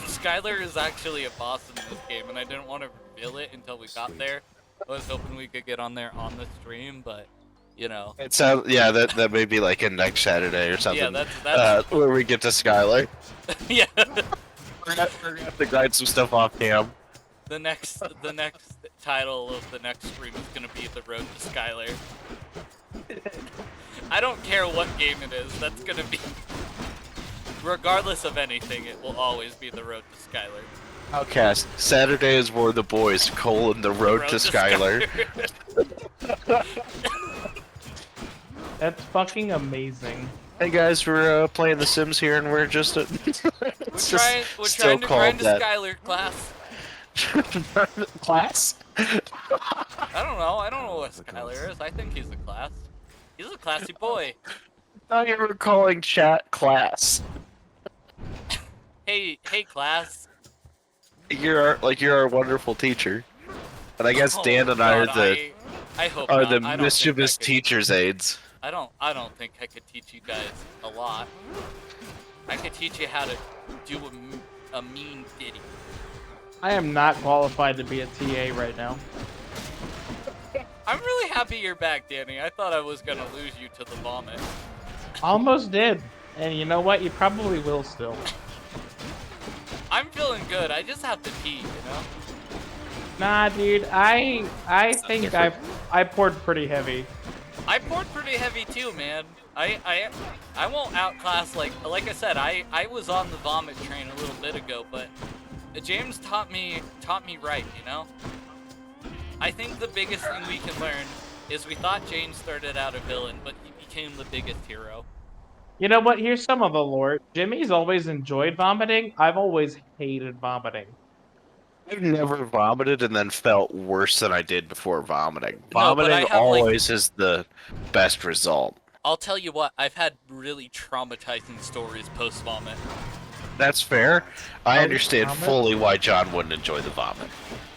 Skylar is actually a boss in this game, and I didn't want to reveal it until we got there. I was hoping we could get on there on the stream, but you know. It sounds that may be like a next Saturday or something. Yeah, that's where we get to Skylar. Yeah. We're gonna have to grind some stuff off cam. The next title of the next stream is gonna be The Road to Skylar. I don't care what game it is. That's gonna be. Regardless of anything, it will always be The Road to Skylar. Outcast. Saturday is for the boys. The road to Skylar. That's fucking amazing. Hey guys, we're playing The Sims here, and we're just we're trying to grind a Skylar class. Class? I don't know. I don't know what Skylar is. I think he's a class. He's a classy boy. I thought you were calling chat class. Hey, class. You're our wonderful teacher, and I guess Dan and I are the mischievous teachers' aides. I don't think I could teach you guys a lot. I could teach you how to do a mean ditty. I am not qualified to be a TA right now. I'm really happy you're back, Danny. I thought I was gonna lose you to the vomit. Almost did. And you know what? You probably will still. I'm feeling good. I just have to pee, you know? Nah, dude. I think I poured pretty heavy. I poured pretty heavy too, man. I won't outclass like I said. I was on the vomit train a little bit ago, but James taught me right, you know? I think the biggest thing we can learn is we thought James started out a villain, but he became the biggest hero. You know what? Here's some of the lore. Jimmy's always enjoyed vomiting. I've always hated vomiting. I've never vomited and then felt worse than I did before vomiting. No, Vomiting always is the best result. I'll tell you what, I've had really traumatizing stories post-vomit. That's fair. I understand fully why John wouldn't enjoy the vomit.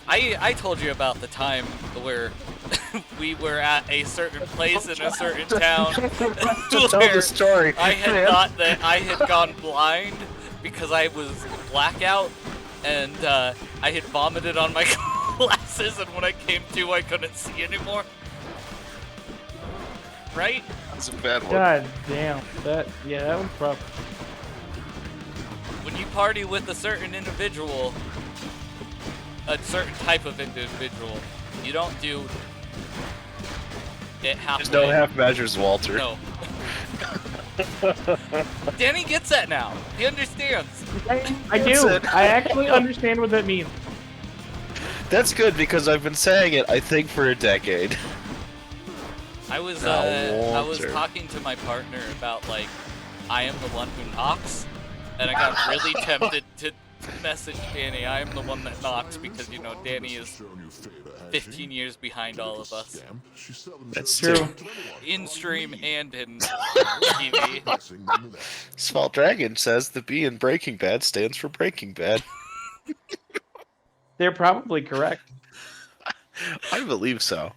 I told you about the time where we were at a certain place in a certain town. Tell the story. I had thought that I had gone blind because I was blackout, and I had vomited on my glasses, and when I came to, I couldn't see anymore. Right? That's a bad one. God damn. That was rough. When you party with a certain individual, a certain type of individual, you don't do it halfway. There's no half measures, Walter. No. Danny gets that now. He understands. I do. I actually understand what that means. That's good because I've been saying it, I think, for a decade. I was Walter. talking to my partner about like I am the one who knocks, and I got really tempted to message Danny. I am the one that knocks because you know Danny is 15 years behind all of us. That's true. In stream and in TV. Small Dragon says the B in Breaking Bad stands for Breaking Bad. They're probably correct. I believe so.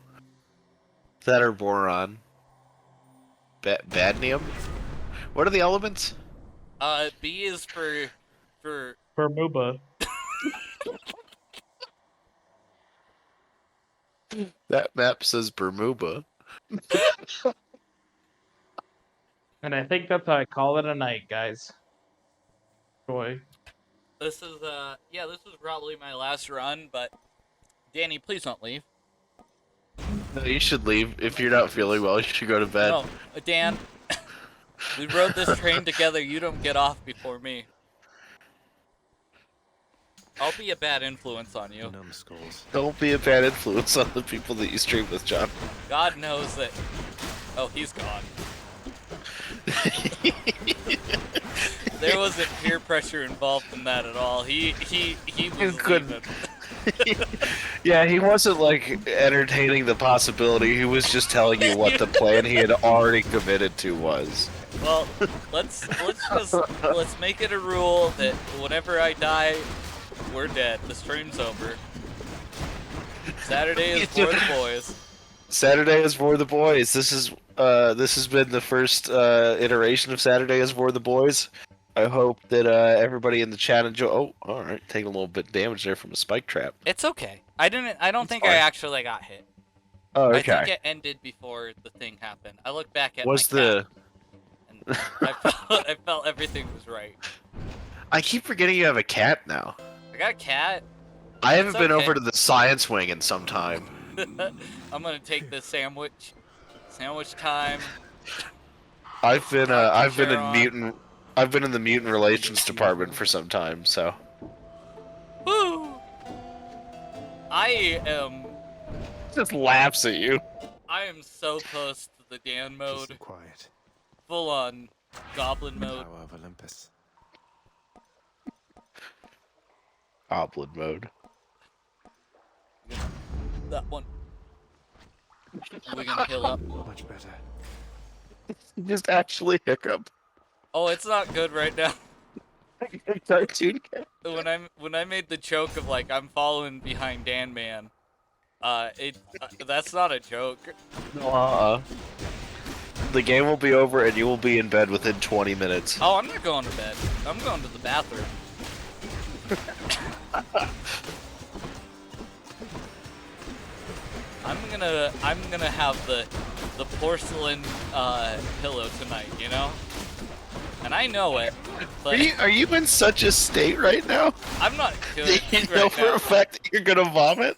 That or boron. Badnium? What are the elements? B is for Bermuda. That map says Bermuda. And I think that's how I call it a night, guys. Boy. This is yeah, this is probably my last run, but Danny, please don't leave. No, you should leave. If you're not feeling well, you should go to bed. No, Dan, we rode this train together. You don't get off before me. I'll be a bad influence on you. Numbskulls. Don't be a bad influence on the people that you stream with, John. God knows that. Oh, he's gone. There wasn't peer pressure involved in that at all. He was leaving. Yeah, he wasn't like entertaining the possibility. He was just telling you what the plan he had already committed to was. Well, let's make it a rule that whenever I die, we're dead. The stream's over. Saturday is for the boys. Saturday is for the boys. This has been the first iteration of Saturday is for the boys. I hope that everybody in the chat enjoy. Oh, all right, taking a little bit of damage there from a spike trap. It's okay. I don't think I actually got hit. Oh, okay. I think it ended before the thing happened. I looked back at Was my the? cat, and I felt everything was right. I keep forgetting you have a cat now. I got a cat. I haven't been okay. over to the science wing in some time. I'm gonna take the sandwich. Sandwich time. I've been in the mutant relations department for some time, so. Woo! I am. Just laughs at you. I am so close to the Dan mode. Quiet. Full on goblin mode. Power of Olympus. Goblin mode. That one. We're gonna heal up. Much better. Just actually hiccup. Oh, it's not good right now. Cartoon cat. When I made the joke of like I'm following behind Dan Man, that's not a joke. No, the game will be over and you will be in bed within 20 minutes. Oh, I'm not going to bed. I'm going to the bathroom. I'm gonna have the porcelain pillow tonight, you know? And I know it. But Are you in such a state right now? I'm not good. You know for a fact that you're gonna vomit?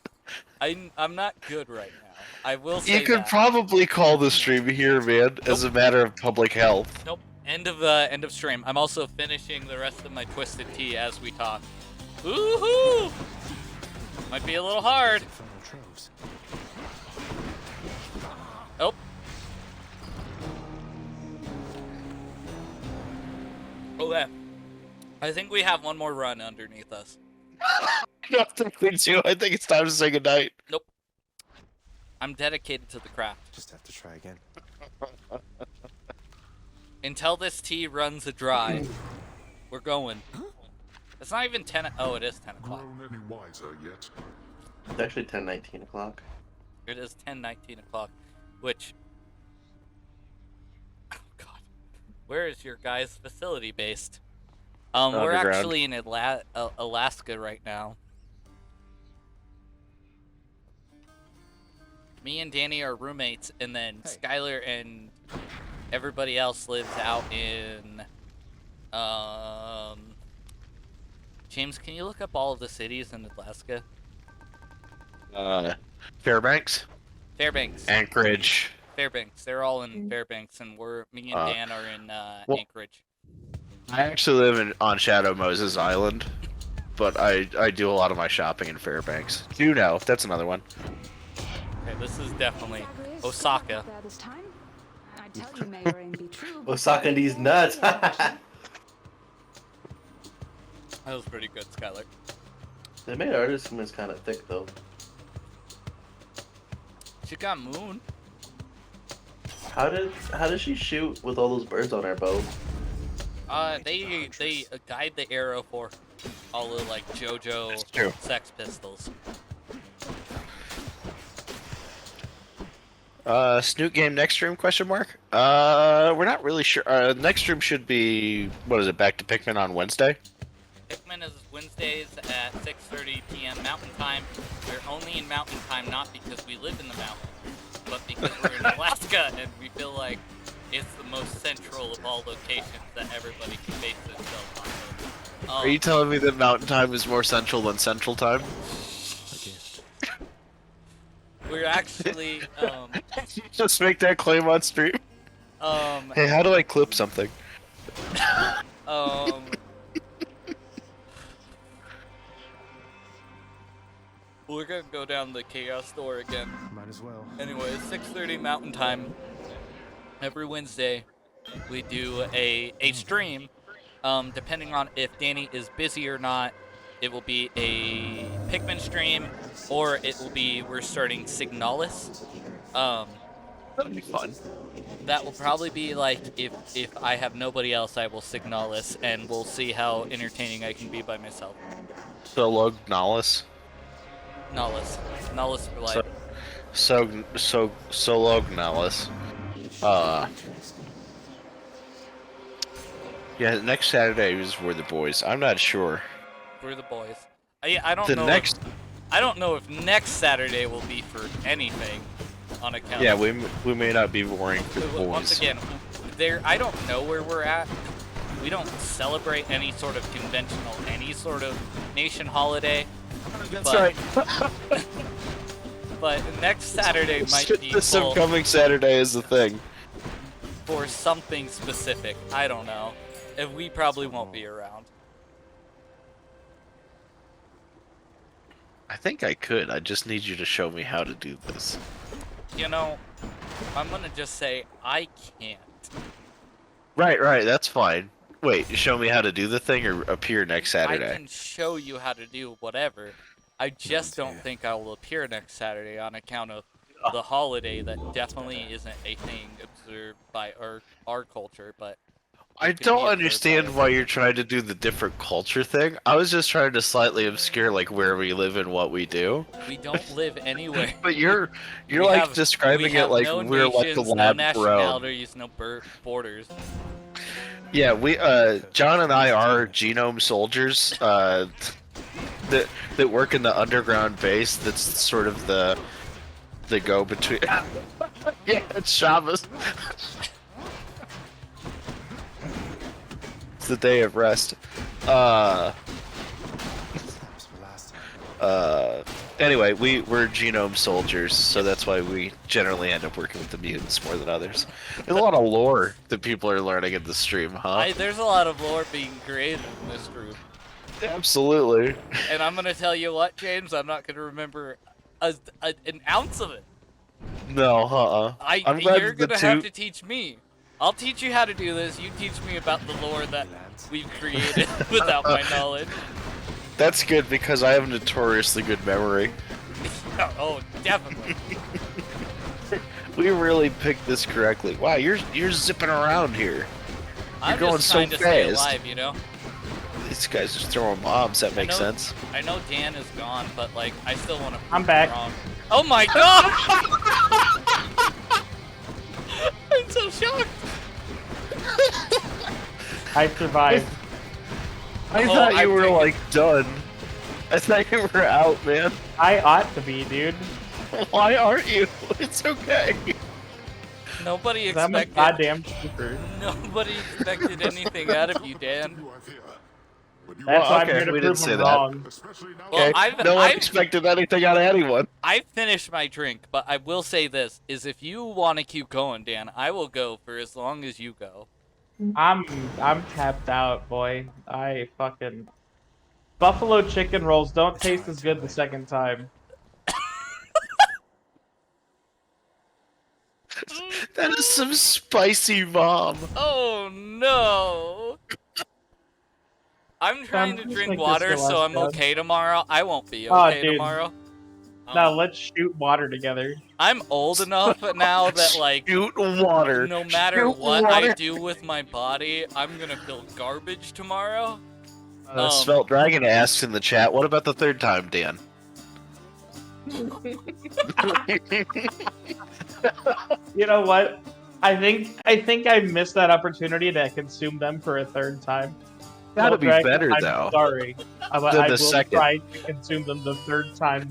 I'm not good right now. I will say You could that. probably call the stream here, man, as a matter of public health. Nope. End of stream. I'm also finishing the rest of my twisted tea as we talk. Woohoo! Might be a little hard. Oh. Oh yeah. I think we have one more run underneath us. I don't think we do. I think it's time to say goodnight. Nope. I'm dedicated to the craft. Just have to try again. Until this tea runs dry, we're going. It's not even 10. Oh, it is 10 o'clock. Grown any wiser yet? It's actually 10:19 o'clock. It is 10:19 o'clock, which. Oh God, where is your guys' facility based? We're Underground. actually in Alaska right now. Me and Danny are roommates, and then Skylar and everybody else lives out in. James, can you look up all of the cities in Alaska? Fairbanks? Fairbanks. Anchorage. Fairbanks. They're all in Fairbanks, and me and Dan are in Anchorage. I actually live on Shadow Moses Island, but I do a lot of my shopping in Fairbanks. Juneau, that's another one. Okay, this is definitely Osaka. Osaka and these nuts. That was pretty good, Skylar. They made artist is kind of thick though. She got Moon. How did she shoot with all those birds on her bow? They guide the arrow for all of like JoJo Sex Pistols. Snoot game next stream ? We're not really sure. Next stream should be, what is it, back to Pikmin on Wednesday? Pikmin is Wednesdays at 6:30 p.m. Mountain Time. We're only in Mountain Time not because we live in the mountains, but because we're in Alaska and we feel like it's the most central of all locations that everybody can base themselves on. Are you telling me that Mountain Time is more central than Central Time? We're actually Just make that claim on stream. Hey, how do I clip something? We're gonna go down the Chaos Door again. Might as well. Anyway, it's 6:30 Mountain Time. Every Wednesday, we do a stream. Depending on if Danny is busy or not, it will be a Pikmin stream, or it will be we're starting Signalis. That'll be fun. That will probably be like if I have nobody else, I will Signalis, and we'll see how entertaining I can be by myself. So Nollis. Nollis for life. Nollis. Yeah, next Saturday is We're the Boys. I'm not sure. We're the boys. I don't know. I don't know if next Saturday will be for anything on account. Yeah, we may not be boring for the boys. Once again, I don't know where we're at. We don't celebrate any sort of conventional, any sort of nation holiday. That's right. But next Saturday might be this upcoming Saturday is the thing. For something specific. I don't know. And we probably won't be around. I think I could. I just need you to show me how to do this. You know, I'm gonna just say I can't. Right. That's fine. Wait, show me how to do the thing or appear next Saturday? I can show you how to do whatever. I just don't think I will appear next Saturday on account of the holiday that definitely isn't a thing observed by our culture, but I don't understand why you're trying to do the different culture thing. I was just trying to slightly obscure like where we live and what we do. We don't live anywhere. But you're like describing it like we're like the lab grown. No nationalities, no borders. Yeah, John and I are genome soldiers that work in the underground base. That's sort of the go between. Yeah, it's Shabbos. It's the day of rest. Anyway, we're genome soldiers, so that's why we generally end up working with the mutants more than others. There's a lot of lore that people are learning in the stream, huh? There's a lot of lore being created in this group. Absolutely. And I'm gonna tell you what, James, I'm not gonna remember an ounce of it. No, You're gonna have to teach me. I'll teach you how to do this. You teach me about the lore that we've created without my knowledge. That's good because I have a notoriously good memory. Oh, definitely. We really picked this correctly. Wow, you're zipping around here. You're going just so trying to fast. stay alive, you know. These guys just throwing bombs. That makes sense. I know Dan is gone, but like I still want to. I'm back. Wrong. Oh my god! I'm so shocked. I survived. I thought you were like done. I thought you were out, man. I ought to be, dude. Why aren't you? It's okay. Nobody I'm a expected. goddamn trooper. Nobody expected anything out of you, Dan. But you That's Well, why okay, I'm here to we prove didn't say them that. wrong. especially now Well, Okay, no one expected anything out of anyone. I've finished my drink, but I will say this: is if you want to keep going, Dan, I will go for as long as you go. I'm tapped out, boy. I fucking buffalo chicken rolls don't taste as good the second time. That is some spicy vom. Oh no! I'm trying to just drink make this water, go so less I'm bad. okay tomorrow. I won't be Oh, okay dude. tomorrow. Now let's shoot water together. I'm old enough now that like Shoot water. no matter Shoot what I water. do with my body, I'm gonna feel garbage tomorrow. Svelte Dragon asks in the chat, what about the third time, Dan? You know what? I think I missed that opportunity to consume them for a third time. Gotta Well, be Dragon, better, I'm though. sorry. Than I the will second. try to consume them the third time